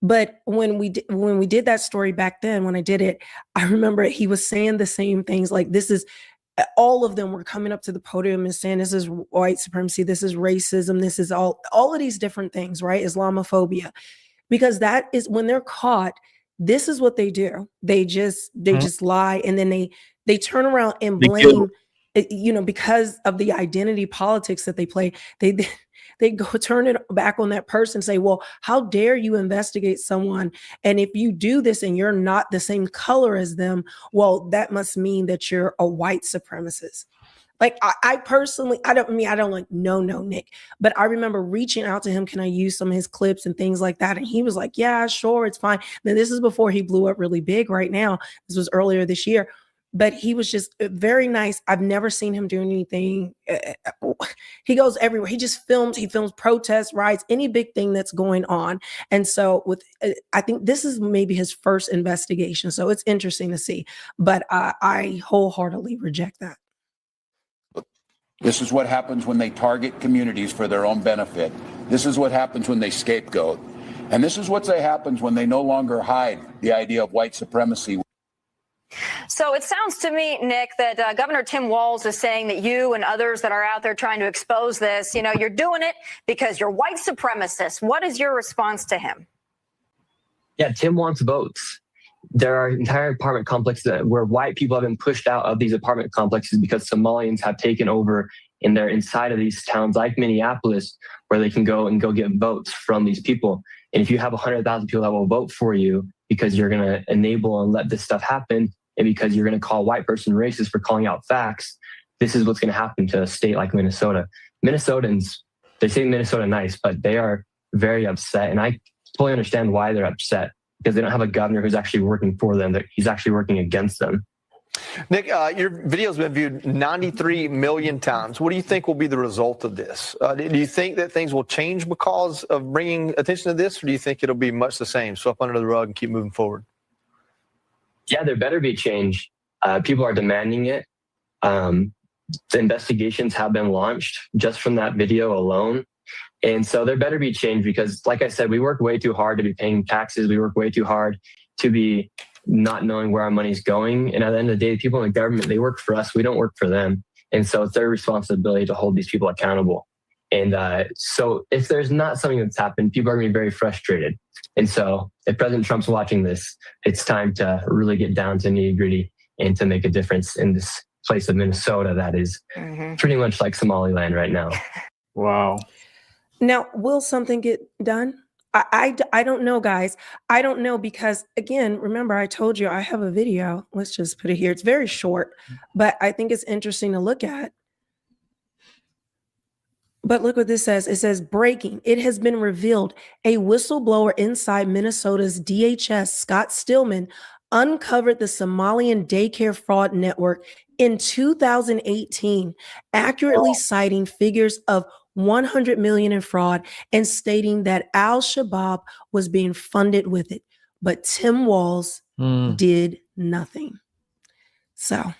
But when we did that story back then, when I did it, I remember he was saying the same things. Like, this is, all of them were coming up to the podium and saying, this is white supremacy, this is racism, this is all of these different things, right? Islamophobia, because that is when they're caught. This is what they do. They just lie, and then they turn around and blame, because of the identity politics that they play. They go turn it back on that person, say, well, how dare you investigate someone? And if you do this and you're not the same color as them, well, that must mean that you're a white supremacist. Like, I personally, I don't like, no, Nick. But I remember reaching out to him, can I use some of his clips and things like that? And he was like, yeah, sure, it's fine. Then this is before he blew up really big right now. This was earlier this year. But he was just very nice. I've never seen him do anything. He goes everywhere. He films protests, riots, any big thing that's going on. And so I think this is maybe his first investigation. So it's interesting to see. But I wholeheartedly reject that. This is what happens when they target communities for their own benefit. This is what happens when they scapegoat. And this is what happens when they no longer hide the idea of white supremacy. So it sounds to me, Nick, that Governor Tim Walz is saying that you and others that are out there trying to expose this, you're doing it because you're white supremacists. What is your response to him? Yeah, Tim wants votes. There are entire apartment complexes where white people have been pushed out of these apartment complexes because Somalians have taken over, and they're inside of these towns like Minneapolis, where they can go get votes from these people. And if you have 100,000 people that will vote for you because you're going to enable and let this stuff happen, and because you're going to call a white person racist for calling out facts, this is what's going to happen to a state like Minnesota. Minnesotans, they say Minnesota nice, but they are very upset. And I totally understand why they're upset, because they don't have a governor who's actually working for them. He's actually working against them. Nick, your video's been viewed 93 million times. What do you think will be the result of this? Do you think that things will change because of bringing attention to this, or do you think it'll be much the same, swept under the rug and keep moving forward? Yeah, there better be change. People are demanding it. The investigations have been launched just from that video alone. And so there better be change because, like I said, we work way too hard to be paying taxes. We work way too hard to be not knowing where our money's going. And at the end of the day, people in the government, they work for us. We don't work for them. And so it's their responsibility to hold these people accountable. And so if there's not something that's happened, people are going to be very frustrated. And so if President Trump's watching this, it's time to really get down to nitty gritty and to make a difference in this place of Minnesota that is pretty much like Somaliland right now. Wow. Now, will something get done? I don't know, guys. I don't know because, again, remember I told you I have a video. Let's just put it here. It's very short, but I think it's interesting to look at. But look what this says. It says, breaking. It has been revealed a whistleblower inside Minnesota's DHS, Scott Stillman, uncovered the Somalian daycare fraud network in 2018, accurately citing figures of 100 million in fraud and stating that Al-Shabaab was being funded with it. But Tim Walz did nothing. So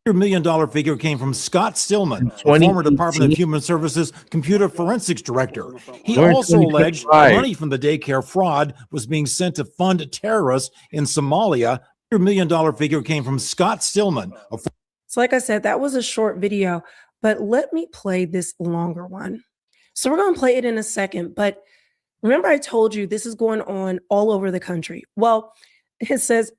$100 million figure came from Scott Stillman, a former Department of Human Services computer forensics director. He also alleged money from the daycare fraud was being sent to fund terrorists in Somalia. $100 million figure came from Scott Stillman. So like I said, that was a short video, but let me play this longer one. So we're going to play it in a second, but remember I told you this is going on all over the country. Well, it says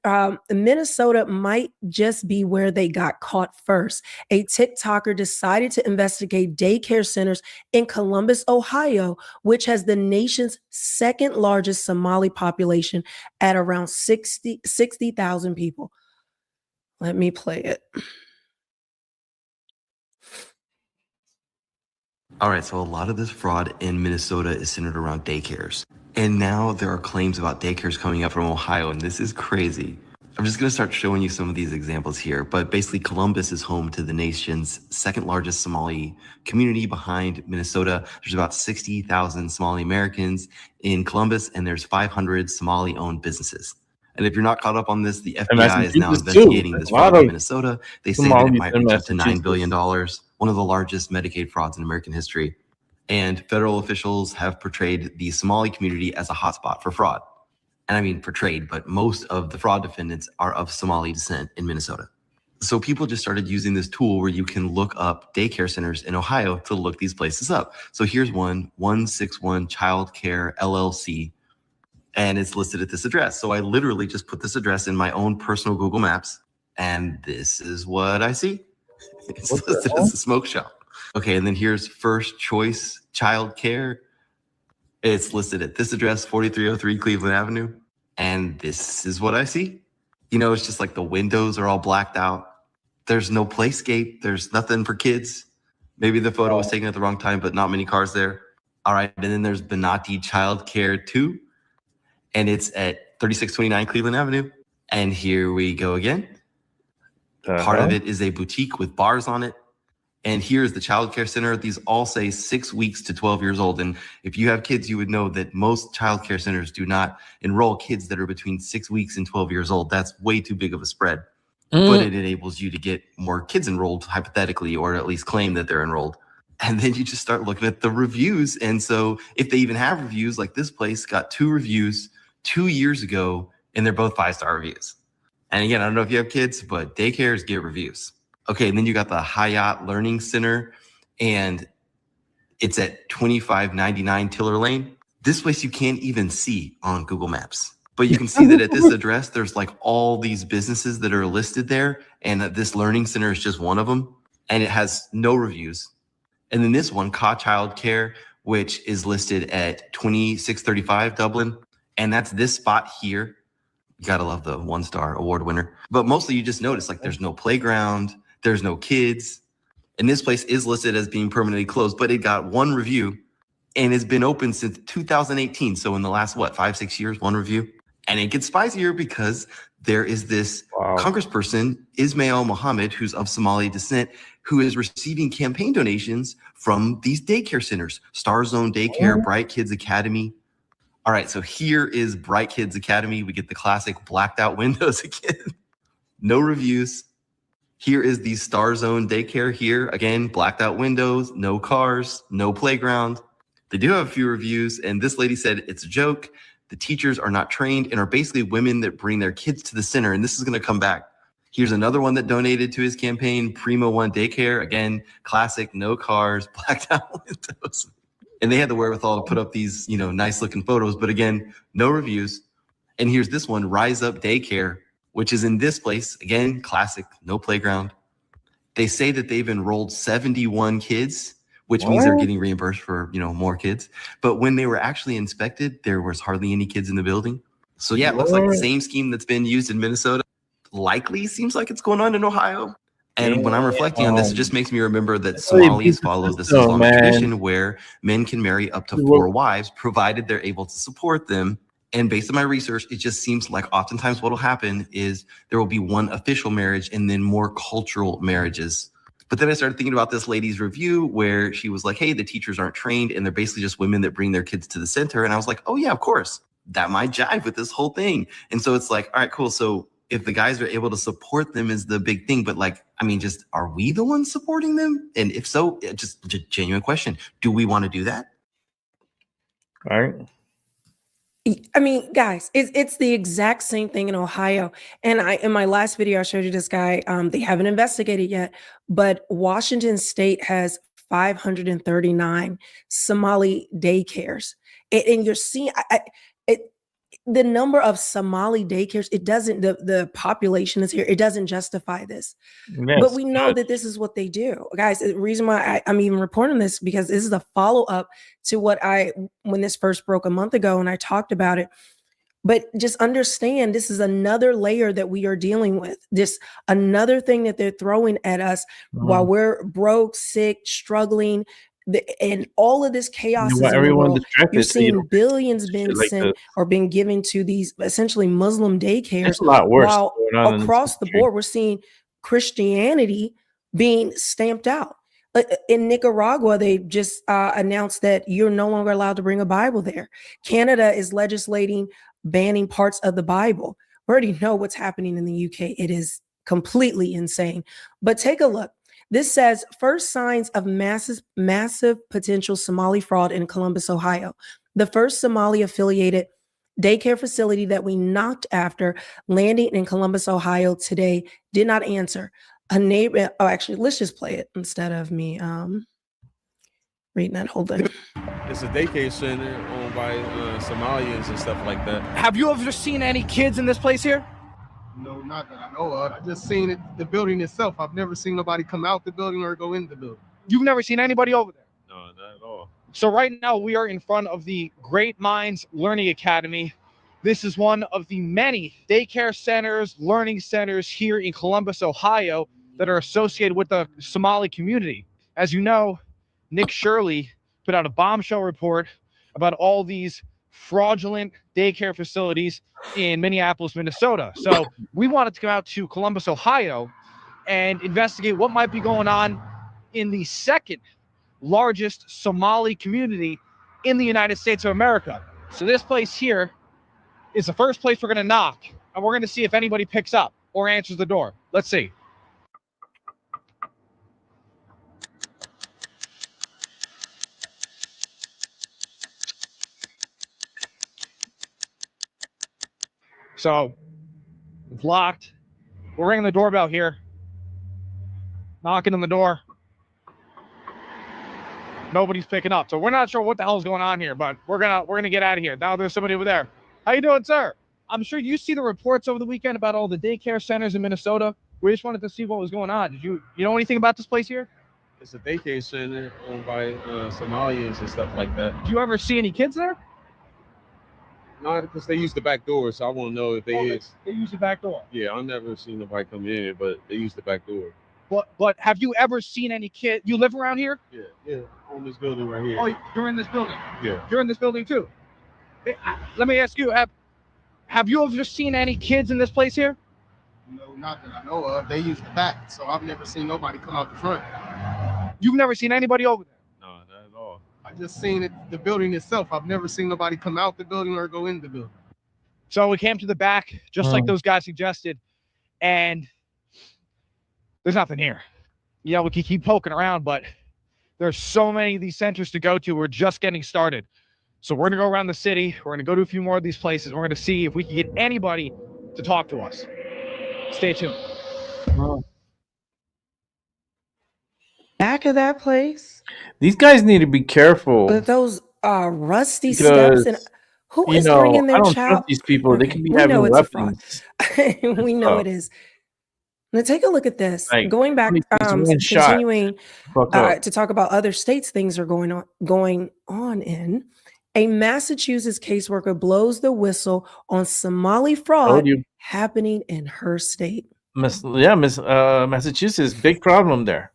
Minnesota might just be where they got caught first. A TikToker decided to investigate daycare centers in Columbus, Ohio, which has the nation's second largest Somali population at around 60,000 people. Let me play it. All right, so a lot of this fraud in Minnesota is centered around daycares. And now there are claims about daycares coming up from Ohio, and this is crazy. I'm just gonna start showing you some of these examples here, but basically Columbus is home to the nation's second largest Somali community behind Minnesota. There's about 60,000 Somali Americans in Columbus, and there's 500 Somali-owned businesses. And if you're not caught up on this, the FBI is now investigating this fraud in Minnesota. They say that it might reach up to $9 billion, one of the largest Medicaid frauds in American history. And federal officials have portrayed the Somali community as a hotspot for fraud. And I mean portrayed, but most of the fraud defendants are of Somali descent in Minnesota. So people just started using this tool where you can look up daycare centers in Ohio to look these places up. So here's 161 Child Care LLC, and it's listed at this address. So I literally just put this address in my own personal Google Maps, and this is what I see. It's listed as a smoke shop. Okay, and then here's First Choice Child Care. It's listed at this address, 4303 Cleveland Avenue. And this is what I see. You know, it's just like the windows are all blacked out. There's no playscape. There's nothing for kids. Maybe the photo was taken at the wrong time, but not many cars there. All right, and then there's Benati Child Care 2. And it's at 3629 Cleveland Avenue. And here we go again. Part of it is a boutique with bars on it. And here's the child care center. These all say 6 weeks to 12 years old. And if you have kids, you would know that most child care centers do not enroll kids that are between 6 weeks and 12 years old. That's way too big of a spread. But it enables you to get more kids enrolled, hypothetically, or at least claim that they're enrolled. And then you just start looking at the reviews. And so if they even have reviews, like this place got 2 reviews 2 years ago, and they're both 5-star reviews. And again, I don't know if you have kids, but daycares get reviews. Okay, and then you got the Hyatt Learning Center, and it's at 2599 Tiller Lane. This place you can't even see on Google Maps. But you can see that at this address, there's like all these businesses that are listed there, and this learning center is just one of them, and it has no reviews. And then this one, Ka Child Care, which is listed at 2635 Dublin, and that's this spot here. You gotta love the 1-star award winner. But mostly you just notice like there's no playground, there's no kids. And this place is listed as being permanently closed, but it got 1 review and it's been open since 2018. So in the last, 5-6 years, 1 review. And it gets spicier because there is this congressperson, Ismail Mohammed, who's of Somali descent, who is receiving campaign donations from these daycare centers, Star Zone Daycare, Bright Kids Academy. All right, so here is Bright Kids Academy. We get the classic blacked out windows again. No reviews. Here is the Star Zone daycare here. Again, blacked out windows, no cars, no playground. They do have a few reviews, and this lady said it's a joke. The teachers are not trained and are basically women that bring their kids to the center, and this is going to come back. Here's another one that donated to his campaign, Primo One Daycare. Again, classic, no cars, blacked out windows. And they had the wherewithal to put up these, nice looking photos, but again, no reviews. And here's this one, Rise Up Daycare, which is in this place. Again, classic, no playground. They say that they've enrolled 71 kids, which means they're getting reimbursed for, more kids. But when they were actually inspected, there was hardly any kids in the building. So yeah, it looks like the same scheme that's been used in Minnesota likely seems like it's going on in Ohio. And when I'm reflecting on this, it just makes me remember that Somalis follow this Islamic tradition where men can marry up to 4 wives, provided they're able to support them. And based on my research, it just seems like oftentimes what will happen is there will be one official marriage and then more cultural marriages. But then I started thinking about this lady's review where she was like, hey, the teachers aren't trained and they're basically just women that bring their kids to the center. And I was like, oh yeah, of course, that might jive with this whole thing. And so it's like, all right, cool. So if the guys are able to support them is the big thing, but just are we the ones supporting them? And if so, just a genuine question. Do we want to do that? All right. I mean, guys, it's the exact same thing in Ohio. And in my last video, I showed you this guy. They haven't investigated yet, but Washington State has 539 Somali daycares. And you're seeing the number of Somali daycares, the population is here. It doesn't justify this. Yes, but we know that this is what they do. Guys, the reason why I'm even reporting this, because this is a follow-up to when this first broke a month ago and I talked about it. But just understand, this is another layer that we are dealing with. This another thing that they're throwing at us while we're broke, sick, struggling. And all of this chaos is in the world. You're seeing billions being sent or being given to these essentially Muslim daycares. It's a lot worse. While across the board, we're seeing Christianity being stamped out. In Nicaragua, they just announced that you're no longer allowed to bring a Bible there. Canada is legislating banning parts of the Bible. We already know what's happening in the UK. It is completely insane. But take a look. This says first signs of massive potential Somali fraud in Columbus, Ohio. The first Somali affiliated daycare facility that we knocked after landing in Columbus, Ohio today did not answer. A neighbor, actually, let's just play it instead of me reading that whole thing. It's a daycare center owned by Somalians and stuff like that. Have you ever seen any kids in this place here? No, not that I know of. I just seen it, the building itself. I've never seen nobody come out the building or go in the building. You've never seen anybody over there? No, not at all. So right now we are in front of the Great Minds Learning Academy. This is one of the many daycare centers, learning centers here in Columbus, Ohio that are associated with the Somali community. As you know, Nick Shirley put out a bombshell report about all these fraudulent daycare facilities in Minneapolis, Minnesota. So we wanted to come out to Columbus, Ohio and investigate what might be going on in the second largest Somali community in the United States of America. So this place here is the first place we're going to knock, and we're going to see if anybody picks up or answers the door. Let's see. So it's locked. We're ringing the doorbell here. Knocking on the door. Nobody's picking up. So we're not sure what the hell is going on here, but we're gonna get out of here. Now there's somebody over there. How you doing, sir? I'm sure you see the reports over the weekend about all the daycare centers in Minnesota. We just wanted to see what was going on. Did you know anything about this place here? It's a daycare center owned by Somalians and stuff like that. Do you ever see any kids there? No, because they use the back door, so I want to know if they use the back door. Yeah, I've never seen nobody come in, but they use the back door. But have you ever seen any kid? You live around here? Yeah, on this building right here. Oh, you're in this building? Yeah. You're in this building too? Let me ask you, have you ever seen any kids in this place here? No, not that I know of. They use the back, so I've never seen nobody come out the front. You've never seen anybody over there? No, not at all. I just seen it, the building itself. I've never seen nobody come out the building or go in the building. So we came to the back, just like those guys suggested, and there's nothing here. You know, we can keep poking around, but there's so many of these centers to go to. We're just getting started. So we're going to go around the city. We're going to go to a few more of these places. We're going to see if we can get anybody to talk to us. Stay tuned. Back of that place. These guys need to be careful. With those rusty steps and who is bringing their I don't child? trust these people. They Okay, could be we having know it's a fraud. weapons. We know it is. Now take a look at this. Like, Going back, one shot. continuing Fuck up. to talk about other states, things are going on in. A Massachusetts caseworker blows the whistle on Somali fraud happening in her state. Massachusetts, big problem there.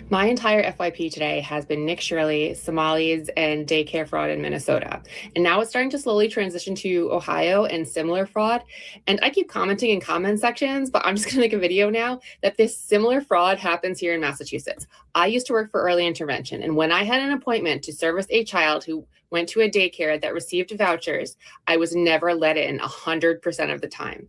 My entire FYP today has been Nick Shirley, Somalis, and daycare fraud in Minnesota. And now it's starting to slowly transition to Ohio and similar fraud. And I keep commenting in comment sections, but I'm just going to make a video now that this similar fraud happens here in Massachusetts. I used to work for early intervention. And when I had an appointment to service a child who went to a daycare that received vouchers, I was never let in 100% of the time.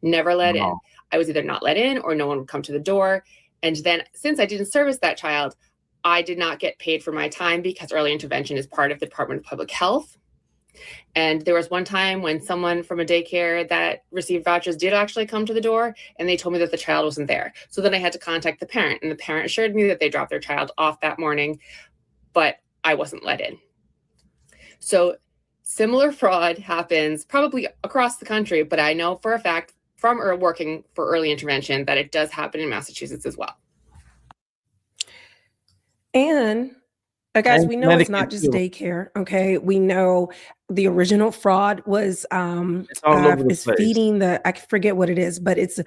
Never let in. I was either not let in or no one would come to the door. And then since I didn't service that child, I did not get paid for my time because early intervention is part of the Department of Public Health. And there was one time when someone from a daycare that received vouchers did actually come to the door and they told me that the child wasn't there. So then I had to contact the parent, and the parent assured me that they dropped their child off that morning, but I wasn't let in. So similar fraud happens probably across the country, but I know for a fact from working for early intervention that it does happen in Massachusetts as well. And guys, we know it's not just daycare. Okay, we know the original fraud was feeding I forget what it is, but it's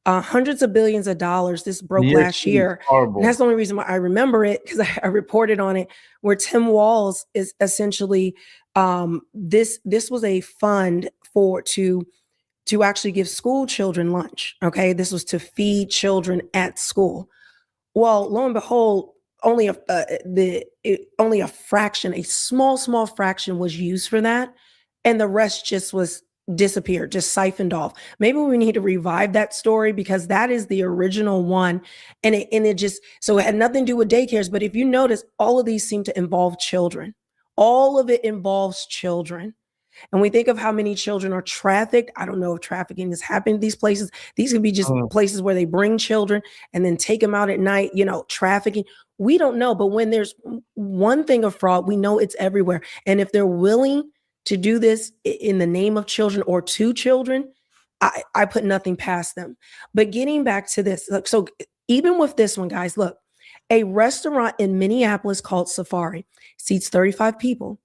hundreds of billions of dollars. This broke last year. And that's the only reason why I remember it, because I reported on it, where Tim Walz is essentially this was a fund to actually give school children lunch. Okay, this was to feed children at school. Well, lo and behold, only a fraction, a small fraction was used for that, and the rest just was disappeared, just siphoned off. Maybe we need to revive that story, because that is the original one, and it just, so it had nothing to do with daycares. But if you notice, all of these seem to involve children. All of it involves children. And we think of how many children are trafficked. I don't know if trafficking is happening in these places. These could be just places where they bring children and then take them out at night, trafficking. We don't know. But when there's one thing of fraud, we know it's everywhere. And if they're willing to do this in the name of children or to children, I put nothing past them. But getting back to this, so even with this one, guys, look, a restaurant in Minneapolis called Safari seats 35 people,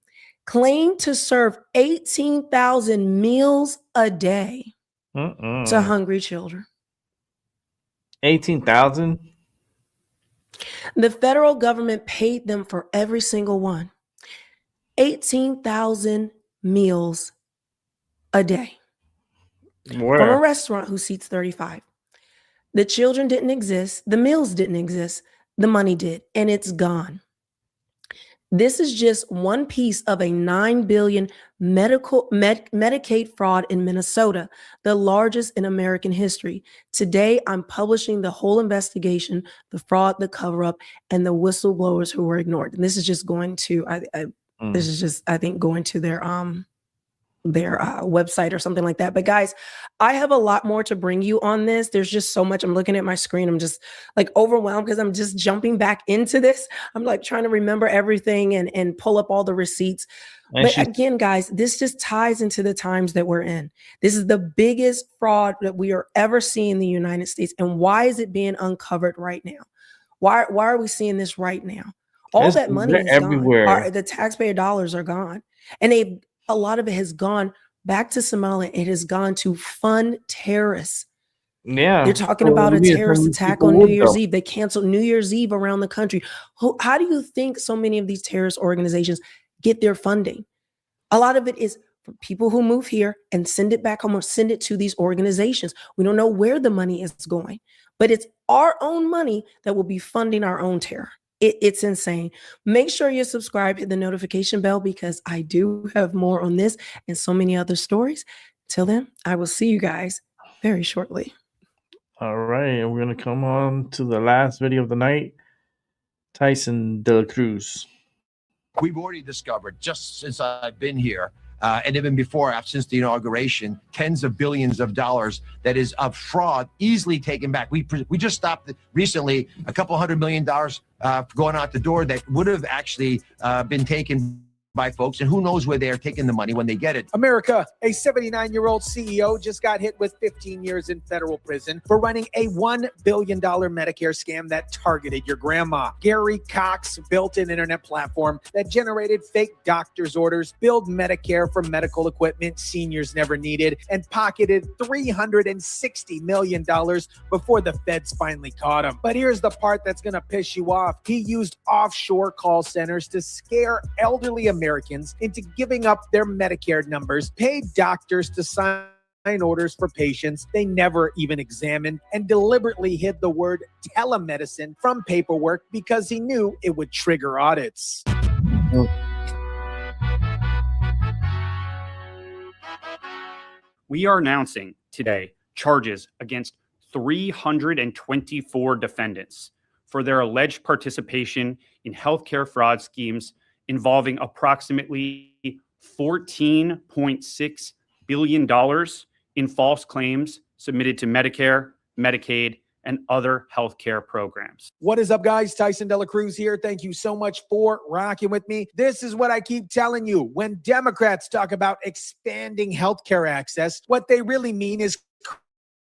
claimed to serve 18,000 meals a day to hungry children. 18,000? The federal government paid them for every single one. 18,000 meals a day. Where? From a restaurant who seats 35. The children didn't exist. The meals didn't exist. The money did, and it's gone. This is just one piece of a $9 billion Medicaid fraud in Minnesota, the largest in American history. Today, I'm publishing the whole investigation, the fraud, the cover-up, and the whistleblowers who were ignored. And this is just going to, I think, going to their website or something like that. But guys, I have a lot more to bring you on this. There's just so much. I'm looking at my screen. I'm just like overwhelmed because I'm just jumping back into this. I'm like trying to remember everything and pull up all the receipts. But again, guys, this just ties into the times that we're in. This is the biggest fraud that we are ever seeing in the United States. And why is it being uncovered right now? Why are we seeing this right now? All that money is everywhere. Gone. The taxpayer dollars are gone. And a lot of it has gone back to Somalia. It has gone to fund terrorists. Yeah. They're talking about a terrorist attack on New Year's Eve. They canceled New Year's Eve around the country. How do you think so many of these terrorist organizations get their funding? A lot of it is from people who move here and send it back home or send it to these organizations. We don't know where the money is going, but it's our own money that will be funding our own terror. It's insane. Make sure you subscribe, hit the notification bell, because I do have more on this and so many other stories. Till then, I will see you guys very shortly. All right, and we're going to come on to the last video of the night. Tyson De La Cruz. We've already discovered, just since I've been here, and even before, since the inauguration, tens of billions of dollars that is of fraud easily taken back. We just stopped recently a couple $100 million going out the door that would have actually been taken by folks, and who knows where they're taking the money when they get it. America, a 79-year-old CEO just got hit with 15 years in federal prison for running a $1 billion Medicare scam that targeted your grandma. Gary Cox built an internet platform that generated fake doctor's orders, billed Medicare for medical equipment seniors never needed, and pocketed $360 million before the feds finally caught him. But here's the part that's going to piss you off. He used offshore call centers to scare elderly Americans into giving up their Medicare numbers, paid doctors to sign orders for patients they never even examined, and deliberately hid the word telemedicine from paperwork because he knew it would trigger audits. We are announcing today charges against 324 defendants for their alleged participation in healthcare fraud schemes involving approximately $14.6 billion in false claims submitted to Medicare, Medicaid, and other healthcare programs. What is up, guys? Tyson De La Cruz here. Thank you so much for rocking with me. This is what I keep telling you. When Democrats talk about expanding healthcare access, what they really mean is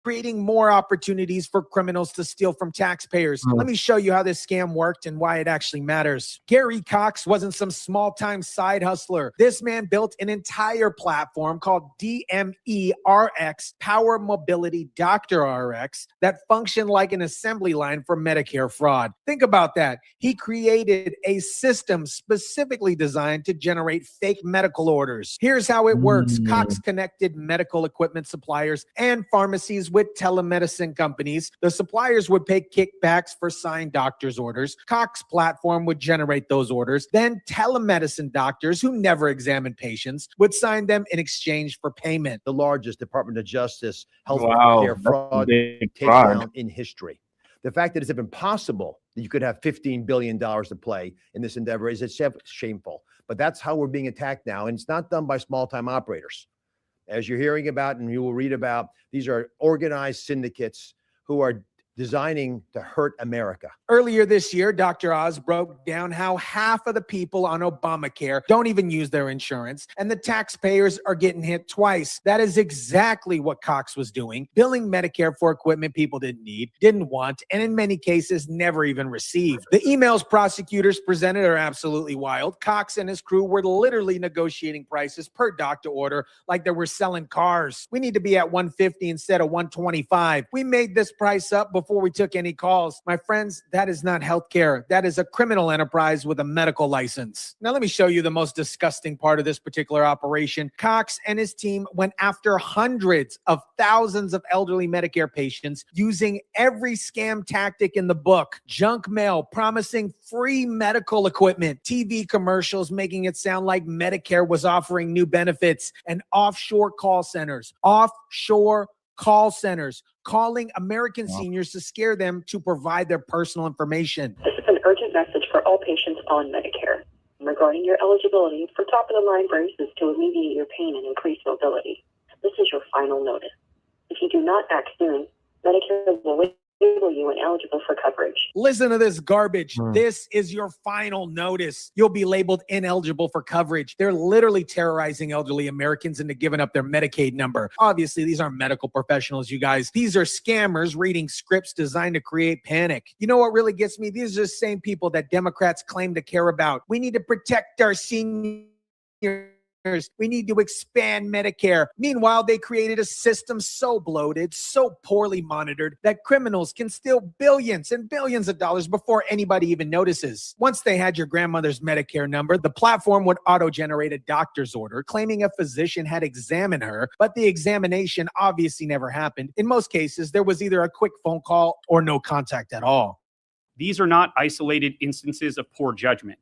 creating more opportunities for criminals to steal from taxpayers. Let me show you how this scam worked and why it actually matters. Gary Cox wasn't some small-time side hustler. This man built an entire platform called DMERX, Power Mobility Doctor RX, that functioned like an assembly line for Medicare fraud. Think about that. He created a system specifically designed to generate fake medical orders. Here's how it works. Cox connected medical equipment suppliers and pharmacies with telemedicine companies. The suppliers would pay kickbacks for signed doctor's orders. Cox platform would generate those orders. Then telemedicine doctors who never examined patients would sign them in exchange for payment. The largest Department of Justice Wow, healthcare fraud takedown in history. The fact that it's even possible that you could have $15 billion to play in this endeavor is itself shameful. But that's how we're being attacked now. And it's not done by small-time operators. As you're hearing about and you will read about, these are organized syndicates who are designing to hurt America. Earlier this year, Dr. Oz broke down how half of the people on Obamacare don't even use their insurance, and the taxpayers are getting hit twice. That is exactly what Cox was doing, billing Medicare for equipment people didn't need, didn't want, and in many cases never even received. The emails prosecutors presented are absolutely wild. Cox and his crew were literally negotiating prices per doctor order like they were selling cars. We need to be at $150 instead of $125. We made this price up before we took any calls. My friends, that is not healthcare. That is a criminal enterprise with a medical license. Now, let me show you the most disgusting part of this particular operation. Cox and his team went after hundreds of thousands of elderly Medicare patients using every scam tactic in the book. Junk mail promising free medical equipment, TV commercials making it sound like Medicare was offering new benefits, and offshore call centers. Offshore call centers calling American seniors to scare them to provide their personal information. This is an urgent message for all patients on Medicare regarding your eligibility for top-of-the-line braces to alleviate your pain and increase mobility. This is your final notice. If you do not act soon, Medicare will label you ineligible for coverage. Listen to this garbage. This is your final notice. You'll be labeled ineligible for coverage. They're literally terrorizing elderly Americans into giving up their Medicaid number. Obviously, these aren't medical professionals, you guys. These are scammers reading scripts designed to create panic. You know what really gets me? These are the same people that Democrats claim to care about. We need to protect our seniors. We need to expand Medicare. Meanwhile, they created a system so bloated, so poorly monitored that criminals can steal billions and billions of dollars before anybody even notices. Once they had your grandmother's Medicare number, the platform would auto-generate a doctor's order claiming a physician had examined her, but the examination obviously never happened. In most cases, there was either a quick phone call or no contact at all. These are not isolated instances of poor judgment.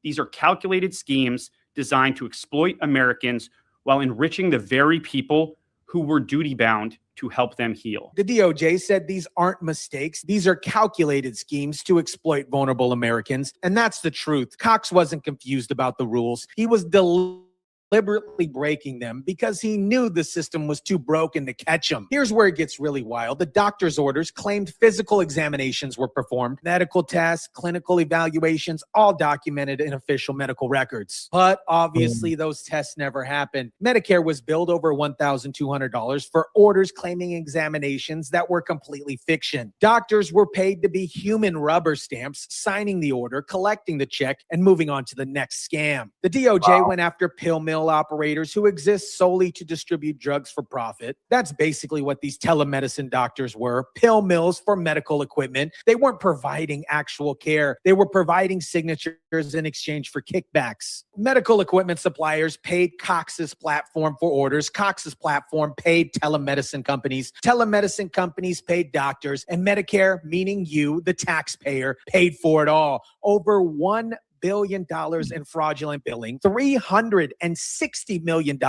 These are calculated schemes designed to exploit Americans while enriching the very people who were duty-bound to help them heal. The DOJ said these aren't mistakes. These are calculated schemes to exploit vulnerable Americans. And that's the truth. Cox wasn't confused about the rules. He was deliberately breaking them because he knew the system was too broken to catch him. Here's where it gets really wild. The doctor's orders claimed physical examinations were performed, medical tests, clinical evaluations, all documented in official medical records. But obviously those tests never happened. Medicare was billed over $1,200 for orders claiming examinations that were completely fiction. Doctors were paid to be human rubber stamps, signing the order, collecting the check, and moving on to the next scam. The DOJ went after pill mill operators who exist solely to distribute drugs for profit. That's basically what these telemedicine doctors were, pill mills for medical equipment. They weren't providing actual care. They were providing signatures in exchange for kickbacks. Medical equipment suppliers paid Cox's platform for orders. Cox's platform paid telemedicine companies. Telemedicine companies paid doctors. And Medicare, meaning you, the taxpayer, paid for it all. Over $1 billion in fraudulent billing, $360 million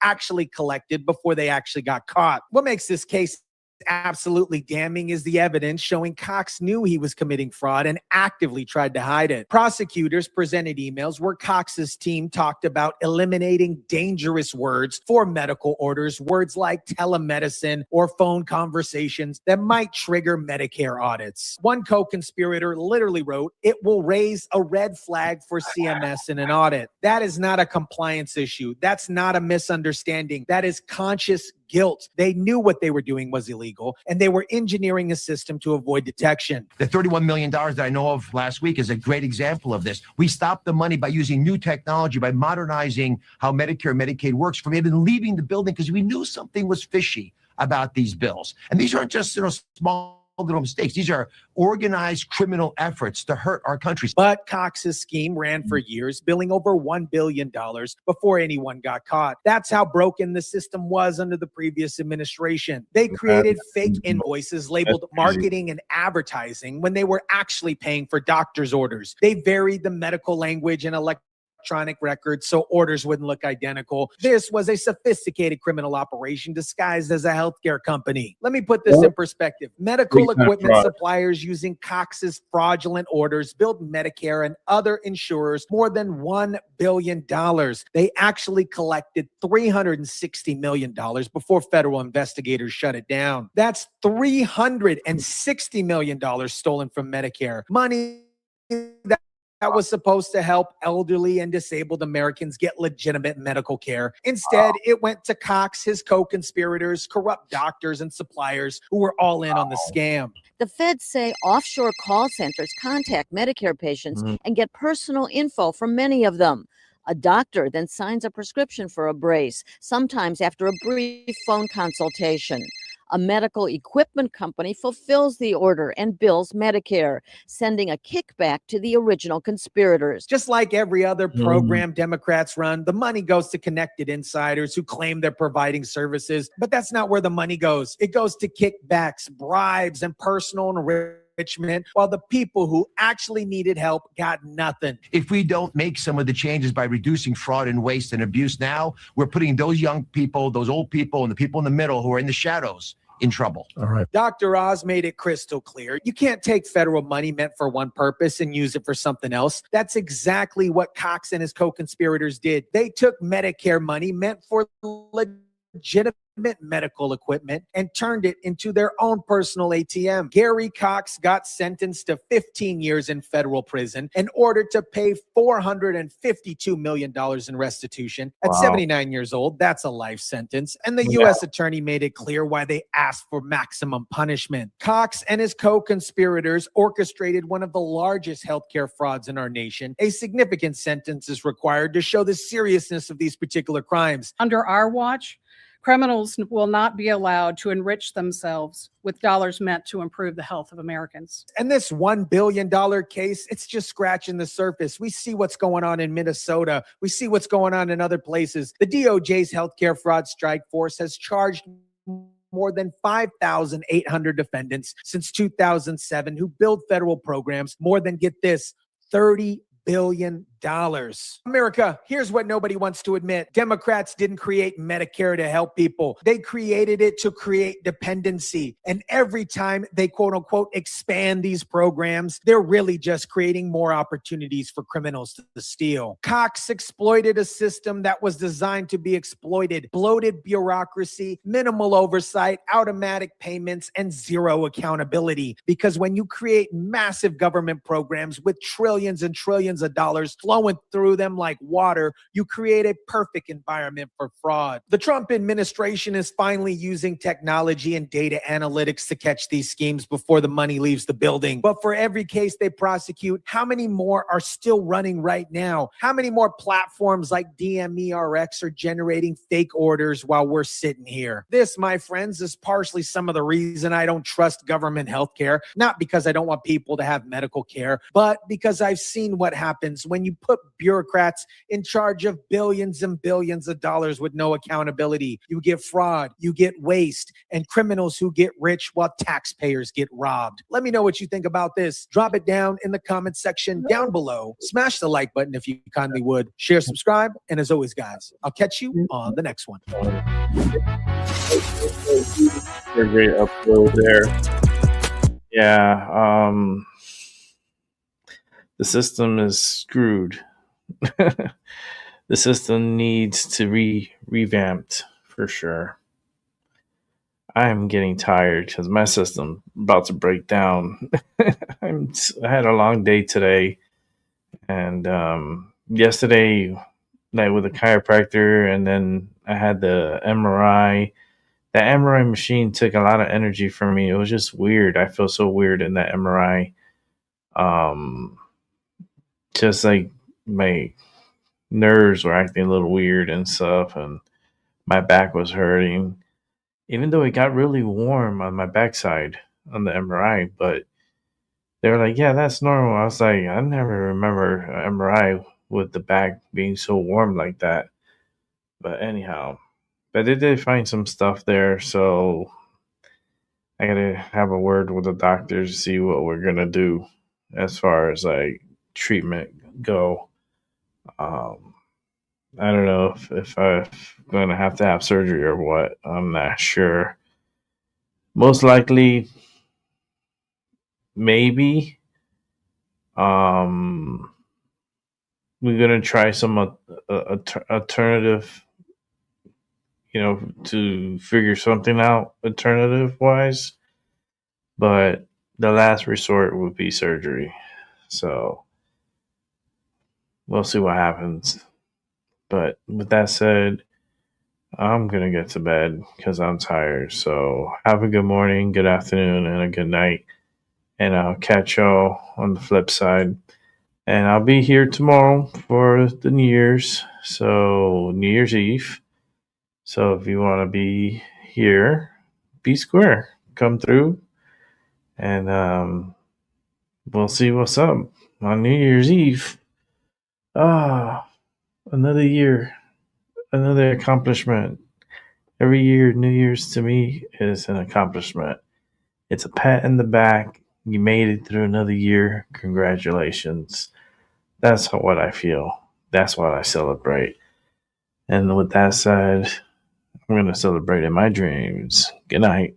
actually collected before they actually got caught. What makes this case absolutely damning is the evidence showing Cox knew he was committing fraud and actively tried to hide it. Prosecutors presented emails where Cox's team talked about eliminating dangerous words for medical orders, words like telemedicine or phone conversations that might trigger Medicare audits. One co-conspirator literally wrote, "It will raise a red flag for CMS in an audit." That is not a compliance issue. That's not a misunderstanding. That is conscious guilt. They knew what they were doing was illegal, and they were engineering a system to avoid detection. The $31 million that I know of last week is a great example of this. We stopped the money by using new technology, by modernizing how Medicare and Medicaid works from even leaving the building because we knew something was fishy about these bills. And these aren't just small little mistakes. These are organized criminal efforts to hurt our country. But Cox's scheme ran for years, billing over $1 billion before anyone got caught. That's how broken the system was under the previous administration. They created fake invoices labeled marketing and advertising when they were actually paying for doctor's orders. They varied the medical language and electronic records so orders wouldn't look identical. This was a sophisticated criminal operation disguised as a healthcare company. Let me put this in perspective. Medical equipment suppliers using Cox's fraudulent orders billed Medicare and other insurers more than $1 billion. They actually collected $360 million before federal investigators shut it down. That's $360 million stolen from Medicare. Money that was supposed to help elderly and disabled Americans get legitimate medical care. Instead, it went to Cox, his co-conspirators, corrupt doctors, and suppliers who were all in on the scam. The feds say offshore call centers contact Medicare patients and get personal info from many of them. A doctor then signs a prescription for a brace, sometimes after a brief phone consultation. A medical equipment company fulfills the order and bills Medicare, sending a kickback to the original conspirators. Just like every other program Democrats run, the money goes to connected insiders who claim they're providing services, but that's not where the money goes. It goes to kickbacks, bribes, and personal enrichment, while the people who actually needed help got nothing. If we don't make some of the changes by reducing fraud and waste and abuse now, we're putting those young people, those old people, and the people in the middle who are in the shadows in trouble. All right. Dr. Oz made it crystal clear. You can't take federal money meant for one purpose and use it for something else. That's exactly what Cox and his co-conspirators did. They took Medicare money meant for legitimate medical equipment and turned it into their own personal ATM. Gary Cox got sentenced to 15 years in federal prison and ordered to pay $452 million in restitution. At 79 years old, that's a life sentence. And the U.S. attorney made it clear why they asked for maximum punishment. Cox and his co-conspirators orchestrated one of the largest healthcare frauds in our nation. A significant sentence is required to show the seriousness of these particular crimes. Under our watch, criminals will not be allowed to enrich themselves with dollars meant to improve the health of Americans. And this $1 billion case, it's just scratching the surface. We see what's going on in Minnesota. We see what's going on in other places. The DOJ's healthcare fraud strike force has charged more than 5,800 defendants since 2007 who billed federal programs more than, get this, $30 billion. America, here's what nobody wants to admit. Democrats didn't create Medicare to help people. They created it to create dependency. And every time they quote unquote expand these programs, they're really just creating more opportunities for criminals to steal. Cox exploited a system that was designed to be exploited. Bloated bureaucracy, minimal oversight, automatic payments, and zero accountability. Because when you create massive government programs with trillions and trillions of dollars flowing through them like water, you create a perfect environment for fraud. The Trump administration is finally using technology and data analytics to catch these schemes before the money leaves the building. But for every case they prosecute, how many more are still running right now? How many more platforms like DMERX are generating fake orders while we're sitting here? This, my friends, is partially some of the reason I don't trust government healthcare. Not because I don't want people to have medical care, but because I've seen what happens when you put bureaucrats in charge of billions and billions of dollars with no accountability. You get fraud, you get waste, and criminals who get rich while taxpayers get robbed. Let me know what you think about this. Drop it down in the comment section down below. Smash the like button if you kindly would. Share, subscribe, and as always, guys, I'll catch you on the next one. Great upload there. Yeah, the system is screwed. The system needs to be revamped for sure. I am getting tired because my system's about to break down. I had a long day today, and yesterday night with a chiropractor, and then I had the MRI. That MRI machine took a lot of energy from me. It was just weird. I feel so weird in that MRI. Just like my nerves were acting a little weird and stuff, and my back was hurting, even though it got really warm on my backside on the MRI. But they were like, yeah, that's normal. I was like, I never remember an MRI with the back being so warm like that. But anyhow, but they did find some stuff there, so I gotta have a word with the doctor to see what we're gonna do as far as like treatment go. I don't know if I'm going to have surgery or what. I'm not sure. Most likely, maybe. We're going to try some alternative, to figure something out alternative wise. But the last resort would be surgery. So we'll see what happens. But with that said, I'm going to get to bed because I'm tired. So have a good morning, good afternoon, and a good night. And I'll catch y'all on the flip side. And I'll be here tomorrow for the New Year's. So New Year's Eve. So if you want to be here, be square. Come through. And we'll see what's up on New Year's Eve. Another year, another accomplishment. Every year, New Year's to me is an accomplishment. It's a pat in the back. You made it through another year. Congratulations. That's what I feel. That's what I celebrate. And with that said, I'm going to celebrate in my dreams. Good night.